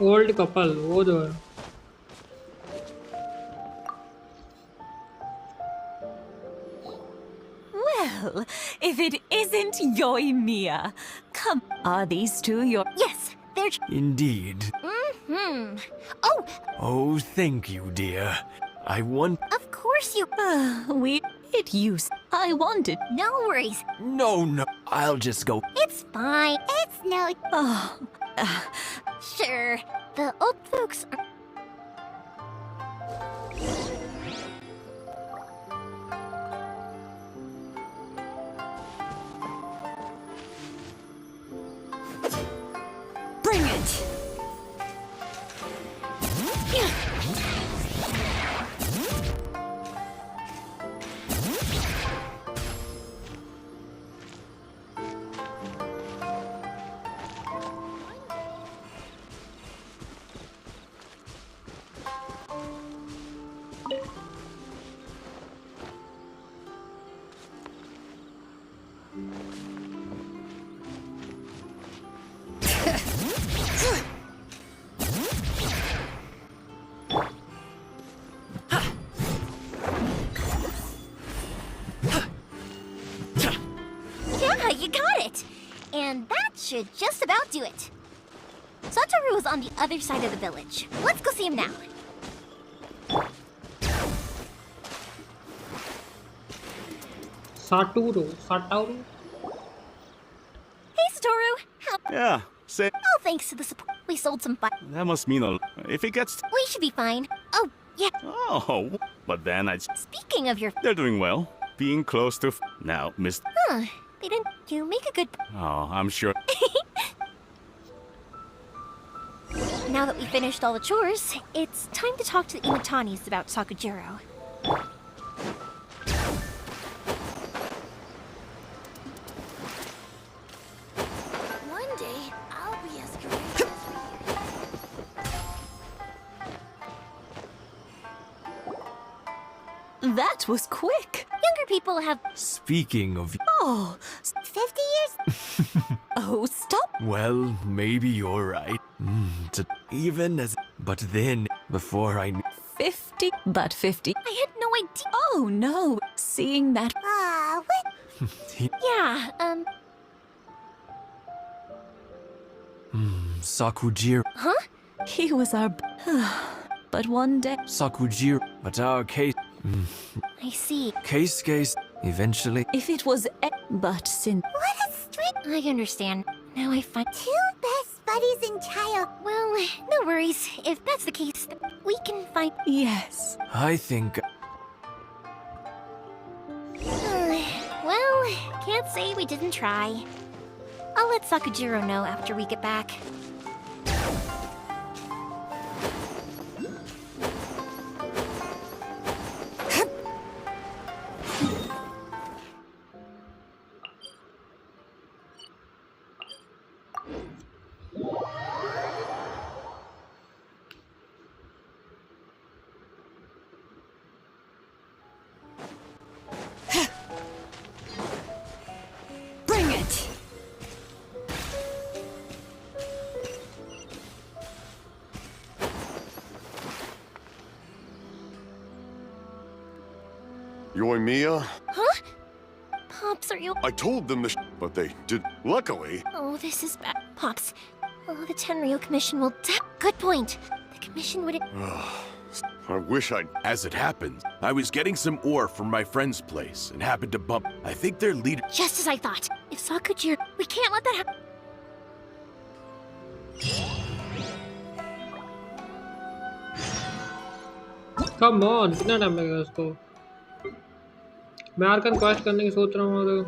Speaker 1: Old couple वो जो है
Speaker 19: Well, if it isn't Yoimiya. Come, are these two your...
Speaker 14: Yes, they're...
Speaker 8: Indeed.
Speaker 14: Mm-hmm. Oh,
Speaker 8: Oh, thank you, dear. I want...
Speaker 14: of course you...
Speaker 19: It used... I wanted...
Speaker 14: No worries.
Speaker 8: No, I'll just go.
Speaker 14: It's fine. It's no...
Speaker 19: Oh,
Speaker 14: Sure. The old folks are...
Speaker 2: Bring it!
Speaker 14: Yeah, you got it! And that should just about do it. Satoru is on the other side of the village. Let's go see him now.
Speaker 1: Satoru.
Speaker 14: Hey, Satoru! How...
Speaker 17: Yeah, say
Speaker 14: Oh, thanks to the support, we sold some fun.
Speaker 17: that must mean a. If it gets.
Speaker 14: We should be fine. Oh, yeah.
Speaker 17: Oh, but then I.
Speaker 14: Speaking of your...
Speaker 17: They're doing well. Being close to. Now, Miss.
Speaker 14: Huh. They didn't... You make a good...
Speaker 17: Oh, I'm sure.
Speaker 14: Now that we finished all the chores, it's time to talk to the Imatanis about Sakujiro.
Speaker 19: That was quick.
Speaker 14: Younger people have...
Speaker 8: Speaking of...
Speaker 19: Oh,
Speaker 6: 50 years?
Speaker 19: oh, stop.
Speaker 8: Well, maybe you're right. Even as... But then, before I...
Speaker 19: 50, but 50.
Speaker 14: I had no idea.
Speaker 19: Oh no, seeing that.
Speaker 6: What?
Speaker 14: Yeah,
Speaker 8: Sakujiro.
Speaker 14: Huh?
Speaker 19: He was our... but one day...
Speaker 8: Sakujiro. But our case...
Speaker 14: I see.
Speaker 8: Case, eventually...
Speaker 19: If it was... but since...
Speaker 6: What a strict...
Speaker 14: I understand. Now I find...
Speaker 6: Two best buddies in child.
Speaker 14: Well, no worries. If that's the case, we can find...
Speaker 19: Yes.
Speaker 8: I think...
Speaker 14: Well, can't say we didn't try. I'll let Sakujiro know after we get back.
Speaker 2: Bring it!
Speaker 10: Yoimiya?
Speaker 14: Huh? Pops, are you...
Speaker 10: I told them but they did. Luckily.
Speaker 14: Oh, this is bad. Pops. Oh, the Tenryou Commission will... Good point. The Commission would...
Speaker 10: I wish I'd...
Speaker 16: As it happens, I was getting some ore from my friend's place and happened to bump... I think their leader...
Speaker 14: Just as I thought. If Sakujiro... We can't let that happen.
Speaker 1: Come on, कितना time लगेगा उसको? मैं Arkan quest करने की सोच रहा हूँ और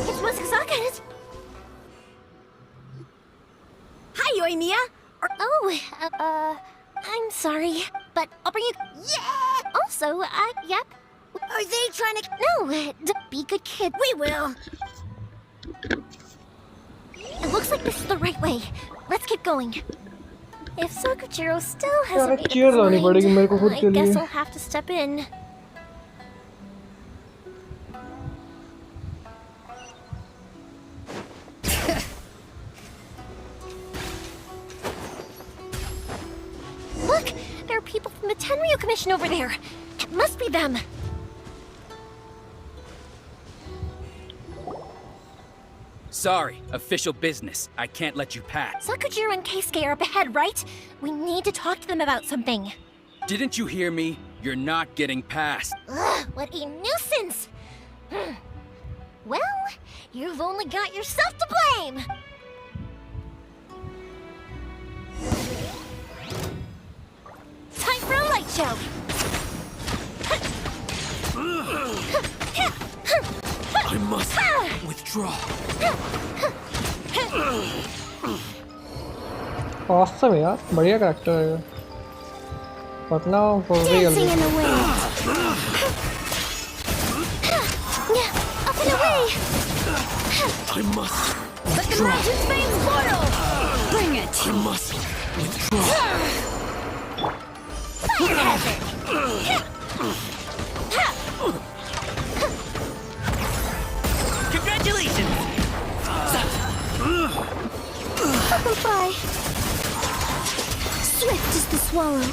Speaker 14: It's Masakazaka. Hi, Yoimiya. Oh, I'm sorry, but I'll bring you... Yeah! Also, yep. Are they trying to... No, be good kid. We will. It looks like this is the right way. Let's keep going. If Sakujiro still hasn't made up his mind, I guess I'll have to step in. Look! There are people from the Tenryou Commission over there. It must be them.
Speaker 20: Sorry, official business. I can't let you pass.
Speaker 14: Sakujiro and Keisuke are up ahead, right? We need to talk to them about something.
Speaker 20: Didn't you hear me? You're not getting past.
Speaker 14: Ugh, what a nuisance! Well, you've only got yourself to blame! Time for a light show!
Speaker 8: I must withdraw.
Speaker 1: awesome यार, बढ़िया character है। But now for real.
Speaker 14: Dancing in the wind. Up and away!
Speaker 8: I must
Speaker 14: But the mountain's veins portal!
Speaker 2: Bring it!
Speaker 8: I must withdraw.
Speaker 14: Fire hazard!
Speaker 20: Congratulations!
Speaker 14: Butterfly! Swift as the swallow.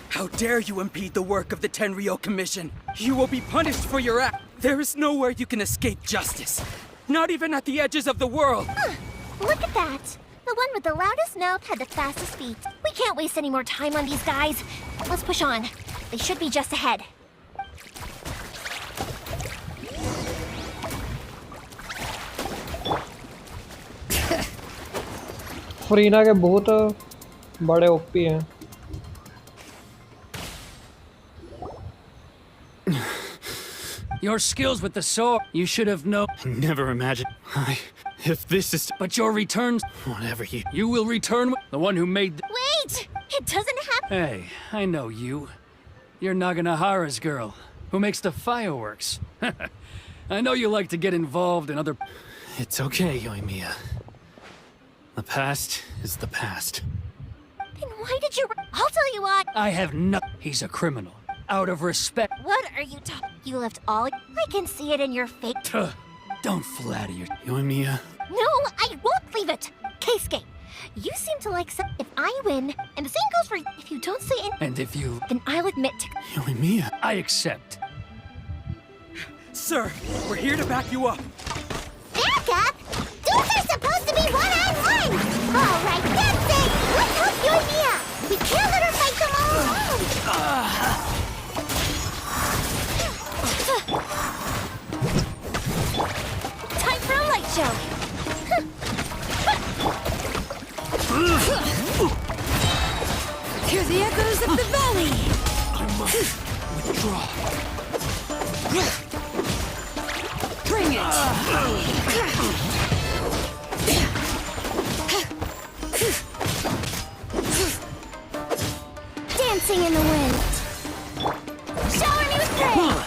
Speaker 20: How dare you impede the work of the Tenryou Commission? You will be punished for your act. There is nowhere you can escape justice. Not even at the edges of the world.
Speaker 14: Look at that. The one with the loudest mouth had the fastest feet. We can't waste any more time on these guys. Let's push on. They should be just ahead.
Speaker 1: Farina के बहुत बड़े OP हैं।
Speaker 15: Your skills with the sword, you should have known.
Speaker 13: Never imagined. If this is...
Speaker 15: But your return...
Speaker 13: Whatever you...
Speaker 15: You will return the one who made...
Speaker 14: Wait! It doesn't happen.
Speaker 15: Hey, I know you. You're Naganahara's girl, who makes the fireworks. I know you like to get involved in other...
Speaker 13: It's okay, Yoimiya. The past is the past.
Speaker 14: Then why did you... I'll tell you what.
Speaker 15: I have no... He's a criminal. Out of respect...
Speaker 14: What are you talking... You left all... I can see it in your face.
Speaker 15: Don't flatter your...
Speaker 13: Yoimiya.
Speaker 14: No, I won't leave it. Keisuke, you seem to like... If I win, and the same goes for... If you don't say it...
Speaker 15: And if you...
Speaker 14: Then I'll admit to...
Speaker 13: Yoimiya.
Speaker 15: I accept.
Speaker 20: Sir, we're here to back you up.
Speaker 6: Back up? Dudes are supposed to be one-on-one! Alright, that's it! Let's help Yoimiya! We can't let her fight them all alone!
Speaker 14: Time for a light show!
Speaker 2: Hear the echoes of the valley!
Speaker 13: I must withdraw.
Speaker 2: Bring it!
Speaker 6: Dancing in the wind! Shower me with praise!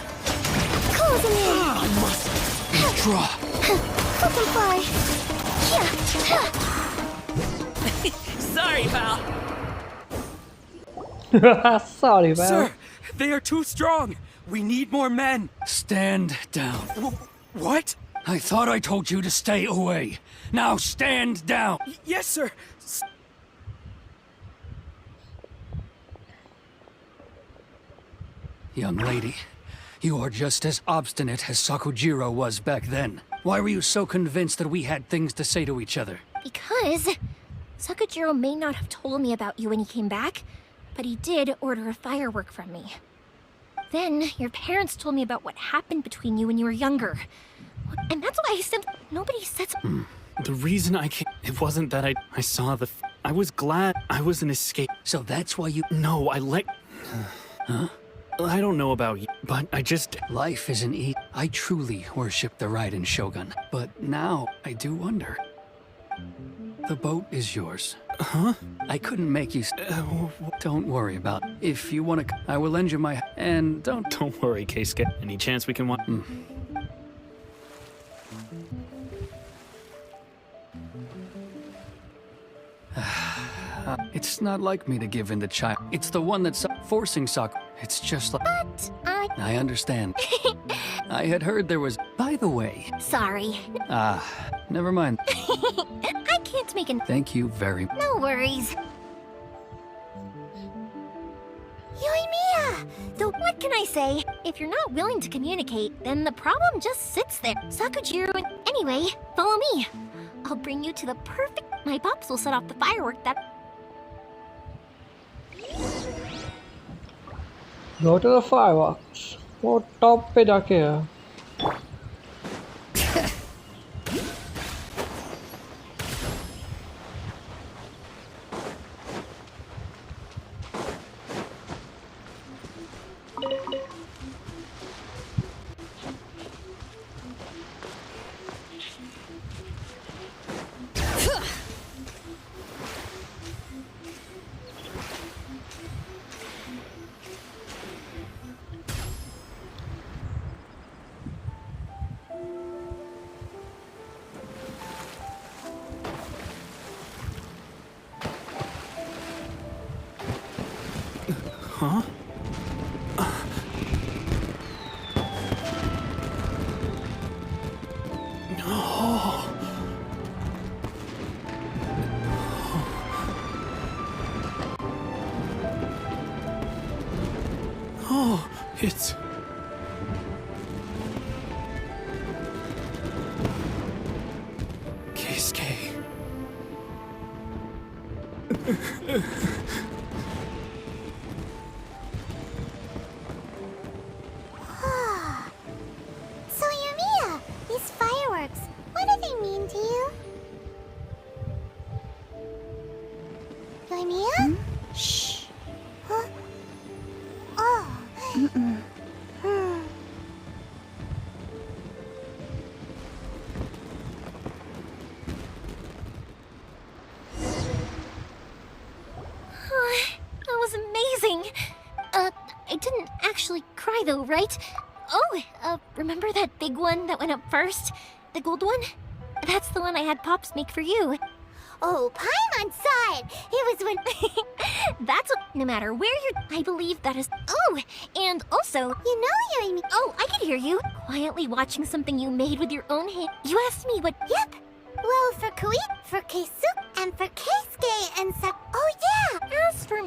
Speaker 6: Closing in!
Speaker 13: I must withdraw.
Speaker 6: Hook and fly!
Speaker 9: Sorry, pal.
Speaker 1: Sorry, man.
Speaker 20: Sir, they are too strong. We need more men.
Speaker 15: Stand down.
Speaker 20: What?
Speaker 15: I thought I told you to stay away. Now stand down.
Speaker 20: Yes, sir.
Speaker 15: Young lady, you are just as obstinate as Sakujiro was back then. Why were you so convinced that we had things to say to each other?
Speaker 14: Because Sakujiro may not have told me about you when he came back, but he did order a firework from me. Then your parents told me about what happened between you when you were younger. And that's why I said nobody said so.
Speaker 13: The reason I came, it wasn't that I saw the... I was glad I was an escape.
Speaker 15: So that's why you...
Speaker 13: No, I let...
Speaker 15: Huh?
Speaker 13: I don't know about you, but I just...
Speaker 15: Life isn't easy. I truly worship the Raiden Shogun. But now, I do wonder. The boat is yours.
Speaker 13: Huh?
Speaker 15: I couldn't make you... Don't worry about it. If you want to... I will lend you my... And don't...
Speaker 13: Don't worry, Keisuke. Any chance we can...
Speaker 15: It's not like me to give in to child. It's the one that's forcing Sakura. It's just like...
Speaker 14: But
Speaker 15: I understand. I had heard there was... By the way...
Speaker 14: Sorry.
Speaker 15: Never mind.
Speaker 14: I can't make an...
Speaker 15: Thank you very much.
Speaker 14: No worries. Yoimiya! Though what can I say? If you're not willing to communicate, then the problem just sits there. Sakujiro and... Anyway, follow me. I'll bring you to the perfect... My pops will set off the firework that...
Speaker 1: Go to the fireworks. वो top पे जाके है.
Speaker 13: Huh? Oh, it's... Keisuke.
Speaker 6: So Yoimiya, these fireworks, what do they mean to you? Yoimiya? Shh. Huh? Oh.
Speaker 14: That was amazing. I didn't... though, right? Oh, remember that big one that went up first? The gold one? That's the one I had Pops make for you.
Speaker 6: Oh, Paimon saw it! It was when...
Speaker 14: That's what... No matter where you're... I believe that is... Oh, and also...
Speaker 6: You know, Yoimi...
Speaker 14: Oh, I could hear you. Quietly watching something you made with your own hand. You asked me what...
Speaker 6: Yep. Well, for Kui, for Keisuke, and for Keisuke, and Oh, yeah!
Speaker 14: As for...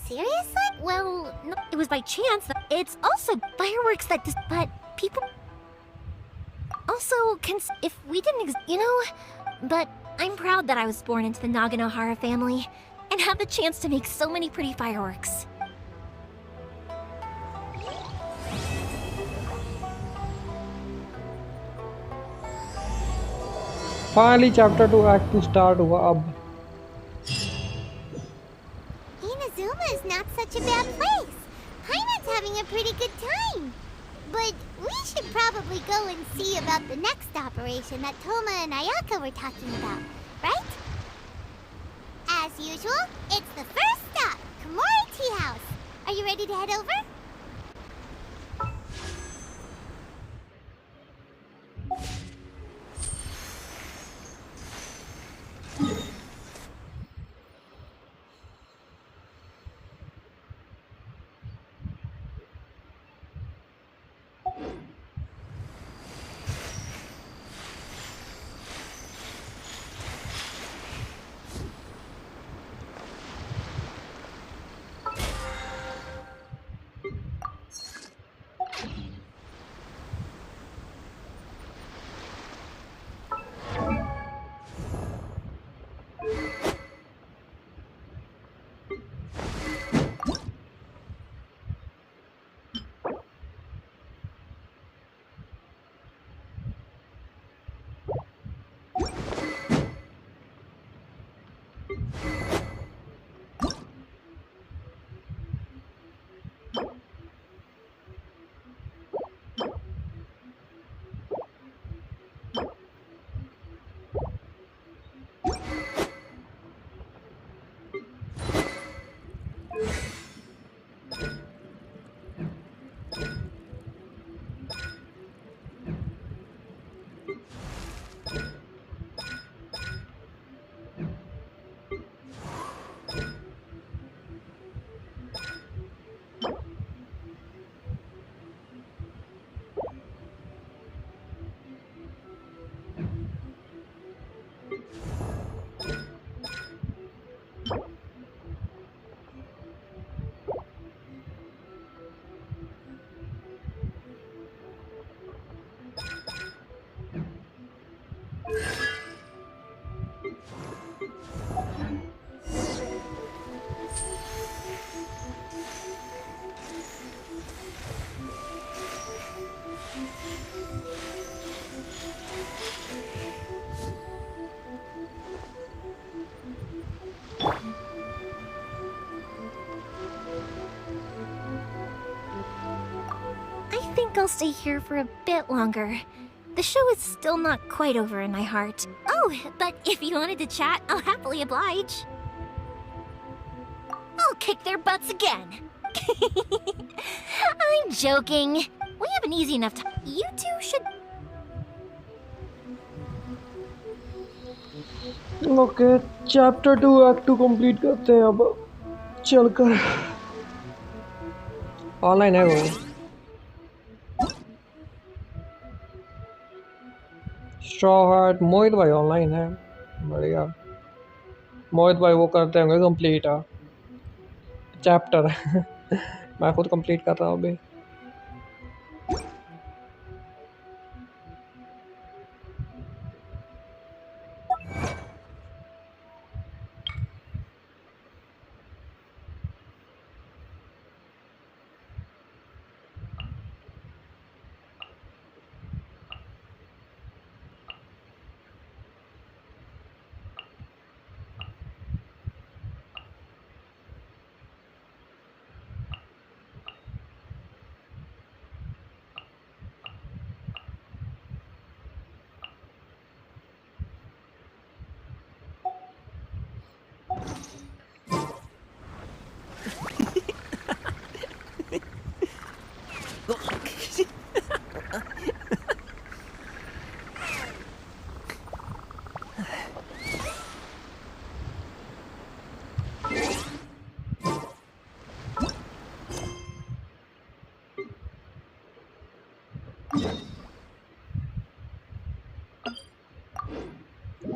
Speaker 6: Seriously?
Speaker 14: Well, no, it was by chance. It's also fireworks that... But people... Also, if we didn't you know... But I'm proud that I was born into the Naganohara family and have the chance to make so many pretty fireworks.
Speaker 1: Finally, chapter 2 act 2 start हुआ अब.
Speaker 6: Inazuma is not such a bad place. Paimon's having a pretty good time. But we should probably go and see about the next operation that Toma and Ayaka were talking about, right? As usual, it's the first stop, Komori Tea House. Are you ready to head over?
Speaker 14: I think I'll stay here for a bit longer. The show is still not quite over in my heart. Oh, but if you wanted to chat, I'll happily oblige. I'll kick their butts again. I'm joking. We have an easy enough time. You two should...
Speaker 1: Okay, chapter 2 act 2 complete करते हैं अब चलकर. Online है वो. Straw heart मोहित भाई online है. बढ़िया. मोहित भाई वो करते होंगे कंप्लीट चैप्टर. मैं खुद कंप्लीट कर रहा हूँ अभी.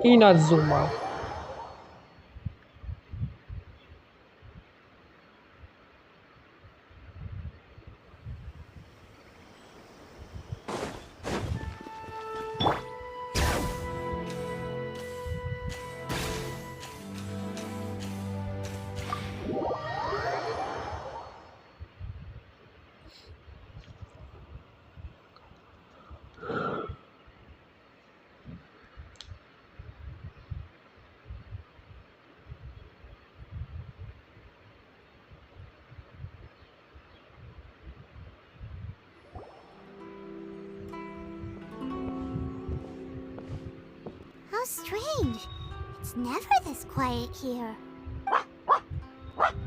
Speaker 1: Inazuma.
Speaker 6: How strange. It's never this quiet here.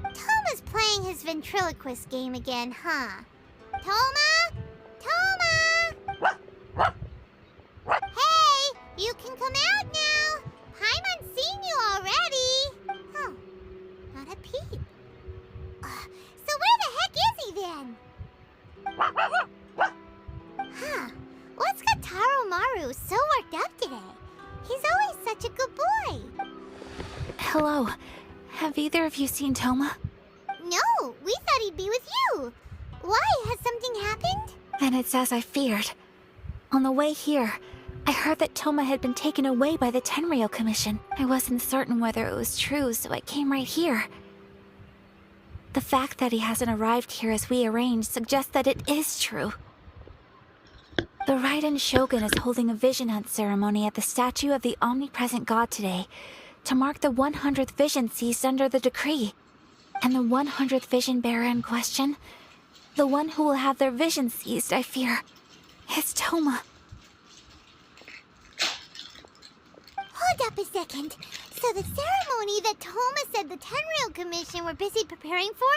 Speaker 6: Toma's playing his ventriloquist game again, huh? Toma? Toma! Hey, you can come out now. Paimon's seen you already. Oh, not a peep. So where the heck is he then? Huh, what's got Taro Maru so worked up today? He's always such a good boy.
Speaker 9: Hello. Have either of you seen Toma?
Speaker 6: No, we thought he'd be with you. Why? Has something happened?
Speaker 9: Then it's as I feared. On the way here, I heard that Toma had been taken away by the Tenryou Commission. I wasn't certain whether it was true, so I came right here. The fact that he hasn't arrived here as we arranged suggests that it is true. The Raiden Shogun is holding a vision hunt ceremony at the statue of the omnipresent god today to mark the 100th vision seized under the decree. And the 100th vision bearer in question, the one who will have their vision seized, I fear, is Toma.
Speaker 6: Hold up a second. So the ceremony that Toma said the Tenryou Commission were busy preparing for,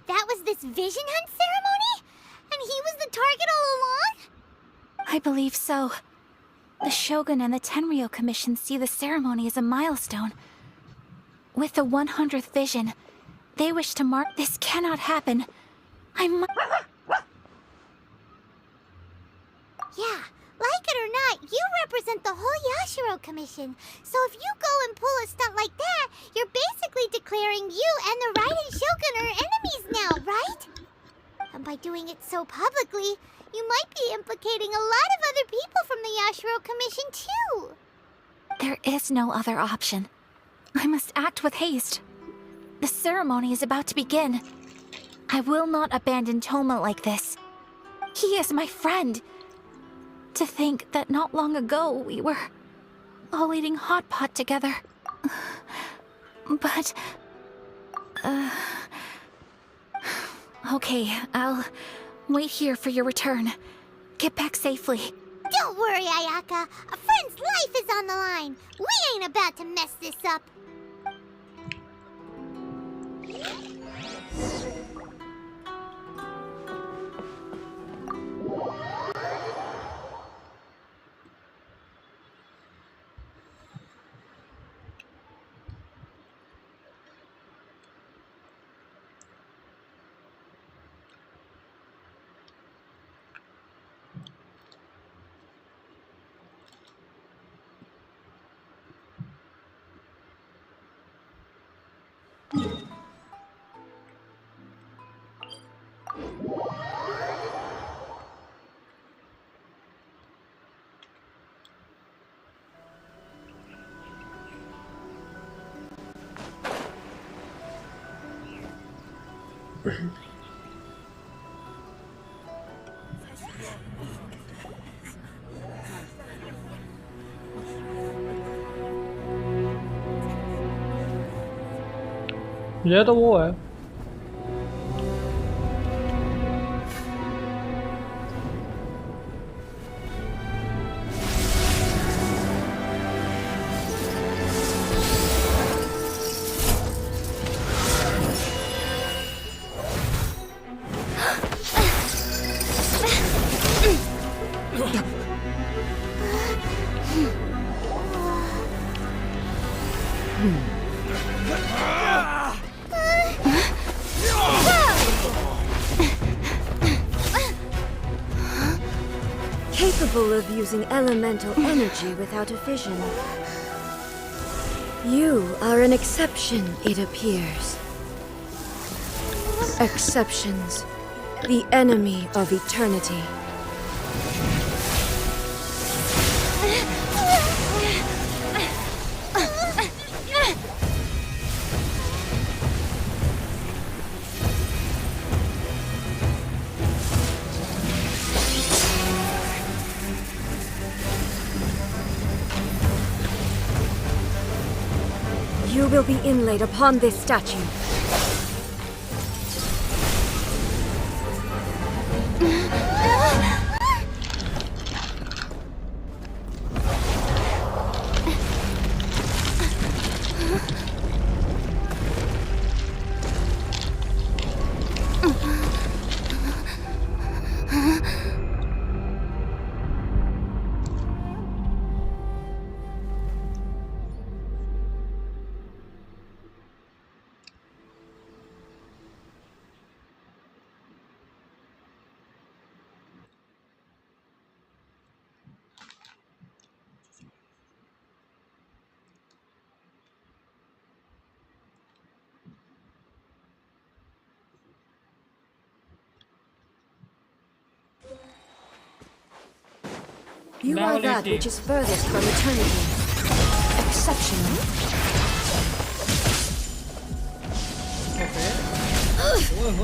Speaker 6: that was this vision hunt ceremony? And he was the target all along?
Speaker 9: I believe so. The Shogun and the Tenryou Commission see the ceremony as a milestone. With the 100th vision, they wish to mark this cannot happen.
Speaker 6: Yeah, like it or not, you represent the whole Yashiro Commission. So if you go and pull a stunt like that, you're basically declaring you and the Raiden Shogun are enemies now, right? And by doing it so publicly, you might be implicating a lot of other people from the Yashiro Commission too.
Speaker 9: There is no other option. I must act with haste. The ceremony is about to begin. I will not abandon Toma like this. He is my friend. To think that not long ago we were all eating hot pot together. But... Okay, I'll wait here for your return. Get back safely.
Speaker 6: Don't worry, Ayaka. A friend's life is on the line. We ain't about to mess this up.
Speaker 1: ये तो वो है
Speaker 21: Capable of using elemental energy without a vision. You are an exception, it appears. Exceptions, the enemy of eternity. You will be inlaid upon this statue. You are that which is furthest from eternity. Exceptional.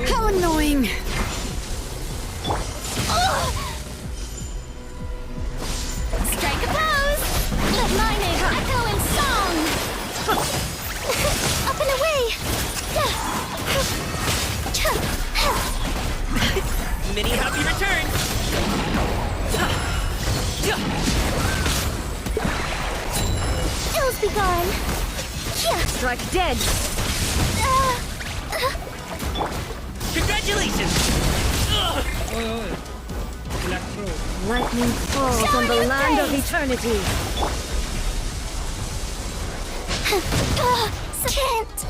Speaker 21: How annoying!
Speaker 14: Strike a pose! Let my name echo in song! Up and away!
Speaker 4: Mini happy return!
Speaker 14: Ills be gone!
Speaker 21: Strike dead!
Speaker 4: Congratulations!
Speaker 21: Lightning falls on the land of eternity.
Speaker 14: Can't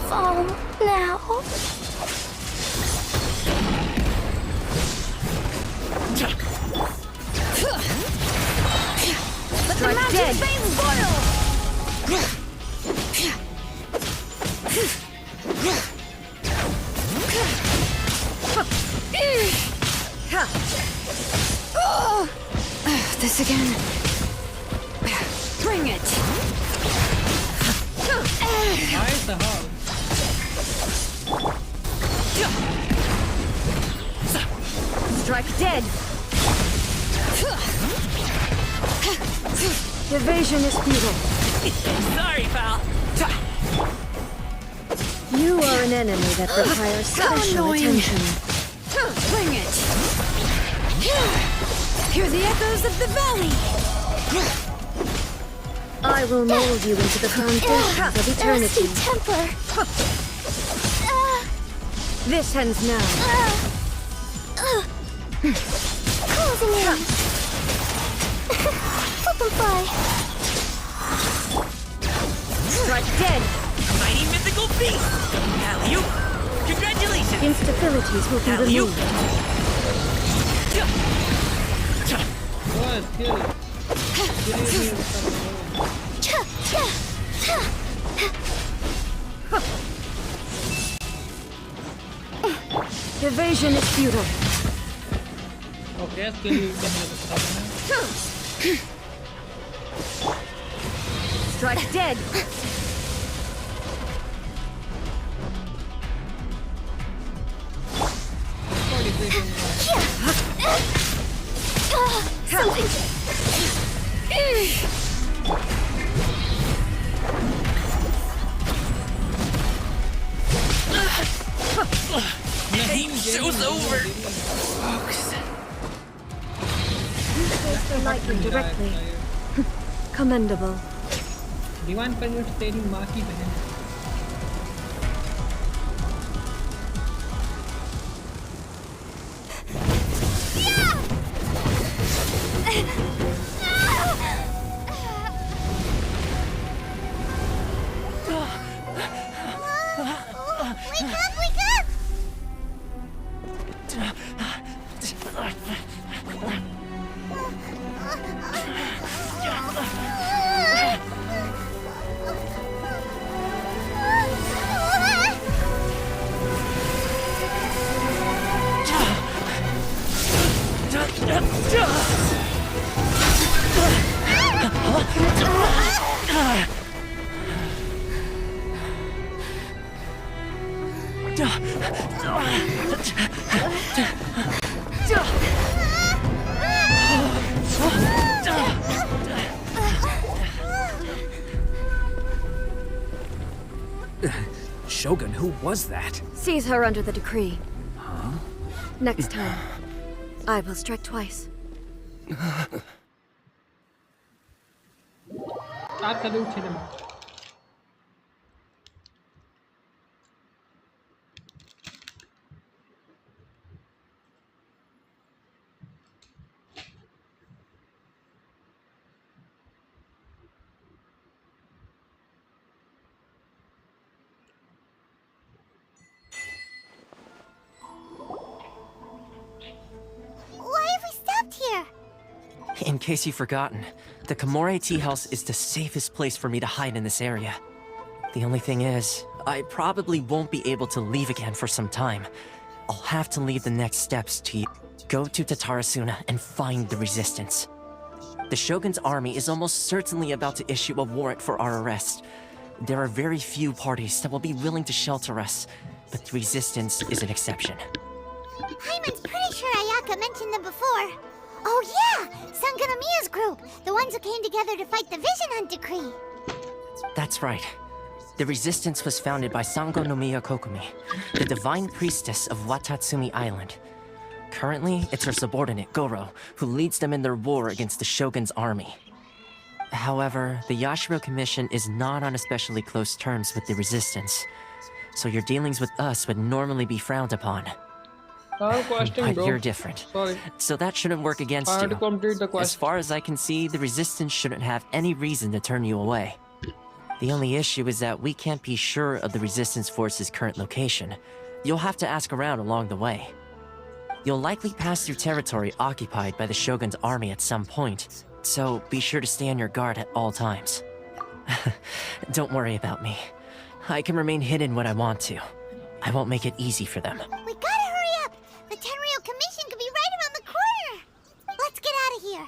Speaker 14: fall now.
Speaker 21: Strike dead! This again. Bring it!
Speaker 1: Nice the house.
Speaker 21: Strike dead! Evasion is futile.
Speaker 4: Sorry, pal.
Speaker 21: You are an enemy that requires special attention. Bring it! Hear the echoes of the valley! I will mold you into the foundations of eternity.
Speaker 14: Temper.
Speaker 21: This ends now.
Speaker 14: Closing in. Flip and fly.
Speaker 21: Strike dead!
Speaker 4: Mighty mythical beast! Alley-oop! Congratulations!
Speaker 21: Instabilities will be removed.
Speaker 1: What? Kill it.
Speaker 21: Evasion is futile.
Speaker 1: Okay, skill you can
Speaker 21: Strike dead!
Speaker 4: Show's over!
Speaker 21: Folks. You face the lightning directly. Commendable.
Speaker 1: दीवान पर मुझे तेरी माँ की बहन
Speaker 5: Shogun, who was that?
Speaker 21: Seize her under the decree.
Speaker 5: Huh?
Speaker 21: Next time, I will strike twice.
Speaker 6: Why have we stopped here?
Speaker 22: In case you've forgotten, the Komore Tea House is the safest place for me to hide in this area. The only thing is, I probably won't be able to leave again for some time. I'll have to leave the next steps to go to Tatarasuna and find the resistance. The Shogun's army is almost certainly about to issue a warrant for our arrest. There are very few parties that will be willing to shelter us, but the resistance is an exception.
Speaker 6: Hyman's pretty sure Ayaka mentioned them before. Oh yeah! Sangonomiya's group! The ones who came together to fight the Vision Hunt Decree!
Speaker 22: That's right. The resistance was founded by Sangonomiya Kokumi, the divine priestess of Watatsumi Island. Currently, it's her subordinate, Goro, who leads them in their war against the Shogun's army. However, the Yashiro Commission is not on especially close terms with the resistance, so your dealings with us would normally be frowned upon. But you're different.
Speaker 1: Sorry.
Speaker 22: So that shouldn't work against
Speaker 1: I had
Speaker 22: you.
Speaker 1: to complete the quest.
Speaker 22: As far as I can see, the resistance shouldn't have any reason to turn you away. The only issue is that we can't be sure of the resistance force's current location. You'll have to ask around along the way. You'll likely pass through territory occupied by the Shogun's army at some point, so be sure to stay on your guard at all times. Don't worry about me. I can remain hidden when I want to. I won't make it easy for them.
Speaker 6: We gotta hurry up! The Tenryou Commission could be right around the corner! Let's get out of here!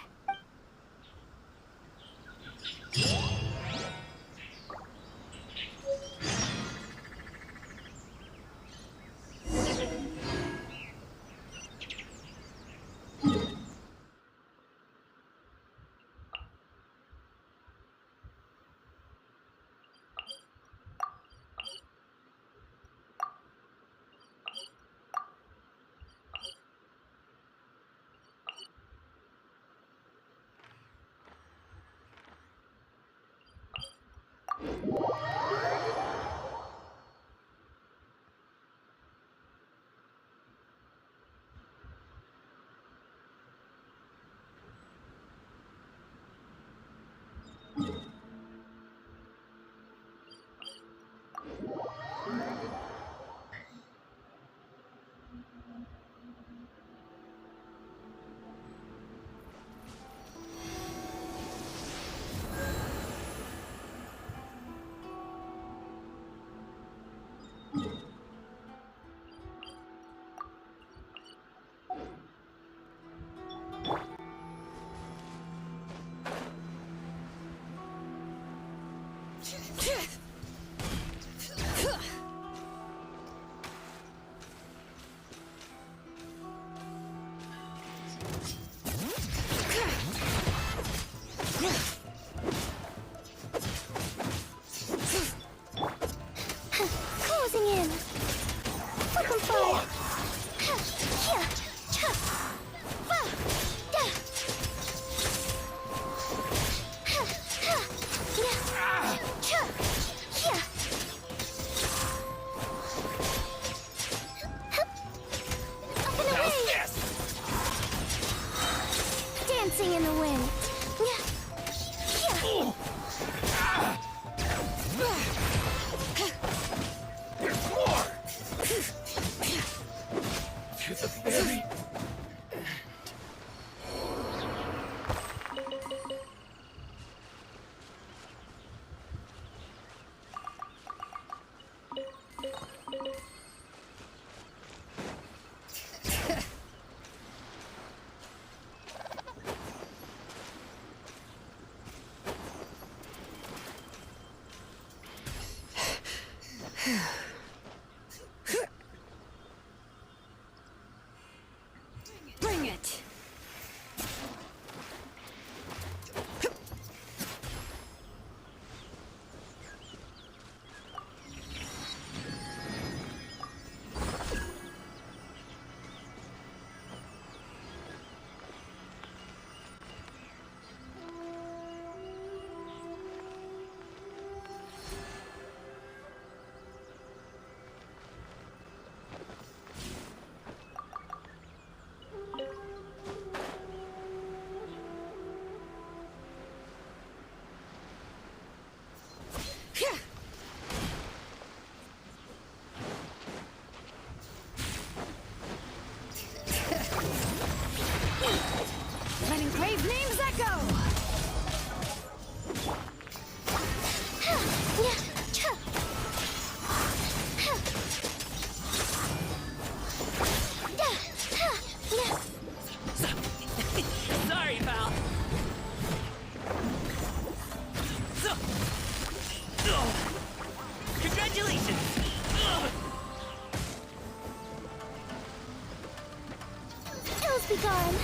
Speaker 6: Darn.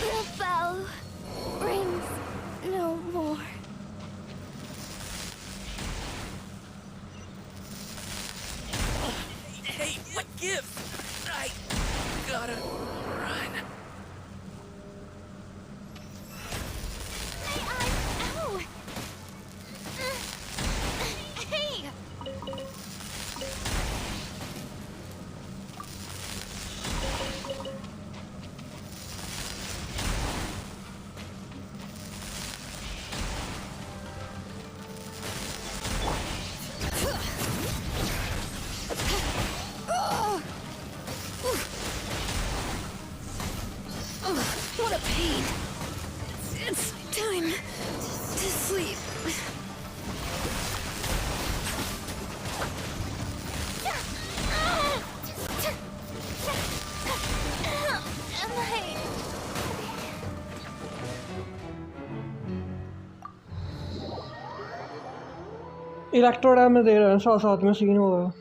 Speaker 6: The bell rings no more.
Speaker 4: Hey, what gives? I gotta run.
Speaker 6: Ow! Hey!
Speaker 21: What a pain. It's time to sleep.
Speaker 1: Electro damage दे रहे हैं, साथ साथ में scene होगा।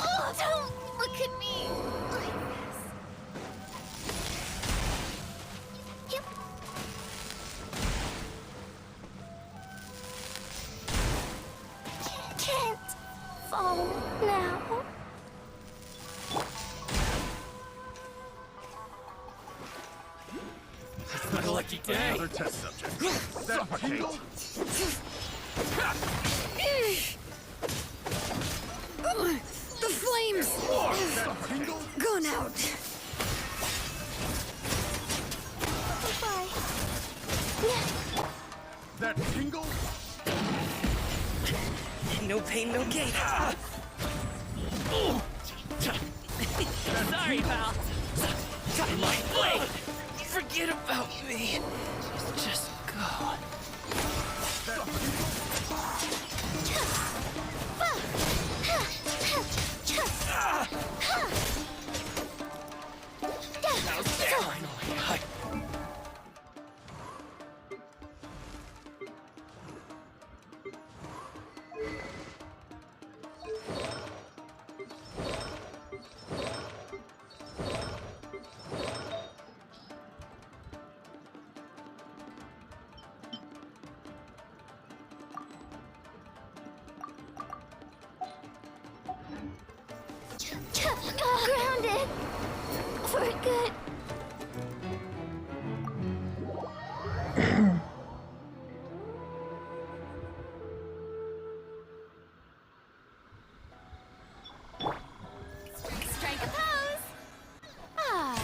Speaker 6: Oh, don't look at me like this. Yep. Can't fall now.
Speaker 4: It's not a lucky day.
Speaker 11: Another test subject. Suffocate.
Speaker 21: The flames have gone out.
Speaker 6: Goodbye.
Speaker 11: That tingle?
Speaker 4: No pain, no gain. Sorry, pal. My blade. Forget about me. Just go. Finally.
Speaker 6: Grounded. For good. Strike a pose. Ah.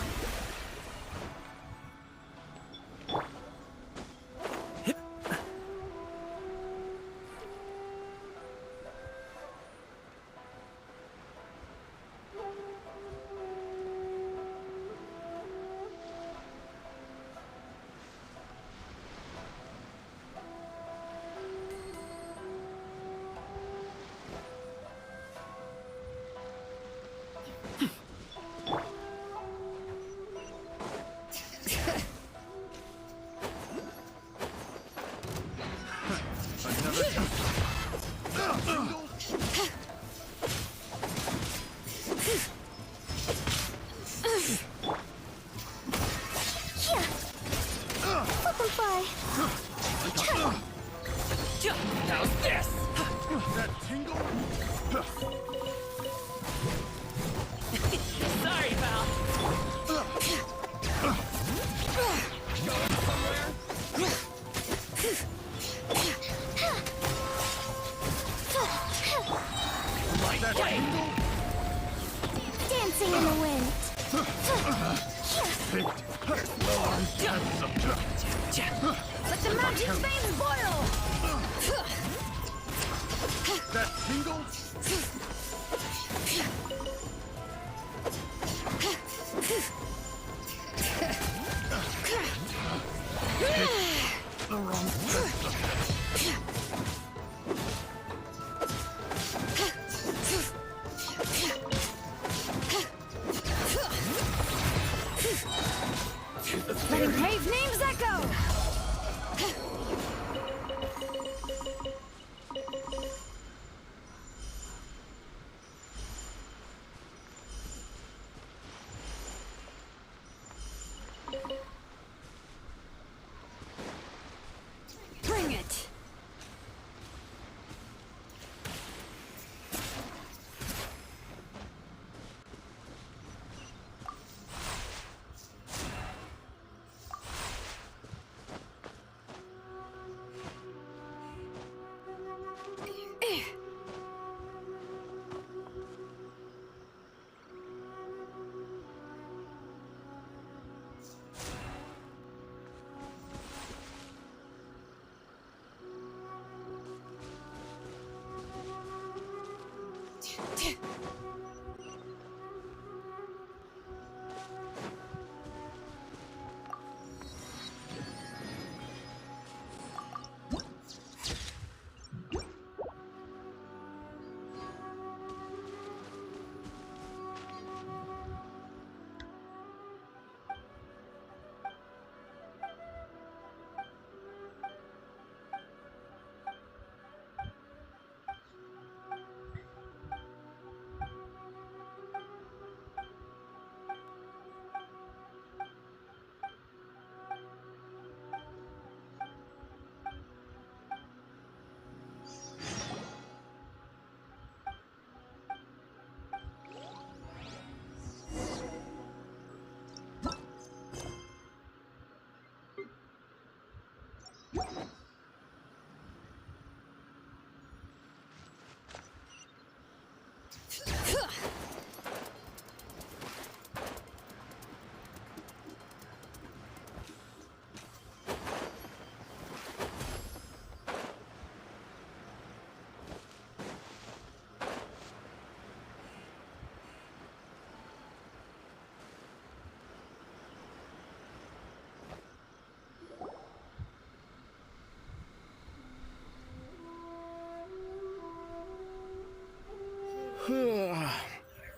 Speaker 21: Letting cave names echo! Bring it!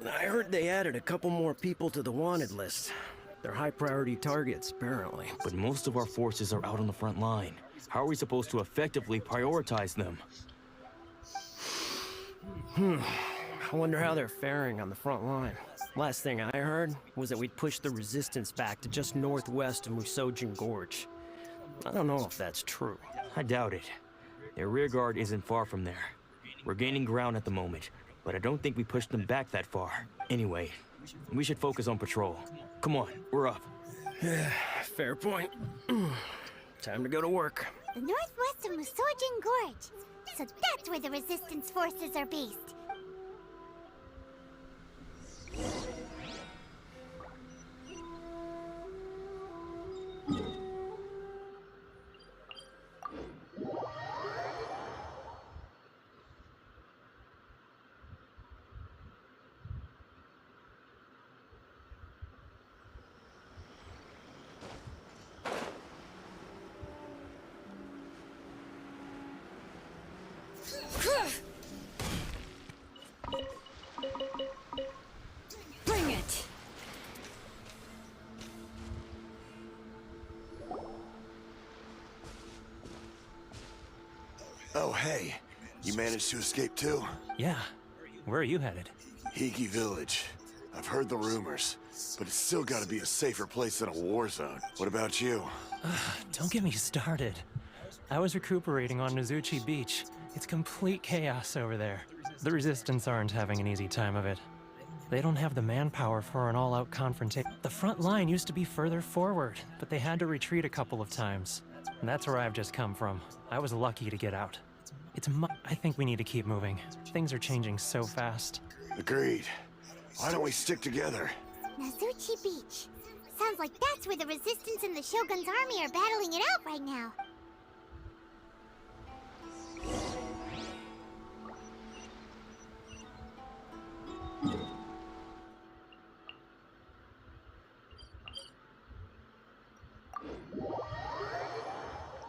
Speaker 7: I heard they added a couple more people to the wanted list. They're high priority targets, apparently.
Speaker 12: But most of our forces are out on the front line. How are we supposed to effectively prioritize them?
Speaker 7: I wonder how they're faring on the front line. Last thing I heard was that we'd pushed the resistance back to just northwest of Musojin Gorge. I don't know if that's true.
Speaker 12: I doubt it. Their rear guard isn't far from there. We're gaining ground at the moment, but I don't think we pushed them back that far. Anyway, we should focus on patrol. Come on, we're up.
Speaker 7: Fair point. Time to go to work.
Speaker 6: The northwest of Musojin Gorge. So that's where the resistance forces are based.
Speaker 21: Bring it!
Speaker 10: Oh, hey. You managed to escape too?
Speaker 22: Yeah. Where are you headed?
Speaker 10: Hiki Village. I've heard the rumors, but it's still gotta be a safer place than a war zone. What about you?
Speaker 22: Don't get me started. I was recuperating on Nozuchi Beach. It's complete chaos over there. The Resistance aren't having an easy time of it. They don't have the manpower for an all-out confrontation. The front line used to be further forward, but they had to retreat a couple of times. And that's where I've just come from. I was lucky to get out. I think we need to keep moving. Things are changing so fast.
Speaker 10: Agreed. Why don't we stick together?
Speaker 6: Nozuchi Beach. Sounds like that's where the Resistance and the Shogun's army are battling it out right now.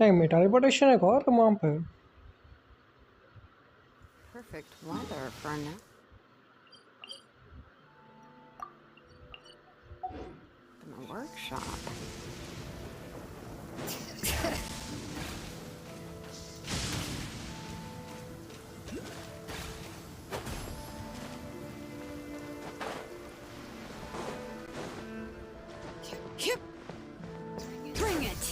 Speaker 1: नहीं मैं teleportation है कौन वहाँ पे
Speaker 2: Perfect weather for now. In the workshop.
Speaker 21: Bring it!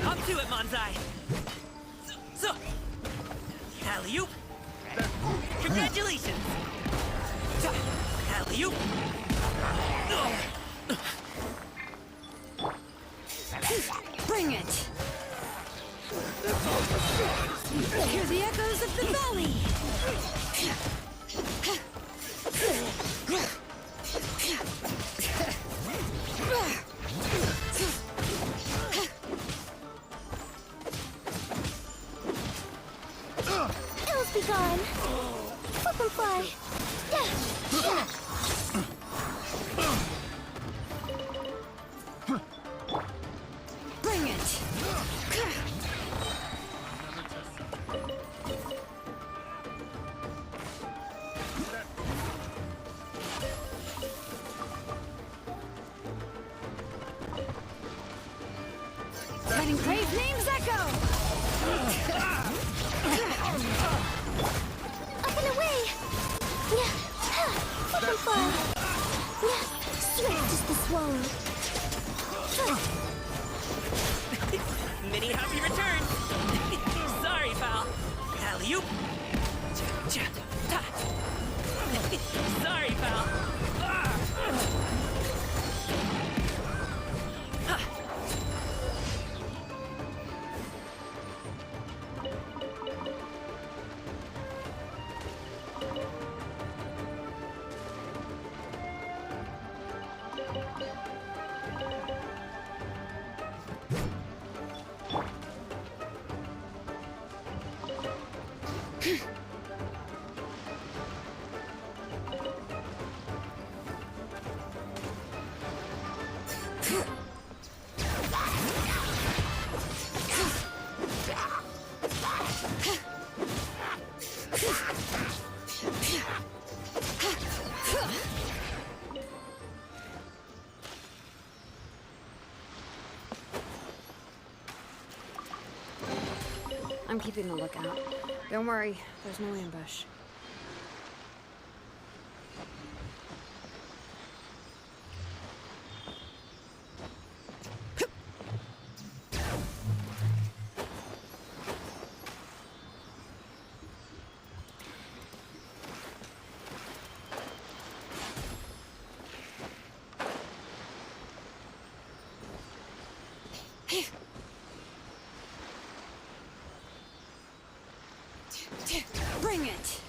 Speaker 4: Up to it, Manzai! So, alley-oop! Congratulations! Alley-oop!
Speaker 21: Bring it! Hear the echoes of the valley!
Speaker 14: Ills be gone. Flip and fly.
Speaker 21: Bring it! Letting Clay's names echo!
Speaker 14: Up and away. Flip and fly. Swift as the swallow.
Speaker 4: Mini happy return! Sorry, pal. Alley-oop! Sorry, pal.
Speaker 2: I'm keeping a lookout. Don't worry, there's no ambush.
Speaker 21: Bring it!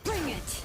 Speaker 2: Bring it!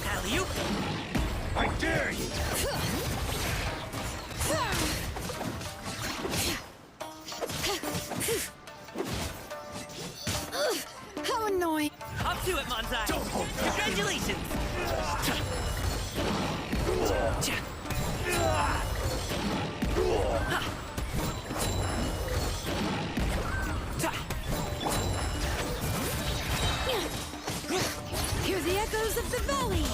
Speaker 20: Alley-oop! I dare you!
Speaker 2: How annoying!
Speaker 20: Up to it, Manzai! Don't hold back! Congratulations!
Speaker 2: Hear the echoes of the valley!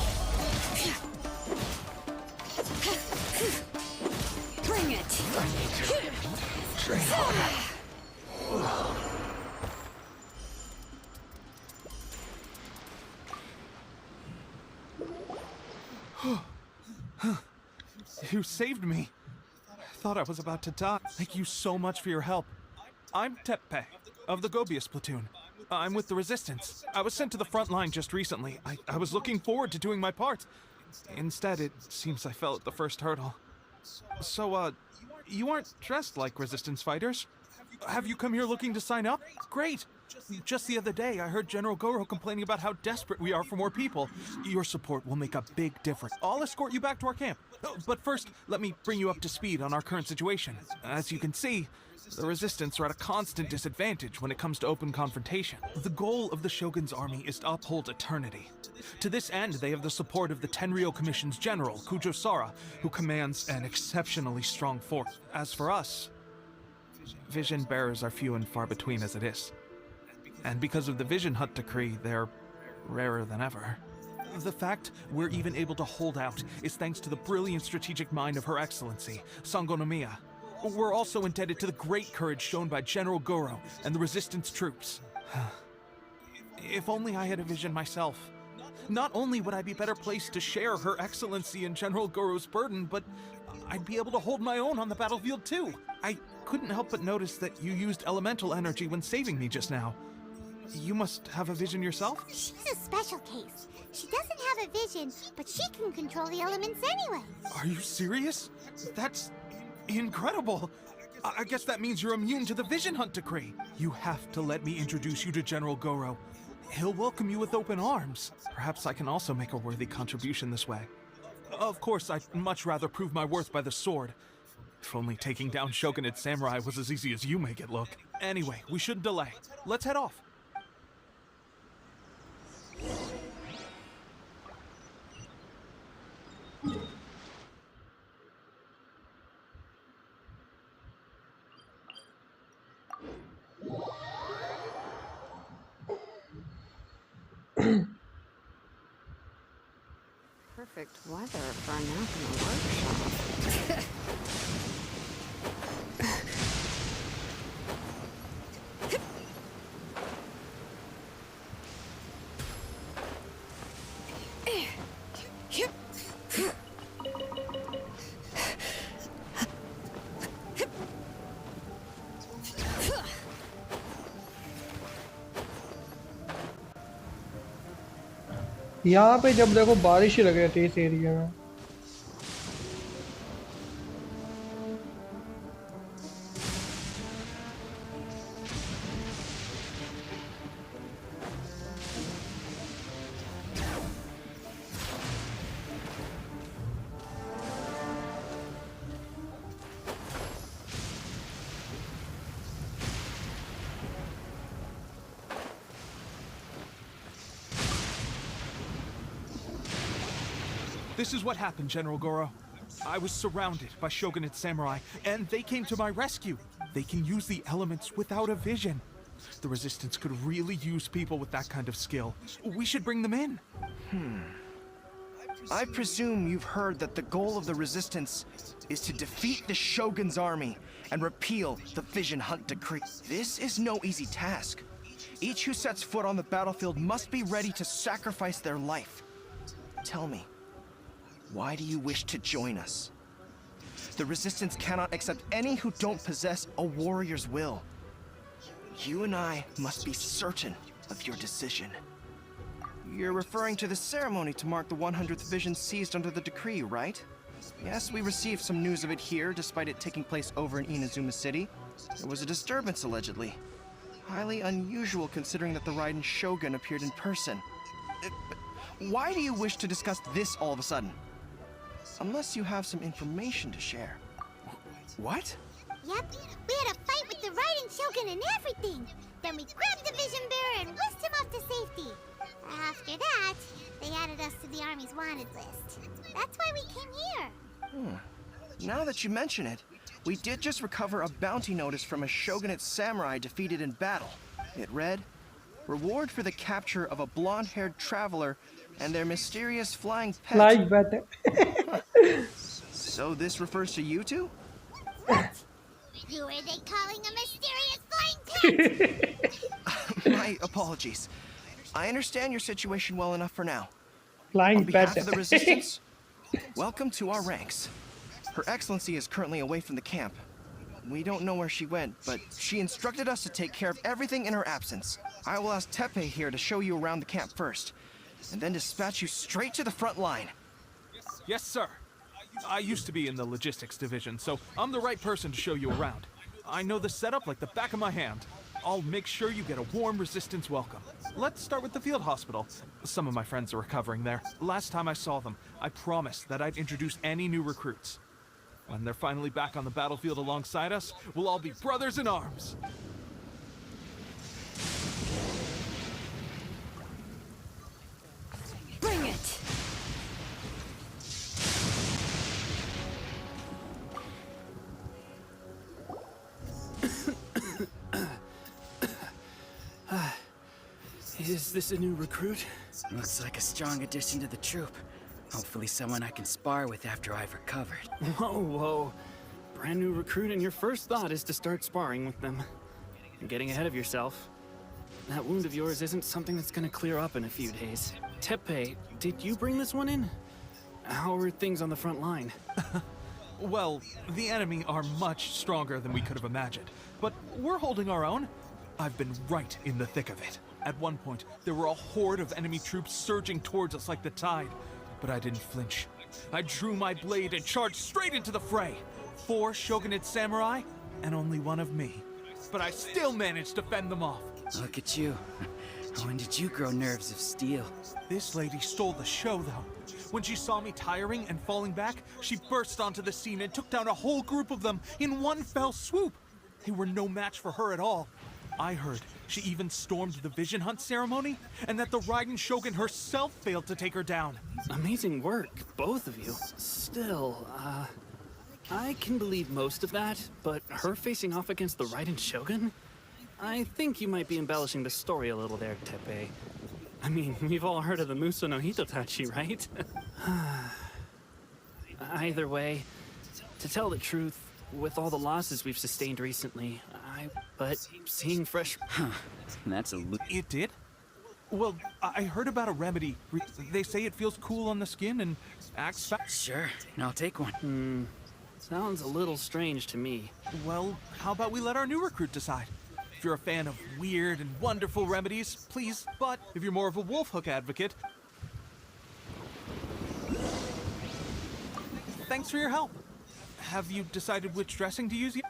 Speaker 2: Bring it!
Speaker 11: I need to train harder.
Speaker 17: You saved me. I thought I was about to die. Thank you so much for your help. I'm Teppe, of the Gobius platoon. I'm with the Resistance. I was sent to the front line just recently. I was looking forward to doing my part. Instead, it seems I fell at the first hurdle. So, you aren't dressed like Resistance fighters? Have you come here looking to sign up? Great! Just the other day, I heard General Goro complaining about how desperate we are for more people. Your support will make a big difference. I'll escort you back to our camp. But first, let me bring you up to speed on our current situation. As you can see, the Resistance are at a constant disadvantage when it comes to open confrontation. The goal of the Shogun's army is to uphold eternity. To this end, they have the support of the Tenryou Commission's general, Kujo Sara, who commands an exceptionally strong force. As for us, vision bearers are few and far between as it is. And because of the Vision Hut decree, they're rarer than ever. The fact we're even able to hold out is thanks to the brilliant strategic mind of Her Excellency, Sango no Miya. We're also indebted to the great courage shown by General Goro and the Resistance troops. If only I had a vision myself. Not only would I be better placed to share Her Excellency and General Goro's burden, but I'd be able to hold my own on the battlefield too. I couldn't help but notice that you used elemental energy when saving me just now. You must have a vision yourself?
Speaker 6: She's a special case. She doesn't have a vision, but she can control the elements anyway.
Speaker 17: Are you serious? That's incredible. I guess that means you're immune to the Vision Hunt decree. You have to let me introduce you to General Goro. He'll welcome you with open arms. Perhaps I can also make a worthy contribution this way. Of course, I'd much rather prove my worth by the sword. If only taking down Shogunate Samurai was as easy as you make it look. Anyway, we shouldn't delay. Let's head off.
Speaker 2: Perfect weather for a nap in a workshop.
Speaker 1: यहाँ पे जब देखो बारिश ही लग रही थी इस area में।
Speaker 17: This is what happened, General Goro. I was surrounded by Shogunate Samurai, and they came to my rescue. They can use the elements without a vision. The Resistance could really use people with that kind of skill. We should bring them in.
Speaker 3: I presume you've heard that the goal of the Resistance is to defeat the Shogun's army and repeal the Vision Hunt decree. This is no easy task. Each who sets foot on the battlefield must be ready to sacrifice their life. Tell me, why do you wish to join us? The Resistance cannot accept any who don't possess a warrior's will. You and I must be certain of your decision. You're referring to the ceremony to mark the 100th Vision seized under the decree, right? Yes, we received some news of it here, despite it taking place over in Inazuma City. There was a disturbance, allegedly. Highly unusual considering that the Raiden Shogun appeared in person. Why do you wish to discuss this all of a sudden? Unless you have some information to share. What?
Speaker 6: Yep, we had a fight with the Raiden Shogun and everything. Then we grabbed the Vision Bearer and whisked him off to safety. After that, they added us to the Army's wanted list. That's why we came here.
Speaker 3: Now that you mention it, we did just recover a bounty notice from a Shogunate Samurai defeated in battle. It read, "Reward for the capture of a blonde-haired traveler and their mysterious flying pet."
Speaker 1: Like better.
Speaker 3: So this refers to you two?
Speaker 6: Who are they calling a mysterious flying pet?
Speaker 3: My apologies. I understand your situation well enough for now.
Speaker 1: Flying
Speaker 3: On behalf
Speaker 1: pet.
Speaker 3: of the Resistance, welcome to our ranks. Her Excellency is currently away from the camp. We don't know where she went, but she instructed us to take care of everything in her absence. I will ask Teppei here to show you around the camp first, and then dispatch you straight to the front line.
Speaker 17: Yes, sir. I used to be in the logistics division, so I'm the right person to show you around. I know the setup like the back of my hand. I'll make sure you get a warm Resistance welcome. Let's start with the field hospital. Some of my friends are recovering there. Last time I saw them, I promised that I'd introduce any new recruits. When they're finally back on the battlefield alongside us, we'll all be brothers in arms.
Speaker 2: Bring it!
Speaker 18: Is this a new recruit? Looks like a strong addition to the troop. Hopefully someone I can spar with after I've recovered. Whoa, whoa. Brand new recruit and your first thought is to start sparring with them. You're getting ahead of yourself. That wound of yours isn't something that's gonna clear up in a few days.
Speaker 13: Tepe, did you bring this one in? How are things on the front line?
Speaker 17: Well, the enemy are much stronger than we could have imagined, but we're holding our own. I've been right in the thick of it. At one point, there were a horde of enemy troops surging towards us like the tide, but I didn't flinch. I drew my blade and charged straight into the fray. 4 shogunate samurai, and only 1 of me. But I still managed to fend them off.
Speaker 20: Look at you. When did you grow nerves of steel?
Speaker 17: This lady stole the show, though. When she saw me tiring and falling back, she burst onto the scene and took down a whole group of them in one fell swoop. They were no match for her at all. I heard she even stormed the Vision Hunt ceremony, and that the Raiden Shogun herself failed to take her down.
Speaker 13: Amazing work, both of you. Still, I can believe most of that, but her facing off against the Raiden Shogun? I think you might be embellishing the story a little there, Tepe. I mean, we've all heard of the Muso no Hitotachi, right? Either way, to tell the truth, with all the losses we've sustained recently, but seeing fresh...
Speaker 20: That's a
Speaker 17: It did? Well, I heard about a remedy. They say it feels cool on the skin and acts
Speaker 20: Sure, I'll take one.
Speaker 13: Sounds a little strange to me.
Speaker 17: Well, how about we let our new recruit decide? If you're a fan of weird and wonderful remedies, please. But if you're more of a wolf hook advocate... Thanks for your help. Have you decided which dressing to use yet?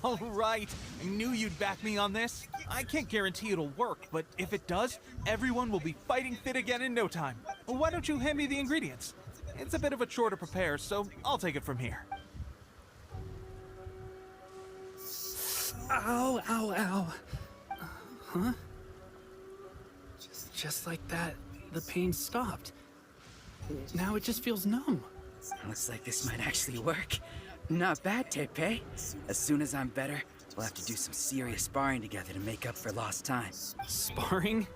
Speaker 17: All right, I knew you'd back me on this. I can't guarantee it'll work, but if it does, everyone will be fighting fit again in no time. Why don't you hand me the ingredients? It's a bit of a chore to prepare, so I'll take it from here.
Speaker 13: Ow, ow, ow. Huh? Just like that, the pain stopped. Now it just feels numb.
Speaker 20: Looks like this might actually work. Not bad, Tepe. As soon as I'm better, we'll have to do some serious sparring together to make up for lost time.
Speaker 13: Sparring?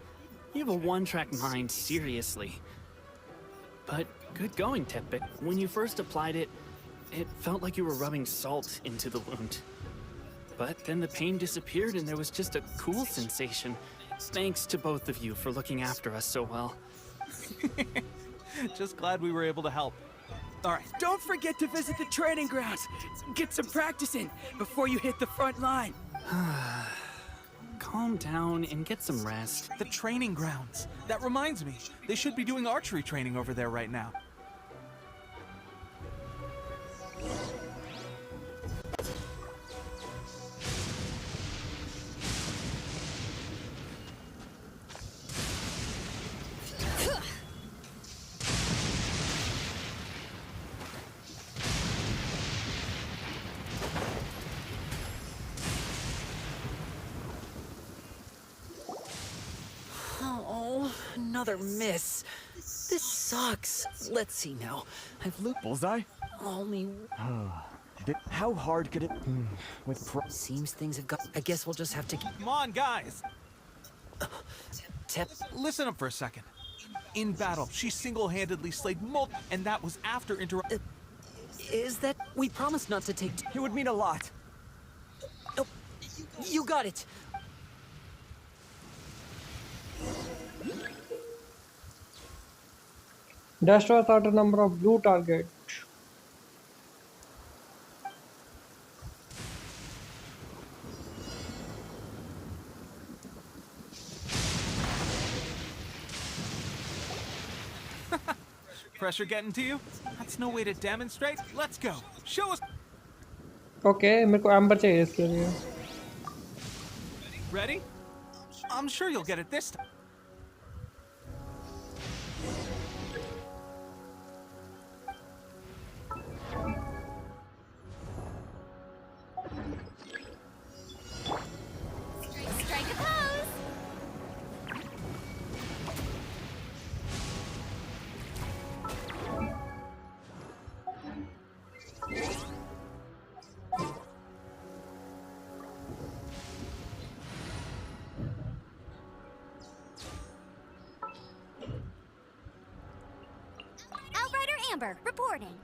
Speaker 13: You have a one-track mind, seriously. But good going, Tepe. When you first applied it, it felt like you were rubbing salt into the wound. But then the pain disappeared and there was just a cool sensation. Thanks to both of you for looking after us so well.
Speaker 17: Just glad we were able to help.
Speaker 20: All right, don't forget to visit the training grounds. Get some practice in before you hit the front line.
Speaker 13: Calm down and get some rest.
Speaker 17: The training grounds. That reminds me, they should be doing archery training over there right now.
Speaker 22: Another miss. This sucks. Let's see now. I've looped.
Speaker 8: Bullseye?
Speaker 22: Only.
Speaker 8: How hard could it?
Speaker 22: Seems things have got. I guess we'll just have to.
Speaker 17: Come on, guys.
Speaker 22: Tep.
Speaker 17: Listen up for a second. In battle, she single-handedly slayed multiple, and that was after
Speaker 22: Is that we promised not to take?
Speaker 8: It would mean a lot.
Speaker 22: Oh, you got it.
Speaker 1: Destroy a certain number of blue targets.
Speaker 17: Pressure getting to you? That's no way to demonstrate. Let's go. Show us.
Speaker 1: Okay, मेरे को amber चाहिए इसके लिए.
Speaker 17: Ready? I'm sure you'll get it this time.
Speaker 6: Strike a pose! Outrider Amber, reporting.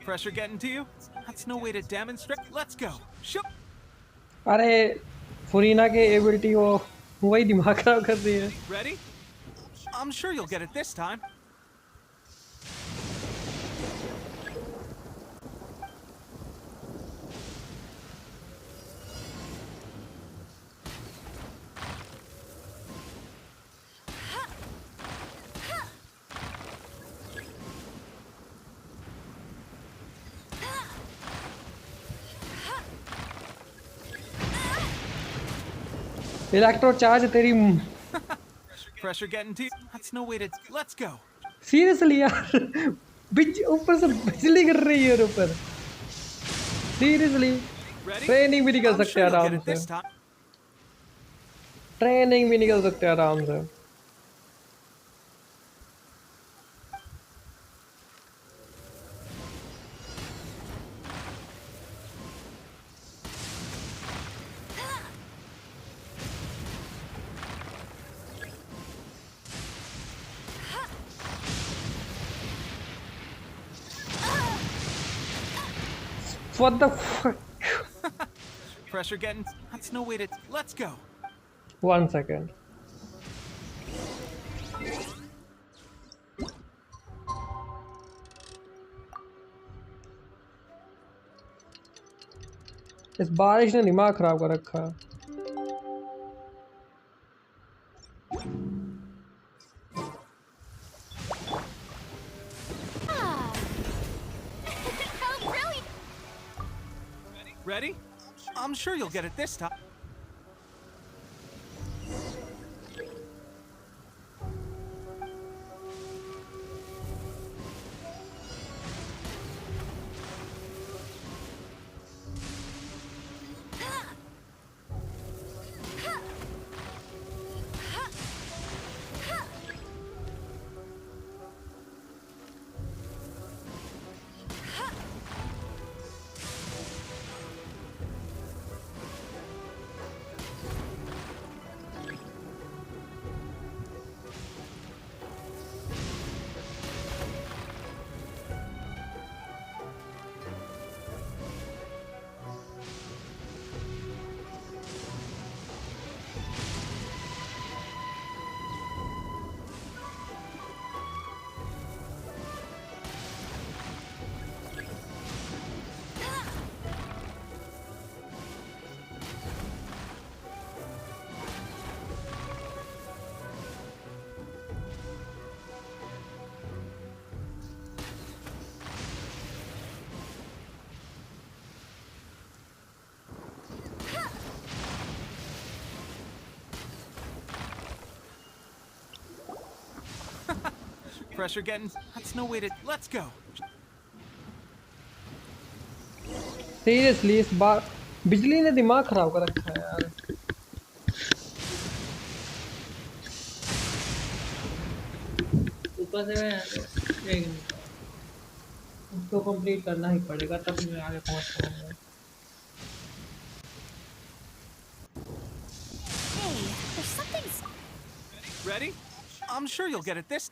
Speaker 17: Pressure getting to you? That's no way to demonstrate. Let's go. Show.
Speaker 1: अरे फुरीना के ability वो वही दिमाग खराब कर रही है.
Speaker 17: Ready? I'm sure you'll get it this time.
Speaker 1: Electro charge तेरी.
Speaker 17: Pressure getting to you? That's no way to. Let's go.
Speaker 1: Seriously यार ऊपर से बिजली गिर रही है ऊपर. सीरियसली ट्रेनिंग भी निकल सकते हैं आराम से. ट्रेनिंग भी निकल सकते हैं आराम से. What the fuck?
Speaker 17: Pressure getting. That's no way to. Let's go.
Speaker 1: 1 second. इस बारिश ने दिमाग खराब कर रखा है.
Speaker 17: Ready? I'm sure you'll get it this time. Pressure getting. That's no way to. Let's go.
Speaker 1: Seriously, इस बार बिजली ने दिमाग खराब कर रखा है यार. ऊपर से मैं उसको कंप्लीट करना ही पड़ेगा तब मैं आगे पहुंच पाऊंगा.
Speaker 9: Hey, there's something.
Speaker 17: Ready? I'm sure you'll get it this.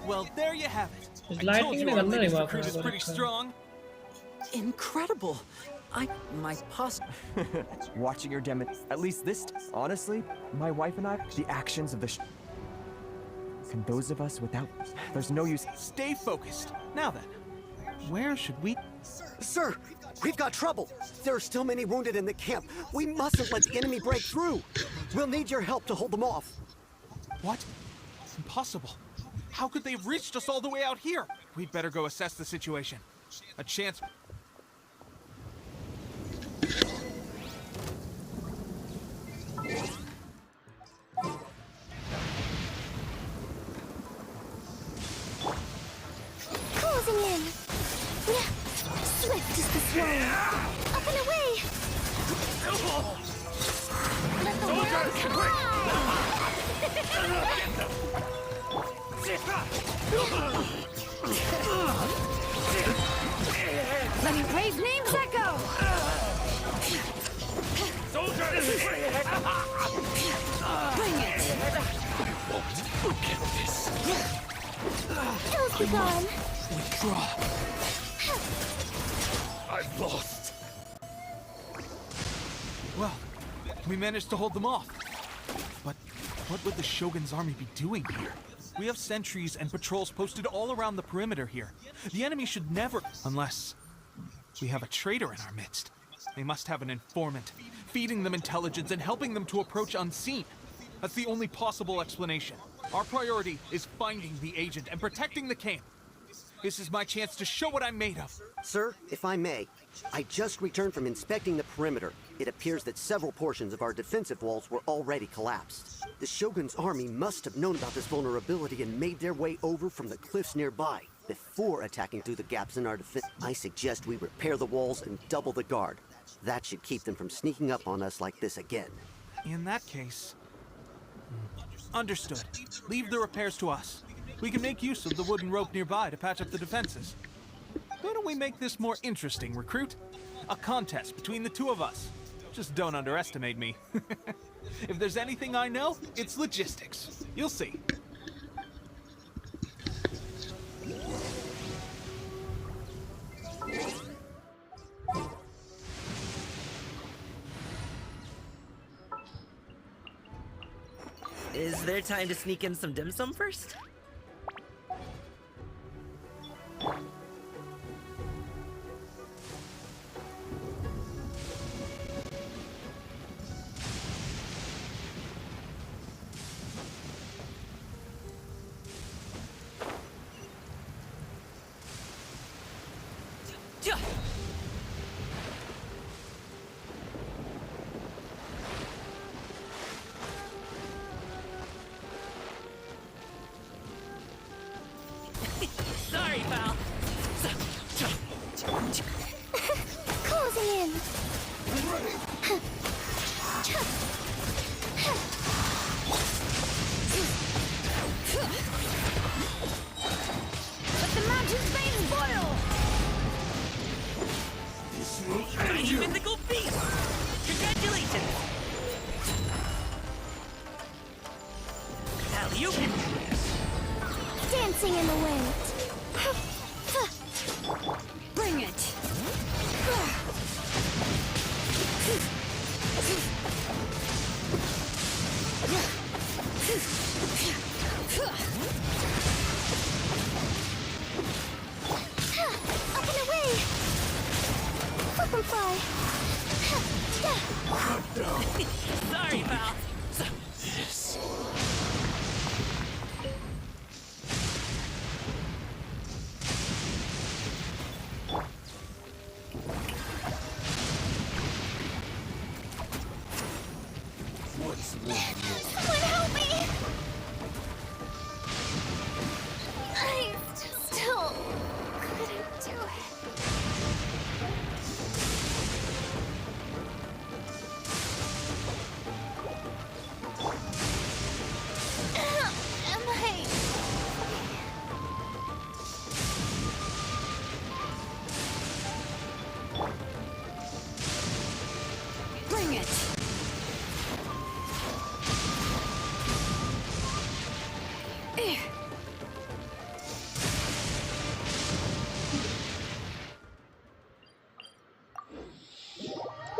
Speaker 17: Well, there you have it. I told you our latest recruit is pretty strong.
Speaker 7: Incredible.
Speaker 20: My pus.
Speaker 8: Watching your demo, at least this, honestly, my wife and I, the actions of the and those of us without, there's no use.
Speaker 17: Stay focused. Now then, where should we?
Speaker 16: Sir, we've got trouble. There are still many wounded in the camp. We mustn't let the enemy break through. We'll need your help to hold them off.
Speaker 17: What? Impossible. How could they have reached us all the way out here? We'd better go assess the situation. A chance.
Speaker 6: Closing in. Swift is the swallow. Up and away. Let the world
Speaker 21: Let me praise names echo! Bring it!
Speaker 11: Look at this.
Speaker 6: Hills be gone.
Speaker 11: Withdraw. I've lost.
Speaker 17: Well, we managed to hold them off. But what would the Shogun's army be doing here? We have sentries and patrols posted all around the perimeter here. The enemy should never... Unless we have a traitor in our midst. They must have an informant, feeding them intelligence and helping them to approach unseen. That's the only possible explanation. Our priority is finding the agent and protecting the camp. This is my chance to show what I'm made of.
Speaker 16: Sir, if I may, I just returned from inspecting the perimeter. It appears that several portions of our defensive walls were already collapsed. The Shogun's army must have known about this vulnerability and made their way over from the cliffs nearby before attacking through the gaps in our defense. I suggest we repair the walls and double the guard. That should keep them from sneaking up on us like this again.
Speaker 17: In that case... Understood. Leave the repairs to us. We can make use of the wooden rope nearby to patch up the defenses. Why don't we make this more interesting, recruit? A contest between the two of us. Just don't underestimate me. If there's anything I know, it's logistics. You'll see.
Speaker 4: Is there time to sneak in some dim sum first? Sorry, pal.
Speaker 6: Closing in.
Speaker 21: Let the mountain's veins boil!
Speaker 4: Tiny mythical beast! Congratulations! Alley-oop!
Speaker 6: Dancing in the wind.
Speaker 21: Bring it!
Speaker 6: Up and away! Flip and fly!
Speaker 4: Sorry, pal.
Speaker 11: This. What's wrong?
Speaker 6: Someone help me! I still couldn't do it.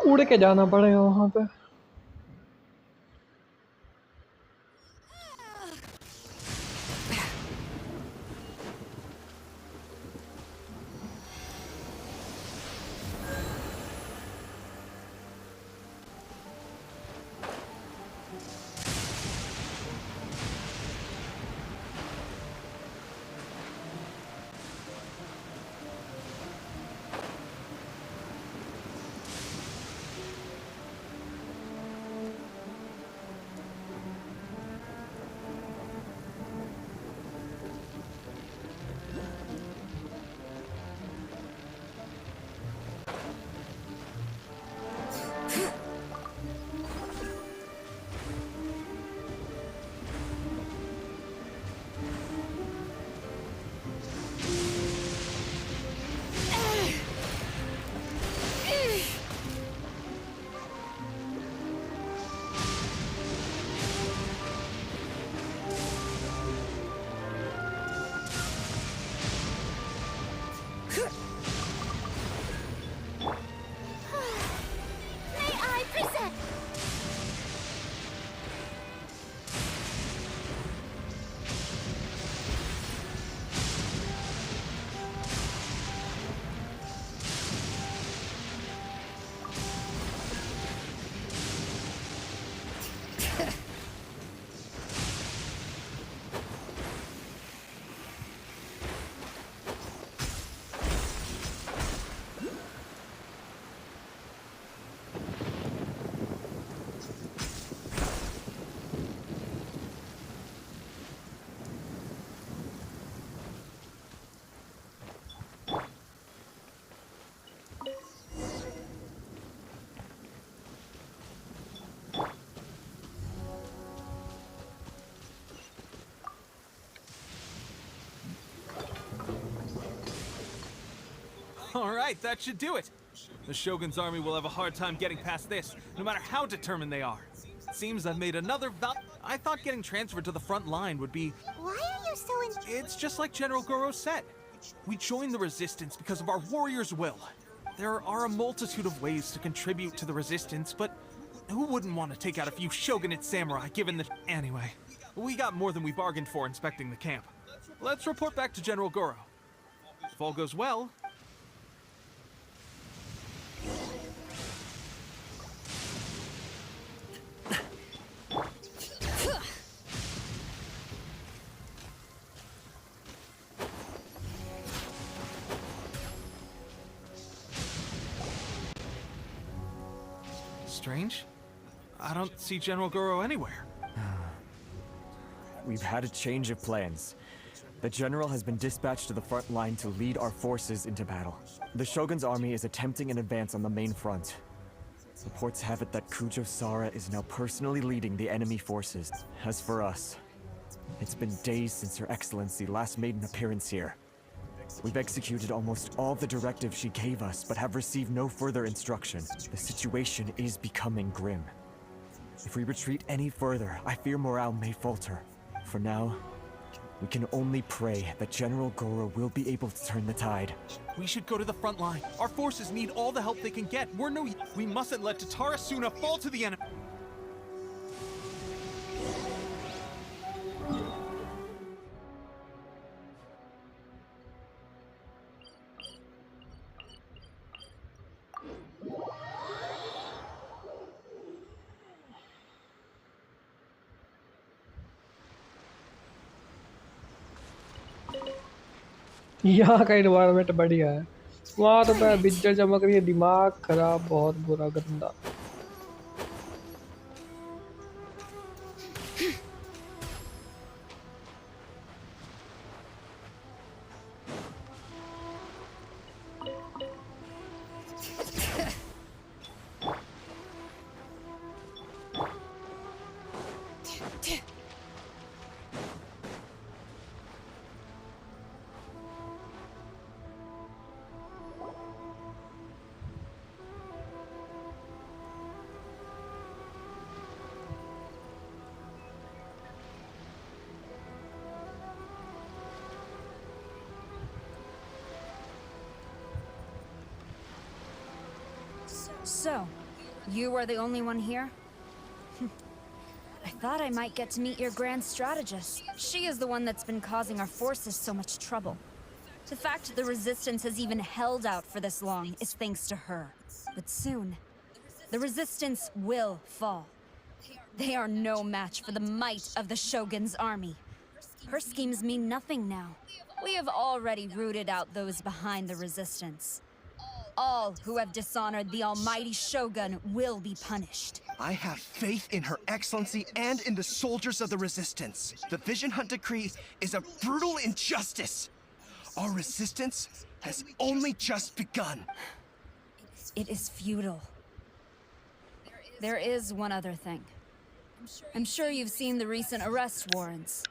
Speaker 1: उड़ के जाना पड़ेगा वहां पे।
Speaker 6: May I present?
Speaker 17: Alright, that should do it. The Shogun's army will have a hard time getting past this, no matter how determined they are. It seems I've made another I thought getting transferred to the front line would be...
Speaker 6: Why are you so
Speaker 17: It's just like General Goro said. We joined the Resistance because of our warriors' will. There are a multitude of ways to contribute to the Resistance, but who wouldn't want to take out a few Shogunate samurai given the... Anyway, we got more than we bargained for inspecting the camp. Let's report back to General Goro. If all goes well... Strange. I don't see General Goro anywhere.
Speaker 8: We've had a change of plans. The general has been dispatched to the front line to lead our forces into battle. The Shogun's army is attempting an advance on the main front. Reports have it that Kujo Sara is now personally leading the enemy forces. As for us, it's been days since Her Excellency last made an appearance here. We've executed almost all the directives she gave us, but have received no further instruction. The situation is becoming grim. If we retreat any further, I fear morale may falter. For now, we can only pray that General Goro will be able to turn the tide.
Speaker 17: We should go to the front line. Our forces need all the help they can get. We mustn't let Tatara Suna fall to the enemy.
Speaker 1: यहाँ का environment बढ़िया है, वहाँ तो मैं बिजली चमक रही है, दिमाग खराब, बहुत बुरा गंदा।
Speaker 15: So, You are the only one here? I thought I might get to meet your grand strategist. She is the one that's been causing our forces so much trouble. The fact the Resistance has even held out for this long is thanks to her. But soon, the Resistance will fall. They are no match for the might of the Shogun's army. Her schemes mean nothing now. We have already rooted out those behind the Resistance. All who have dishonored the almighty Shogun will be punished.
Speaker 3: I have faith in Her Excellency and in the soldiers of the Resistance. The Vision Hunt Decree is a brutal injustice. Our resistance has only just begun.
Speaker 15: It is futile. There is one other thing. I'm sure you've seen the recent arrest warrants.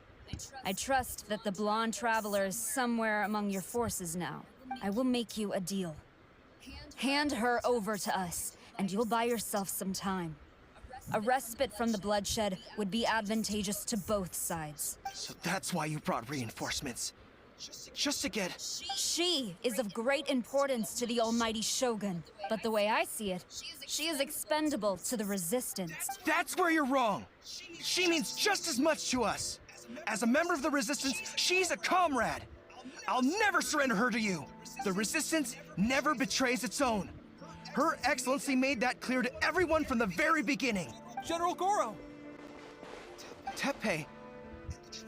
Speaker 15: I trust that the blonde traveler is somewhere among your forces now. I will make you a deal. Hand her over to us, and you'll buy yourself some time. A respite from the bloodshed would be advantageous to both sides.
Speaker 3: So that's why you brought reinforcements. Just to get...
Speaker 15: She is of great importance to the almighty Shogun, but the way I see it, she is expendable to the Resistance.
Speaker 3: That's where you're wrong! She means just as much to us! As a member of the Resistance, she's a comrade! I'll never surrender her to you! The Resistance never betrays its own. Her Excellency made that clear to everyone from the very beginning.
Speaker 17: General Goro!
Speaker 3: Teppei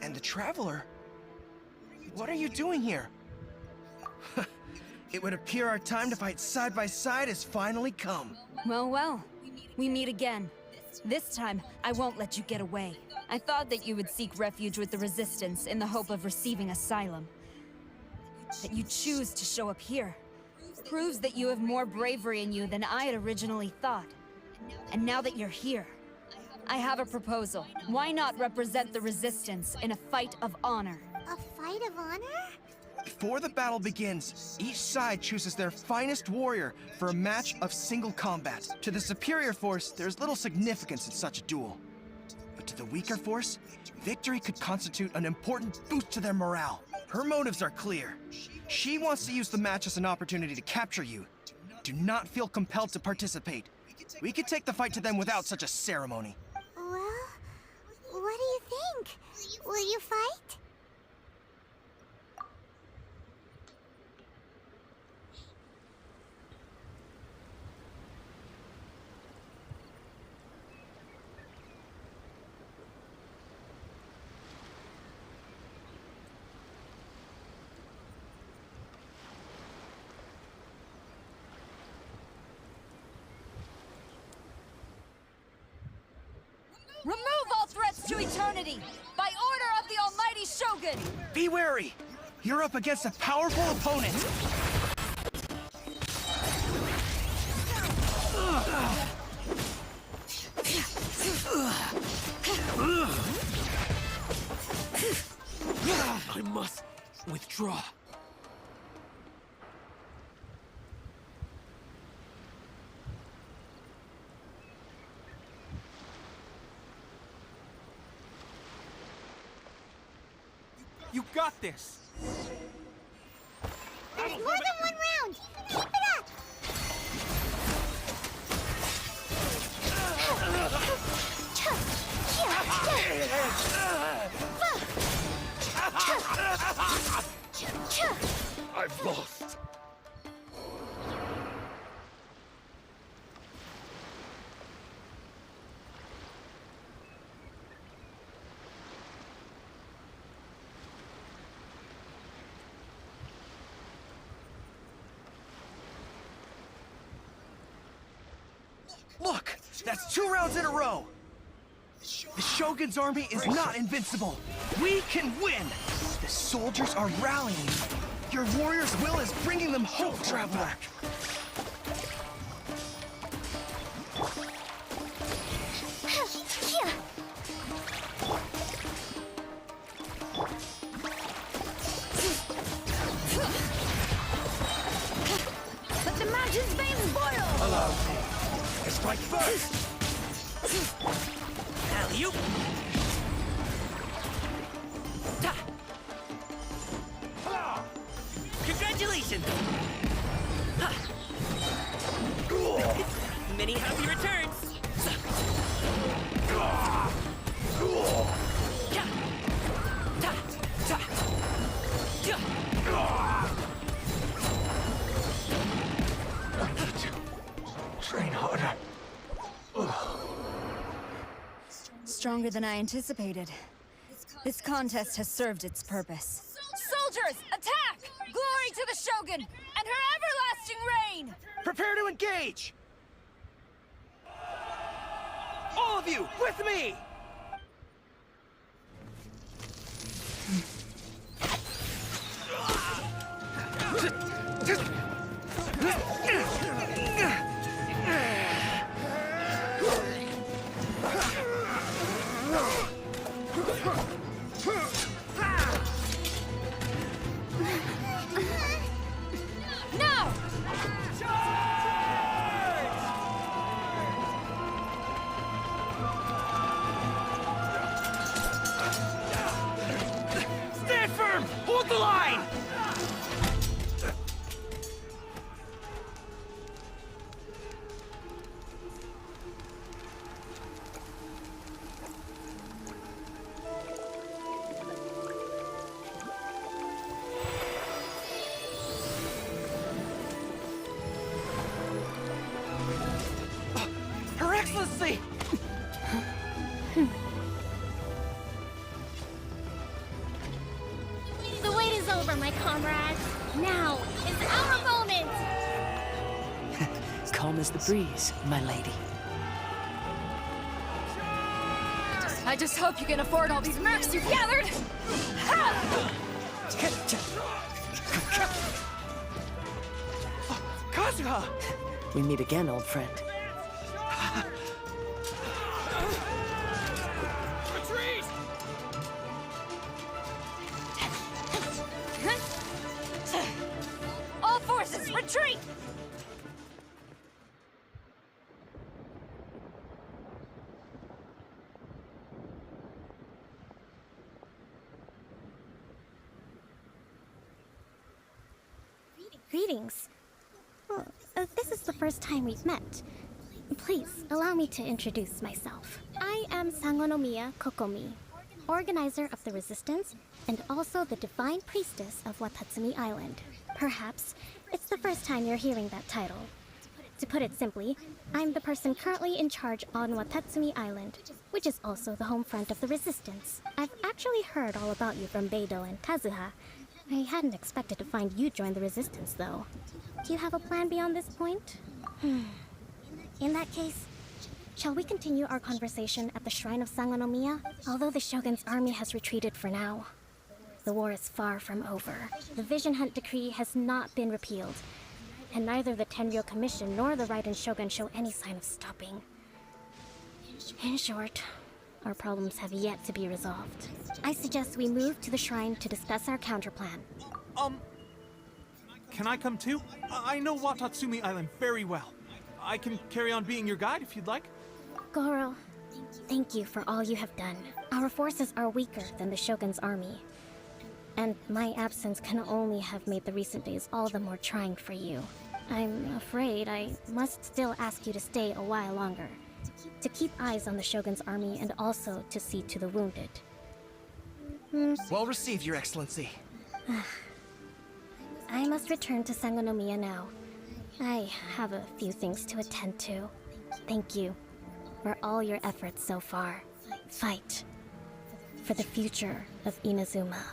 Speaker 3: and the Traveler? What are you doing here? It would appear our time to fight side by side has finally come.
Speaker 15: Well, we meet again. This time, I won't let you get away. I thought that you would seek refuge with the Resistance in the hope of receiving asylum. That you choose to show up here proves that you have more bravery in you than I had originally thought. And now that you're here, I have a proposal. Why not represent the Resistance in a fight of honor?
Speaker 6: A fight of honor?
Speaker 3: Before the battle begins, each side chooses their finest warrior for a match of single combat. To the superior force, there's little significance in such a duel. But to the weaker force, victory could constitute an important boost to their morale. Her motives are clear. She wants to use the match as an opportunity to capture you. Do not feel compelled to participate. We could take the fight to them without such a ceremony.
Speaker 6: Well, what do you think? Will you fight?
Speaker 15: Remove all threats to eternity! By order of the almighty Shogun!
Speaker 3: Be wary! You're up against a powerful opponent!
Speaker 11: I must withdraw.
Speaker 17: You got this!
Speaker 6: There's more than one round! Keep it up!
Speaker 11: I've lost.
Speaker 3: Look! That's 2 rounds in a row! The Shogun's army is not invincible! We can win! The soldiers are rallying! Your warrior's will is bringing them hope, Traveler!
Speaker 15: Let the magic's veins boil!
Speaker 11: Allow me. I strike first.
Speaker 20: Alley-oop! Congratulations! Many happy returns!
Speaker 8: God.
Speaker 15: Stronger than I anticipated. This contest has served its purpose. Soldiers, attack! Glory to the Shogun and her everlasting reign!
Speaker 3: Prepare to engage! All of you, with me!
Speaker 15: Now!
Speaker 3: Stand firm! Hold the line! Her Excellency!
Speaker 14: The wait is over, my comrades. Now is our moment!
Speaker 22: Calm as the breeze, my lady.
Speaker 15: I just hope you can afford all these mercs you've gathered! Ha!
Speaker 3: Kazuha!
Speaker 22: We meet again, old friend.
Speaker 3: Retreat!
Speaker 15: All forces, retreat!
Speaker 14: Greetings. Well, this is the first time we've met. Please, allow me to introduce myself. I am Sangonomiya Kokomi, organizer of the Resistance and also the Divine Priestess of Watatsumi Island. Perhaps it's the first time you're hearing that title. To put it simply, I'm the person currently in charge on Watatsumi Island, which is also the home front of the Resistance. I've actually heard all about you from Beidou and Kazuha. I hadn't expected to find you join the Resistance, though. Do you have a plan beyond this point? In that case, shall we continue our conversation at the Shrine of Sangonomiya? Although the Shogun's army has retreated for now, the war is far from over. The Vision Hunt Decree has not been repealed, and neither the Tenryou Commission nor the Raiden Shogun show any sign of stopping. In short, our problems have yet to be resolved. I suggest we move to the shrine to discuss our counterplan.
Speaker 17: Can I come too? I know Watatsumi Island very well. I can carry on being your guide if you'd like.
Speaker 14: Goro, thank you for all you have done. Our forces are weaker than the Shogun's army, and my absence can only have made the recent days all the more trying for you. I'm afraid I must still ask you to stay a while longer, to keep eyes on the Shogun's army and also to see to the wounded.
Speaker 3: Well received, Your Excellency.
Speaker 14: I must return to Sangonomiya now. I have a few things to attend to. Thank you for all your efforts so far. Fight for the future of Inazuma.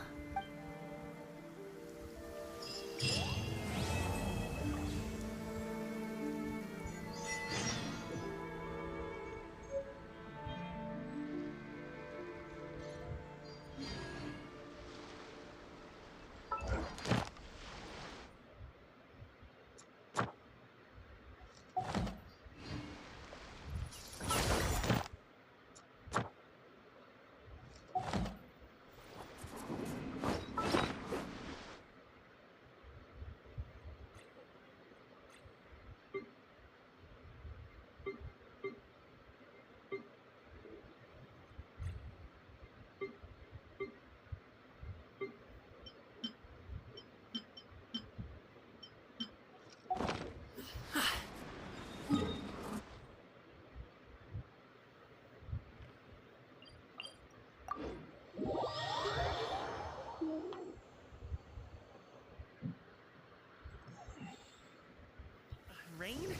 Speaker 3: Rain?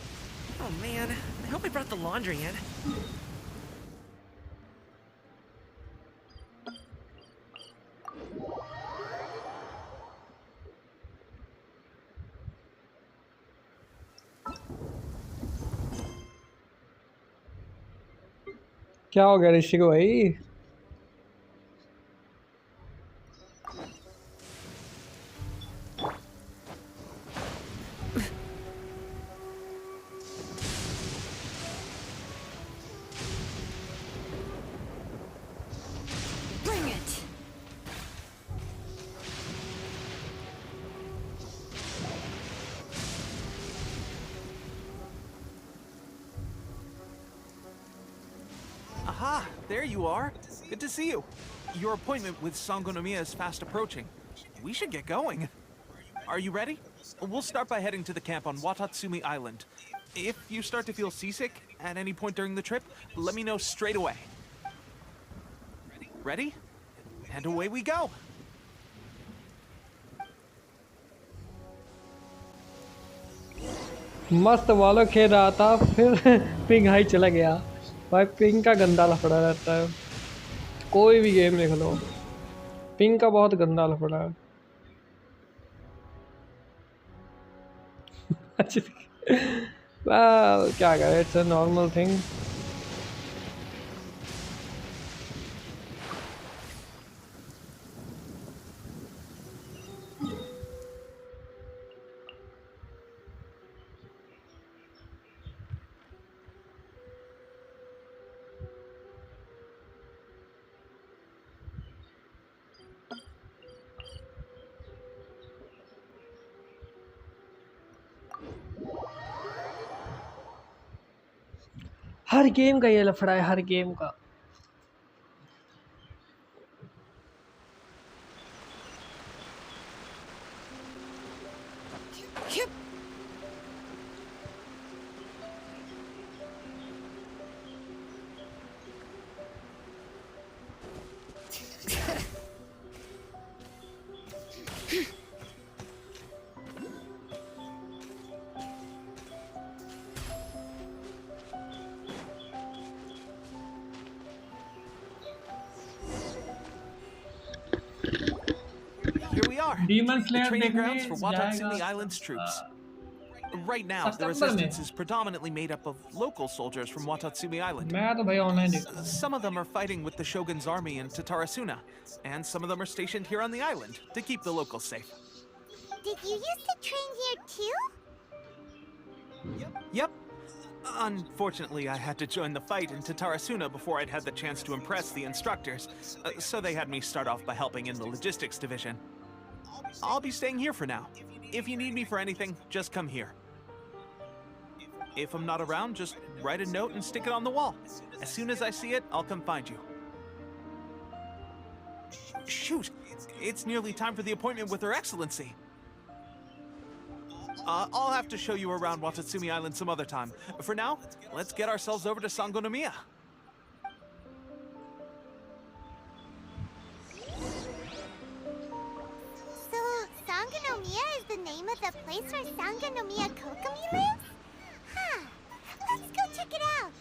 Speaker 20: Oh man, I hope I brought the laundry in.
Speaker 1: क्या हो गया ऋषि को भाई?
Speaker 15: Bring it.
Speaker 17: Aha, there you are. Good to see you. Your appointment with Sangonomiya is fast approaching. We should get going. Are you ready? We'll start by heading to the camp on Watatsumi Island. If you start to feel seasick at any point during the trip, let me know straight away. Ready? And away we go.
Speaker 1: मस्त वालों खेल रहा था फिर ping high चला गया भाई। Ping का गंदा लफड़ा रहता है, कोई भी गेम देख लो पिंग का बहुत गंदा लफड़ा है। well, क्या करें, it's a normal thing. Her game का ये लफड़ा है, हर गेम का।
Speaker 17: Here we are.
Speaker 1: Demon
Speaker 17: The
Speaker 1: Slayer
Speaker 17: training
Speaker 1: देखने
Speaker 17: grounds for Watatsumi
Speaker 1: जाएगा
Speaker 17: Island's troops. Right now, the
Speaker 1: September
Speaker 17: resistance
Speaker 1: में।
Speaker 17: is predominantly made up of local soldiers from Watatsumi Island.
Speaker 1: मैं तो भाई ऑनलाइन देखता हूँ।
Speaker 17: Some of them are fighting with the Shogun's army in Tatarasuna, and some of them are stationed here on the island to keep the locals safe.
Speaker 6: Did you used to train here too?
Speaker 17: Yep. Unfortunately, I had to join the fight in Tatarasuna before I'd had the chance to impress the instructors, so they had me start off by helping in the logistics division. I'll be staying here for now. If you need me for anything, just come here. If I'm not around, just write a note and stick it on the wall. As soon as I see it, I'll come find you. Shoot! It's nearly time for the appointment with Her Excellency. I'll have to show you around Watatsumi Island some other time. For now, let's get ourselves over to Sangonomiya.
Speaker 6: So, Sangonomiya is the name of the place where Sangonomiya Kokomi lives? Huh. Let's go check it out.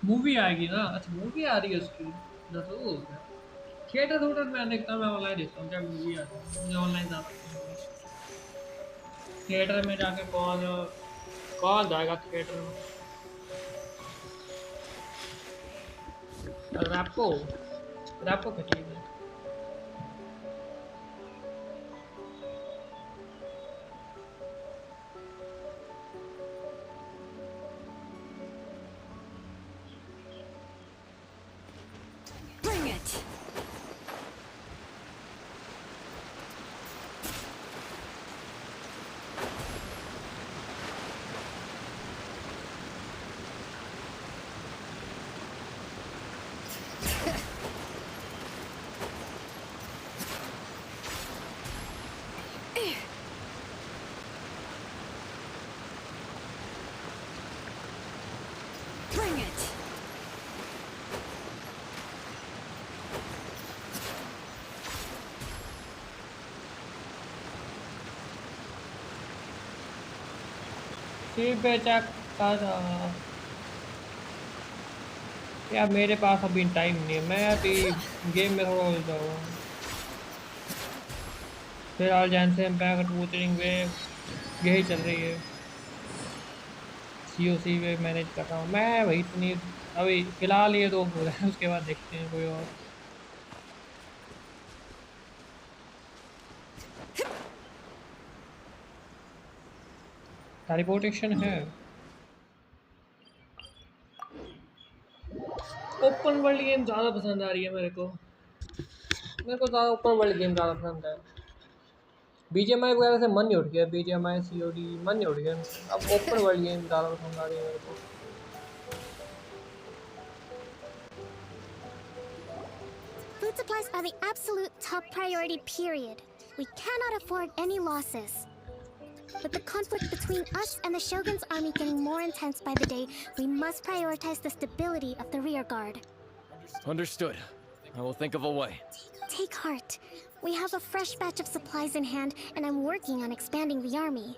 Speaker 1: Movie आएगी ना? अच्छा movie आ रही है उसकी। जरूर theatre मैं देखता हूँ, मैं ऑनलाइन देखता हूँ। क्या मूवी आती है मुझे ऑनलाइन ज़्यादा पसंद है। थिएटर में जाके कौन जाएगा थिएटर में? रैपो की टीम है।
Speaker 15: Bring it.
Speaker 1: सी पे चेक कर यार मेरे पास अभी टाइम नहीं है, मैं अभी गेम में थोड़ा उलझा हुआ हूँ। फिलहाल जैनशिन इम्पैक्ट वूचरिंग वेव यही चल रही है। सीओसी वे मैनेज कर रहा हूँ मैं, वही इतनी अभी फिलहाल ये दो हो रहे हैं, उसके बाद देखते हैं कोई और। टेलीपोर्टेशन है। ओपन वर्ल्ड गेम ज़्यादा पसंद आ रही है मेरे को। मेरे को ज़्यादा ओपन वर्ल्ड गेम ज़्यादा पसंद है। बीजीएमआई वगैरह से मन नहीं उठ गया, बीजीएमआई सीओडी मन नहीं उठ गया। अब ओपन वर्ल्ड गेम ज़्यादा पसंद आ रही है मेरे को।
Speaker 6: Food supplies are the absolute top priority, period. We cannot afford any losses. With the conflict between us and the Shogun's army getting more intense by the day, we must prioritize the stability of the rear guard.
Speaker 5: Understood. I will think of a way.
Speaker 6: Take heart. We have a fresh batch of supplies in hand, and I'm working on expanding the army.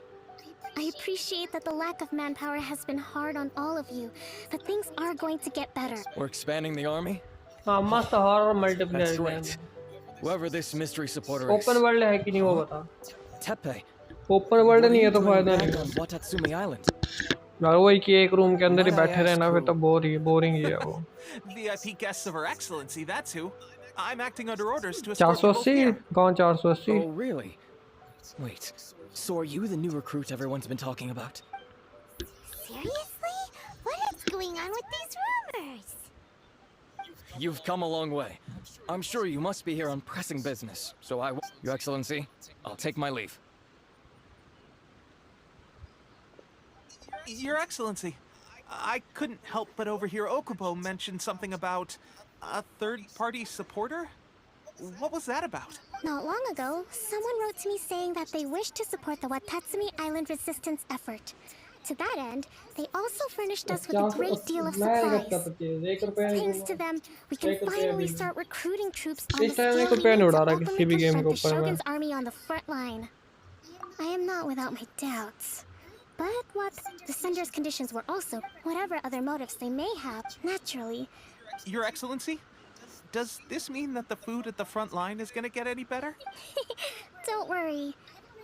Speaker 6: I appreciate that the lack of manpower has been hard on all of you, but things are going to get better.
Speaker 5: We're expanding the army?
Speaker 1: मस्त horror multiplayer
Speaker 5: That's
Speaker 1: game.
Speaker 5: great. Whoever this mystery supporter is.
Speaker 1: Open world है कि नहीं वो बता।
Speaker 5: Tepe.
Speaker 1: Open world
Speaker 5: What are
Speaker 1: नहीं है
Speaker 5: you
Speaker 1: तो
Speaker 5: doing
Speaker 1: फायदा
Speaker 5: back
Speaker 1: नहीं है।
Speaker 5: on Watatsumi Island?
Speaker 1: यार वही कि एक रूम के अंदर ही
Speaker 17: Might I
Speaker 1: बैठे रहना
Speaker 17: ask
Speaker 1: फिर तो
Speaker 17: who?
Speaker 1: बोरिंग ही है वो।
Speaker 17: VIP guests of Her Excellency, that's who. I'm acting under orders to escort you both
Speaker 1: 480
Speaker 17: here.
Speaker 1: कौन 480?
Speaker 5: Oh, really? Wait, so are you the new recruit everyone's been talking about?
Speaker 6: Seriously? What is going on with these rumors?
Speaker 5: You've come a long way. I'm sure you must be here on pressing business, so Your Excellency, I'll take my leave.
Speaker 17: Your Excellency, I couldn't help but overhear Okubo mention something about a third-party supporter? What was that about?
Speaker 6: Not long ago, someone wrote to me saying that they wish to support the Watatsumi Island resistance effort. To that end, they also furnished us with a great deal of supplies. Thanks to them, we can finally start recruiting troops on the scale we need to openly confront the Shogun's army on the front line. I am not without my doubts. But what the sender's conditions were also, whatever other motives they may have, naturally.
Speaker 17: Your Excellency, does this mean that the food at the front line is gonna get any better?
Speaker 6: Don't worry.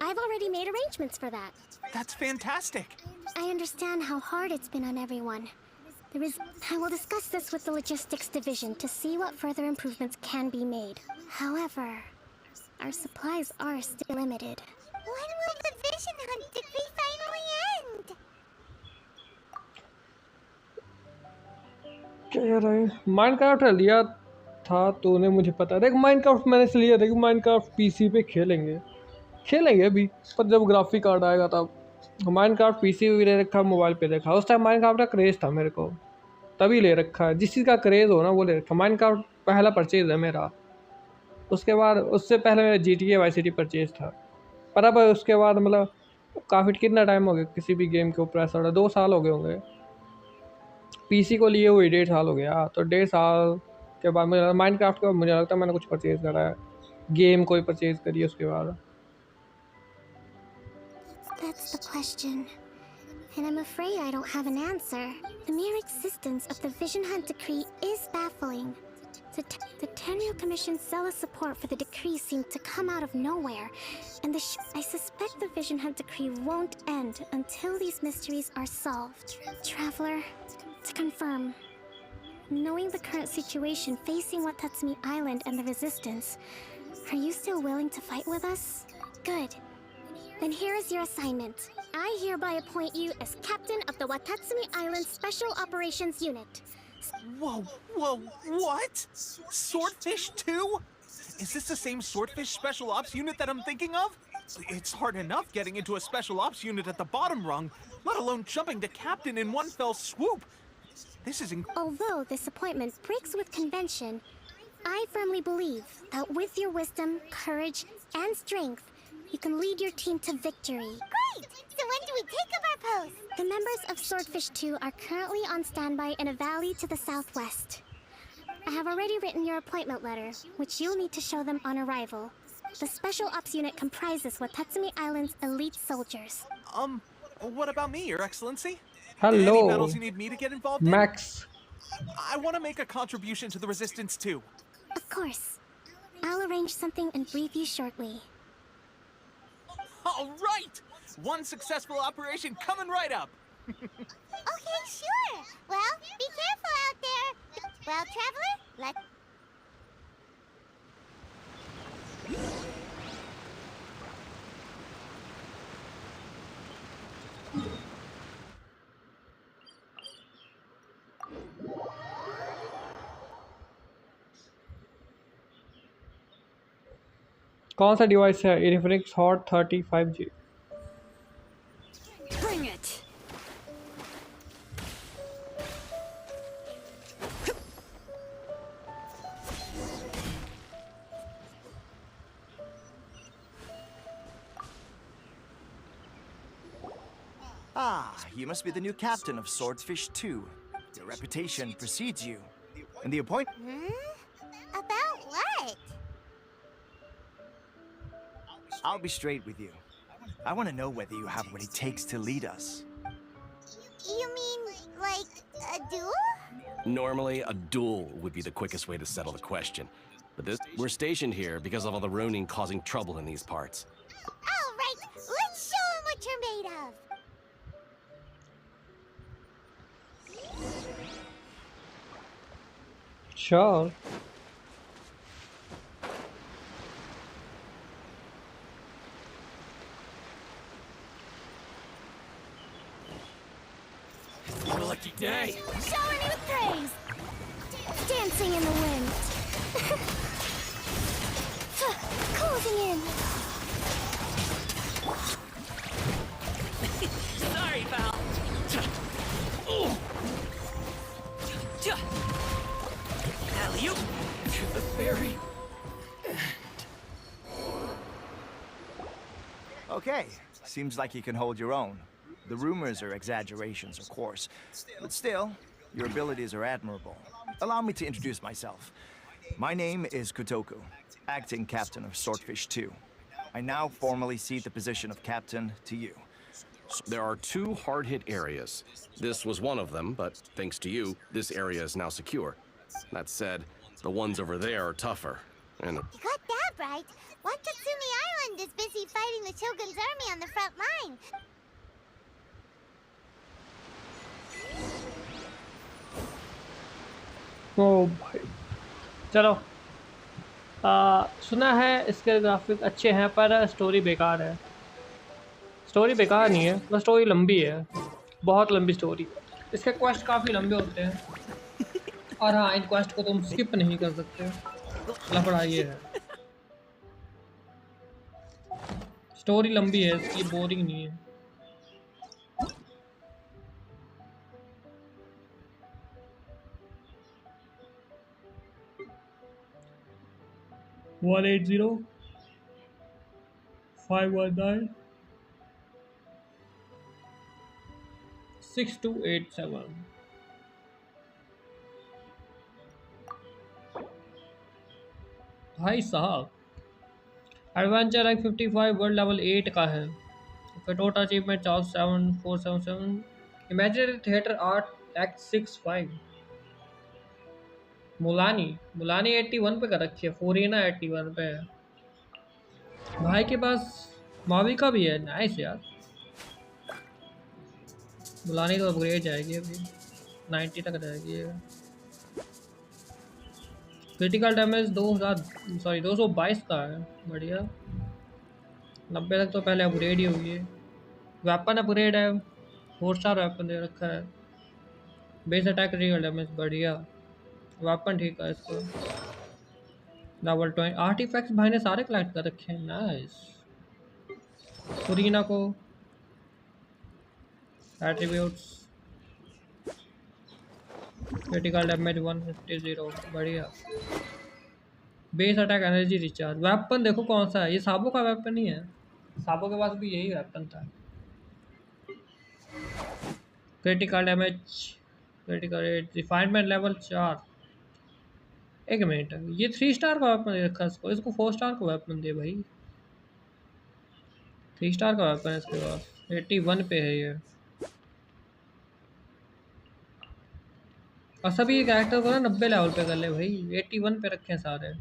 Speaker 6: I've already made arrangements for that.
Speaker 17: That's fantastic.
Speaker 6: I understand how hard it's been on everyone. I will discuss this with the logistics division to see what further improvements can be made. However, our supplies are still limited. When will the vision hunt decree finally end?
Speaker 1: क्या कह रहा है? Minecraft लिया था तूने, मुझे पता है। देख माइनक्राफ्ट मैंने इसलिए लिया था कि माइनक्राफ्ट पीसी पे खेलेंगे अभी, पर जब ग्राफिक कार्ड आएगा तब। माइनक्राफ्ट पीसी भी ले रखा, मोबाइल पे देखा। उस टाइम माइनक्राफ्ट का क्रेज़ था मेरे को, तभी ले रखा है। जिस चीज़ का क्रेज़ हो ना वो ले रखा। माइनक्राफ्ट पहला परचेज़ है मेरा। उसके बाद उससे पहले मेरा GTA वाई सिटी परचेज़ था, पर अब उसके बाद मतलब काफ़ी कितना टाइम हो गया किसी भी गेम के ऊपर ऐसा 2 साल हो गए होंगे। पीसी को लिए हुए 1.5 साल हो गया, तो 1.5 साल के बाद मुझे माइनक्राफ्ट का मुझे लगता है मैंने कुछ परचेज़ करा है, गेम कोई परचेज़ करी है उसके बाद।
Speaker 6: That's the question. And I'm afraid I don't have an answer. The mere existence of the Vision Hunt Decree is baffling. The Tenryou Commission's zealous support for the decree seemed to come out of nowhere, and I suspect the Vision Hunt Decree won't end until these mysteries are solved. Traveler, to confirm, knowing the current situation facing Watatsumi Island and the Resistance, are you still willing to fight with us? Good. Then here is your assignment. I hereby appoint you as captain of the Watatsumi Island Special Operations Unit.
Speaker 17: Whoa, what? Swordfish 2? Is this the same Swordfish Special Ops unit that I'm thinking of? It's hard enough getting into a Special Ops unit at the bottom rung, let alone jumping to captain in one fell swoop. This is
Speaker 6: Although this appointment breaks with convention, I firmly believe that with your wisdom, courage, and strength, you can lead your team to victory. Great! So when do we take up our post? The members of Swordfish 2 are currently on standby in a valley to the southwest. I have already written your appointment letter, which you'll need to show them on arrival. The Special Ops unit comprises Watatsumi Island's elite soldiers.
Speaker 17: What about me, Your Excellency? Any
Speaker 1: Hello,
Speaker 17: battles you need me to get involved in?
Speaker 1: Max.
Speaker 17: I want to make a contribution to the Resistance too.
Speaker 6: Of course. I'll arrange something and brief you shortly.
Speaker 17: All right! One successful operation coming right up!
Speaker 6: Okay, sure. Well, be careful out there. Well, traveler, let's...
Speaker 1: कौन सा device है? इरिफ्रिक्स hot 35G.
Speaker 2: Bring it!
Speaker 3: Ah, you must be the new captain of Swordfish 2. Your reputation precedes you. And the appointment...
Speaker 6: About what?
Speaker 3: I'll be straight with you. I want to know whether you have what it takes to lead us.
Speaker 6: You mean, like, a duel?
Speaker 12: Normally, a duel would be the quickest way to settle the question. But we're stationed here because of all the Ronin causing trouble in these parts.
Speaker 6: All right, let's show 'em what you're made of.
Speaker 1: Sure.
Speaker 11: What a lucky day!
Speaker 6: Showering you with praise. Dancing in the wind. Closing in.
Speaker 11: Sorry, pal. Alley-oop to the very
Speaker 3: Okay, seems like you can hold your own. The rumors are exaggerations, of course, but still, your abilities are admirable. Allow me to introduce myself. My name is Kotoku, acting captain of Swordfish 2. I now formally cede the position of captain to you.
Speaker 12: There are two hard-hit areas. This was one of them, but thanks to you, this area is now secure. That said, the ones over there are tougher, and...
Speaker 6: You got that right. Watatsumi Island is busy fighting the Shogun's army on the front line.
Speaker 1: ओ भाई चलो सुना है इसके graphic अच्छे हैं पर story बेकार है. स्टोरी बेकार नहीं है, बस स्टोरी लंबी है, बहुत लंबी स्टोरी. इसके क्वेस्ट काफ़ी लंबे होते हैं और हाँ, इन क्वेस्ट को तुम स्किप नहीं कर सकते. लफड़ा ये है, स्टोरी लंबी है इसकी, बोरिंग नहीं है. One 519 6287. भाई साहब, एडवेंचर रैंक 55, वर्ल्ड लेवल 8 का है. Total achievement 47477. Imaginary theatre art act 65. Mulani 81 पे कर रखी है, फोरिना 81 पे है. भाई के पास माविका भी है, नाइस यार. मुलानी तो अपग्रेड जाएगी अभी, 90 तक जाएगी. क्रिटिकल डैमेज 222 का है, बढ़िया. 90 तक तो पहले अपग्रेड ही हुई है. वेपन अपग्रेड है, 4 स्टार वेपन दे रखा है. बेस अटैक क्रिटिकल डैमेज बढ़िया. वेपन ठीक है इसको. लेवल 20 आर्टिफैक्ट्स भाई ने सारे कलेक्ट कर रखे हैं, नाइस. फुरीना को एट्रीब्यूट्स, क्रिटिकल डैमेज 150, बढ़िया. Base attack energy recharge. Weapon देखो कौन सा है, ये साबो का वेपन ही है. साबो के पास भी यही वेपन था. Critical damage, critical refinement level 4. एक मिनट, ये 3 स्टार का वेपन दे रखा है इसको. 4 स्टार का वेपन दे भाई. 3 स्टार का वेपन है इसके पास. 81 पे है ये। और सभी ये कैरेक्टर को ना 90 लेवल पे कर ले भाई, 81 पे रखे हैं सारे।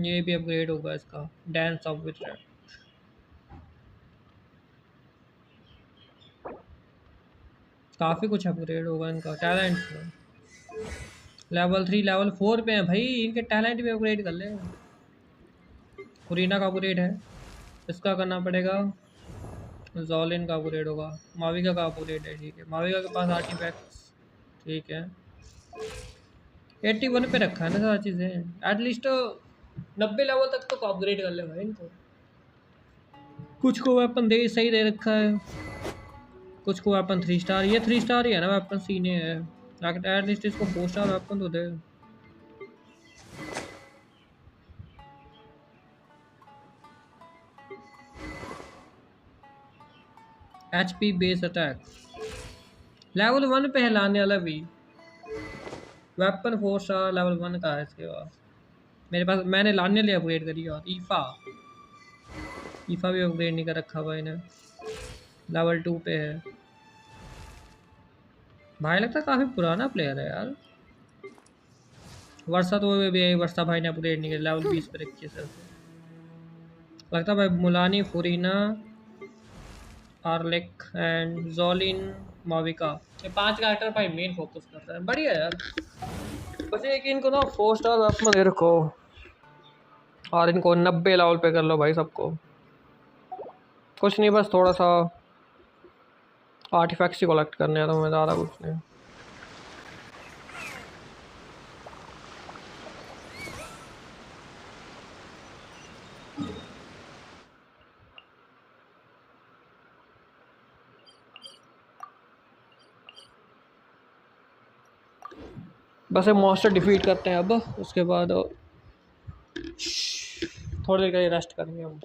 Speaker 1: ये भी अपग्रेड होगा इसका, डांस ऑफ विच काफ़ी कुछ अपग्रेड होगा इनका टैलेंट में। लेवल 3 लेवल 4 पे है भाई, इनके टैलेंट भी अपग्रेड कर ले। हुरीना का अपग्रेड है, इसका करना पड़ेगा। जॉलिन का अपग्रेड होगा, माविका का अपग्रेड है, ठीक है। माविका के पास आर्टिफैक्ट्स, ठीक है। 81 पे रखा है ना सारी चीज़ें, एटलीस्ट 90 लेवल तक तो अपग्रेड कर ले भाई इनको। कुछ को वेपन दे सही दे रखा है, कुछ को वेपन 3 स्टार, ये 3 स्टार ही है ना वेपन, सीने है। एटलीस्ट इसको 4 स्टार वेपन तो दे। HP बेस अटैक लेवल 1 पे है लाने वाला भी। वेपन 4 स्टार लेवल 1 का है इसके पास। मेरे पास मैंने लाने लिए अपग्रेड करी और ईफा भी अपग्रेड नहीं कर रखा भाई ने, लेवल 2 पे है। भाई लगता है काफ़ी पुराना प्लेयर है यार। वर्षा तो भी वर्षा भाई ने अपग्रेड नहीं किया, लेवल 20 पे रखी है सिर्फ। लगता है भाई मुलानी, फुरीना, आर्लेक एंड जोलिन, माविका, ये 5 कैरेक्टर भाई मेन फोकस कर रहा है। बढ़िया यार, बस ये कि इनको ना 4 स्टार वेपन दे रखो और इनको 90 लेवल पे कर लो भाई सबको। कुछ नहीं, बस थोड़ा सा आर्टिफैक्ट्स ही कलेक्ट करने हैं तो मैं ज़्यादा कुछ नहीं। बस ये मॉन्स्टर डिफीट करते हैं अब, उसके बाद थोड़ी देर के लिए रेस्ट करेंगे हम।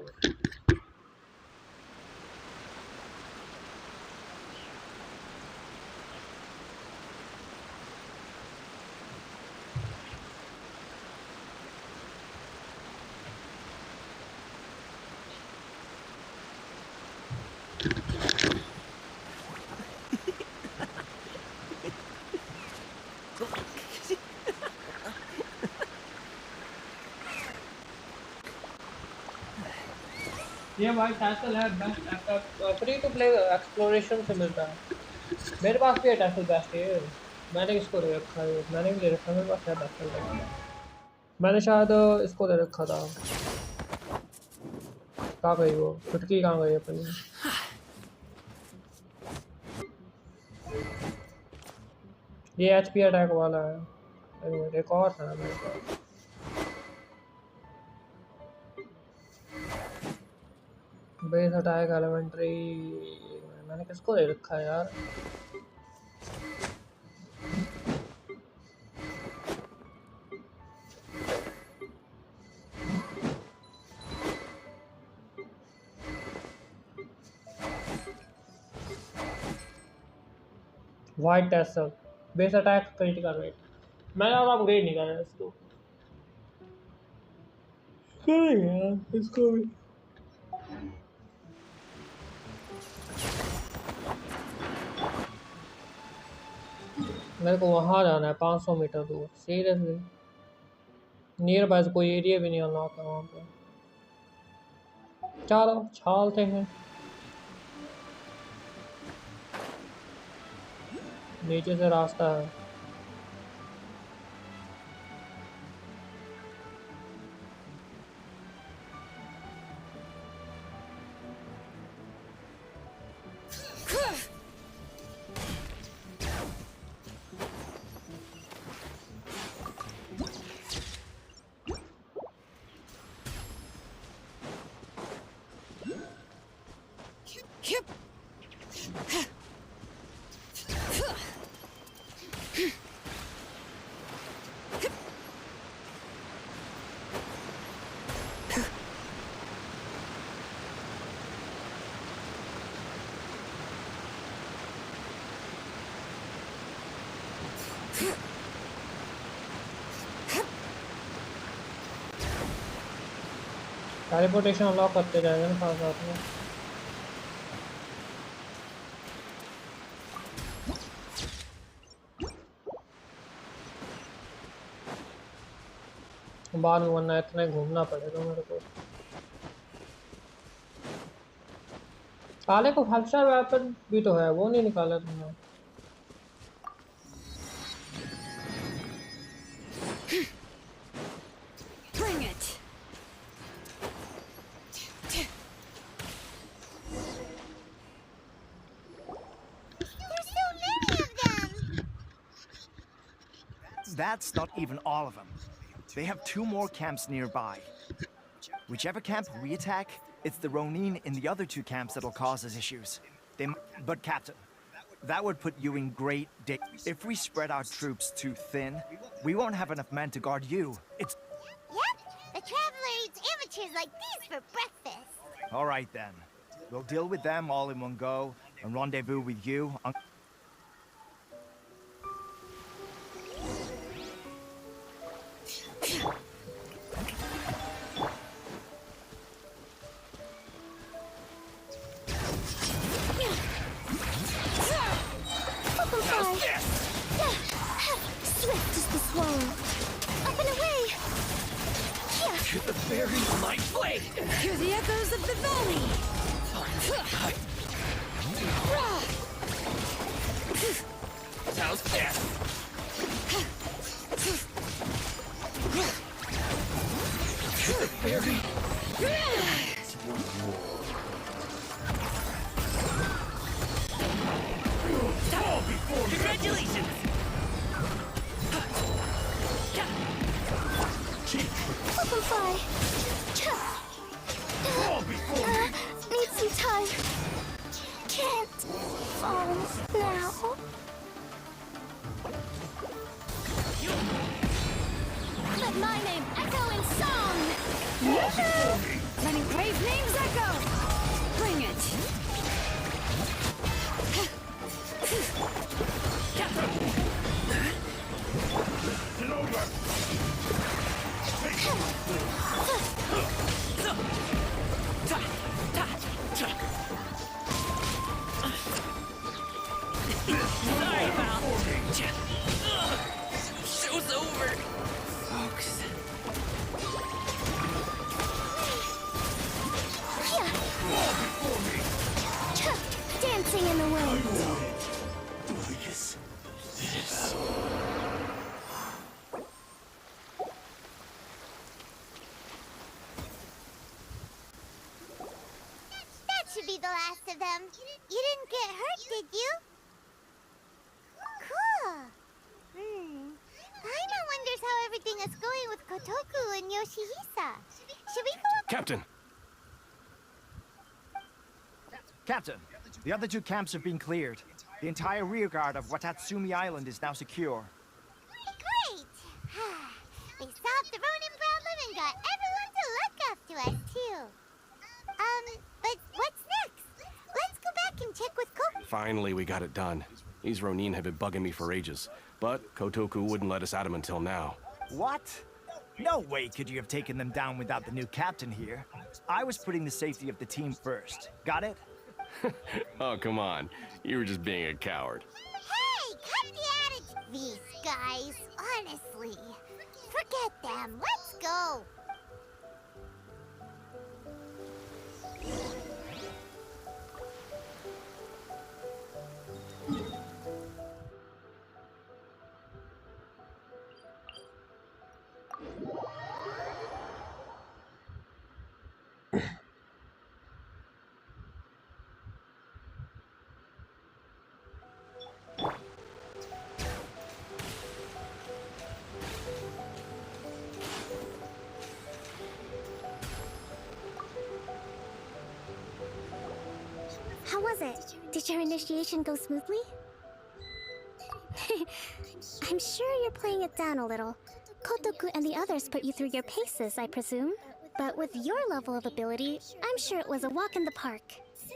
Speaker 1: ये भाई टैसल है best, free to play exploration से मिलता है। मेरे पास भी है टैसल बेस्ट है, मैंने इसको ले रखा है, मैंने भी ले रखा है, मेरे पास है टैसल। मैंने शायद इसको ले रखा था। कहाँ गई वो छुटकी, कहाँ गई अपनी? ये HP अटैक वाला है, एक और था मेरे पास। बेस अटैक एलिमेंट्री, मैंने किसको ले रखा है यार? White tassel, base attack, critical rate. मैं ज़्यादा अपग्रेड नहीं कर रहा इसको, करेंगे यार इसको भी। मेरे को वहाँ जाना है 500 मीटर दूर, सीरियसली। नियर बाय कोई एरिया भी नहीं अनलॉक है वहाँ पे। चलो छालते हैं, नीचे से रास्ता है। टेलीपोर्टेशन अनलॉक करते जाएंगे ना साथ साथ में। बाद में, वरना इतना घूमना पड़ेगा मेरे को। काले को हादसा वेपन भी तो है, वो नहीं निकाला तुमने।
Speaker 15: Bring it.
Speaker 6: There's so many of them!
Speaker 3: That's not even all of them. They have 2 more camps nearby. Whichever camp we attack, it's the Ronin in the other 2 camps that'll cause us issues. But Captain, that would put you in great danger. If we spread our troops too thin, we won't have enough men to guard you. It's...
Speaker 6: Yep, the Traveler eats amateurs like these for breakfast.
Speaker 3: All right then. We'll deal with them all in one go and rendezvous with you on...
Speaker 21: Swift as the swallow. Up and away!
Speaker 11: To the very light blade!
Speaker 15: Hear the echoes of the valley!
Speaker 11: How's that? To the very... Fall before me! Congratulations!
Speaker 21: Flip
Speaker 11: Fall before me!
Speaker 21: Need some time. Can't fall now.
Speaker 15: Let my name echo in song! Letting brave names echo! Bring it!
Speaker 11: Listen over! Sorry, pal. Show's over. Folks.
Speaker 21: Dancing in the wind.
Speaker 6: That should be the last of them. You didn't get hurt, did you? Cool. Paimon wonders how everything is going with Kotoku and Yoshihisa. Should we go up?
Speaker 12: Captain!
Speaker 3: Captain, the other 2 camps have been cleared. The entire rearguard of Watatsumi Island is now secure.
Speaker 6: Great! They solved the Ronin problem and got everyone to look after us, too. But what's next? Let's go back and check with Kotoku.
Speaker 12: Finally, we got it done. These Ronin have been bugging me for ages, but Kotoku wouldn't let us at him until now.
Speaker 3: What? No way could you have taken them down without the new captain here. I was putting the safety of the team first. Got it?
Speaker 12: Oh, come on. You were just being a coward.
Speaker 6: Hey, cut the attitude. These guys, honestly. Forget them. Let's go.
Speaker 21: How was it? Did your initiation go smoothly? I'm sure you're playing it down a little. Kotoku and the others put you through your paces, I presume. But with your level of ability, I'm sure it was a walk in the park.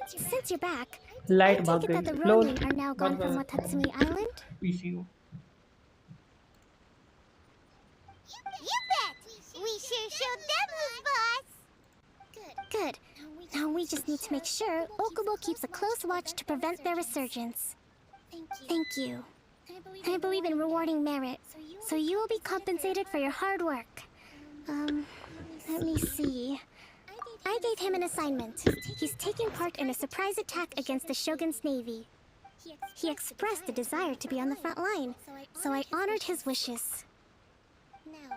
Speaker 21: Since you're back, I take it that the Ronin are now gone from Watatsumi Island?
Speaker 1: PCU.
Speaker 6: You bet! We sure showed them who's boss!
Speaker 21: Good. Now we just need to make sure Okubo keeps a close watch to prevent their resurgence. Thank you. I believe in rewarding merit, so you will be compensated for your hard work. Let me see. I gave him an assignment. He's taking part in a surprise attack against the Shogun's navy. He expressed a desire to be on the front line, so I honored his wishes.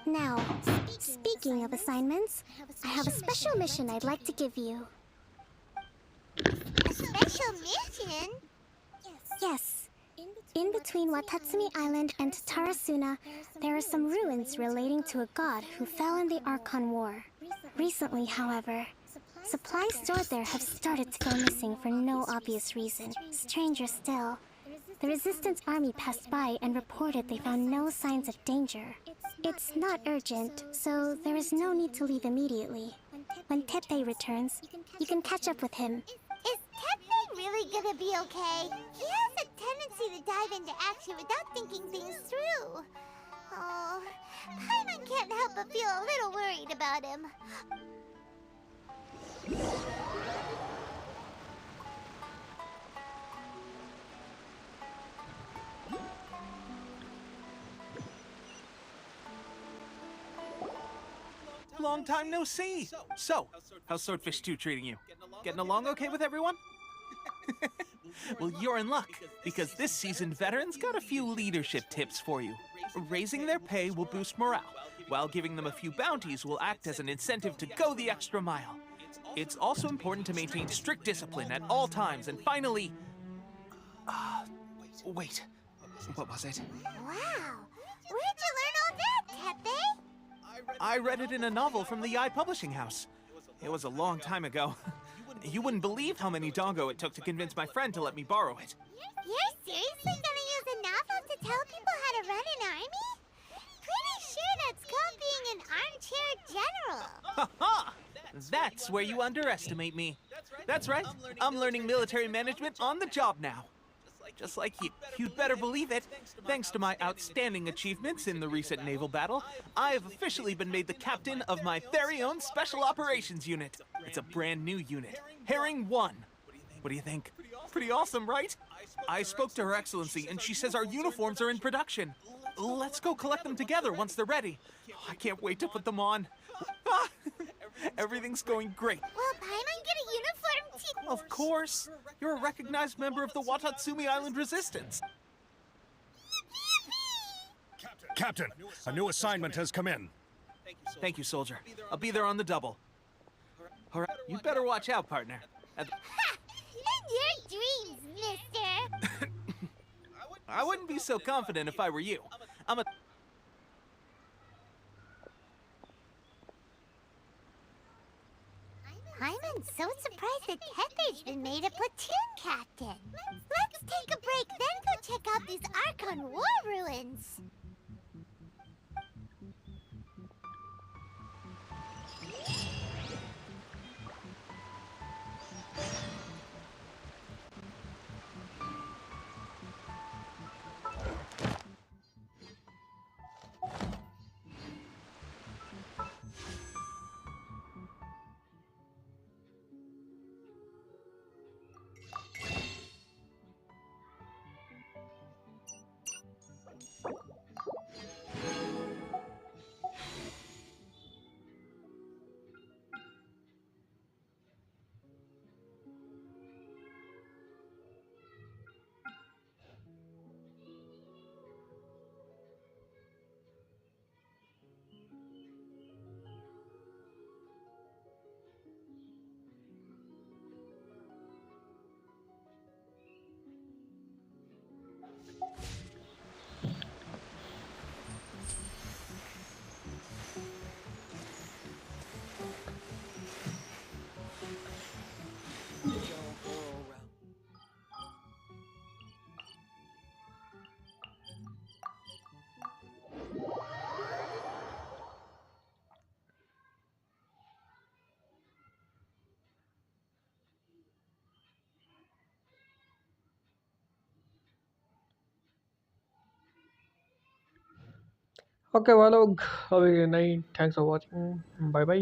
Speaker 21: Now, speaking of assignments, I have a special mission I'd like to give you.
Speaker 6: A special mission?
Speaker 21: Yes. In between Watatsumi Island and Tarasuna, there are some ruins relating to a god who fell in the Archon War. Recently, however, supplies stored there have started to go missing for no obvious reason. Stranger still, the Resistance army passed by and reported they found no signs of danger. It's not urgent, so there is no need to leave immediately. When Teppei returns, you can catch up with him.
Speaker 6: Is Teppei really gonna be okay? He has a tendency to dive into action without thinking things through. Oh, Paimon can't help but feel a little worried about him.
Speaker 17: Long time no see. So, how's Swordfish 2 treating you? Getting along okay with everyone? Well, you're in luck, because this seasoned veterans got a few leadership tips for you. Raising their pay will boost morale, while giving them a few bounties will act as an incentive to go the extra mile. It's also important to maintain strict discipline at all times, and finally... wait. What was it?
Speaker 6: Wow! Where'd you learn all that, Teppei?
Speaker 17: I read it in a novel from the Yai Publishing House. It was a long time ago. You wouldn't believe how many dongo it took to convince my friend to let me borrow it.
Speaker 6: You're seriously gonna use a novel to tell people how to run an army? Pretty sure that's called being an armchair general.
Speaker 17: Ha ha! That's where you underestimate me. That's right. I'm learning military management on the job now. Just like you. You'd better believe it. Thanks to my outstanding achievements in the recent naval battle, I have officially been made the captain of my very own Special Operations Unit. It's a brand new unit, Herring 1. What do you think? Pretty awesome, right? I spoke to Her Excellency, and she says our uniforms are in production. Let's go collect them together once they're ready. I can't wait to put them on. Everything's going great.
Speaker 6: Will Paimon get a uniform too?
Speaker 17: Of course. You're a recognized member of the Watatsumi Island Resistance.
Speaker 10: Captain, a new assignment has come in.
Speaker 17: Thank you, soldier. I'll be there on the double. All right, you better watch out, partner.
Speaker 6: In your dreams, mister!
Speaker 17: I wouldn't be so confident if I were you.
Speaker 6: Paimon's so surprised that Teppei's been made a platoon captain. Let's take a break, then go check out these Archon War ruins.
Speaker 1: Okay वालों, have a good night. Thanks for watching. Bye bye.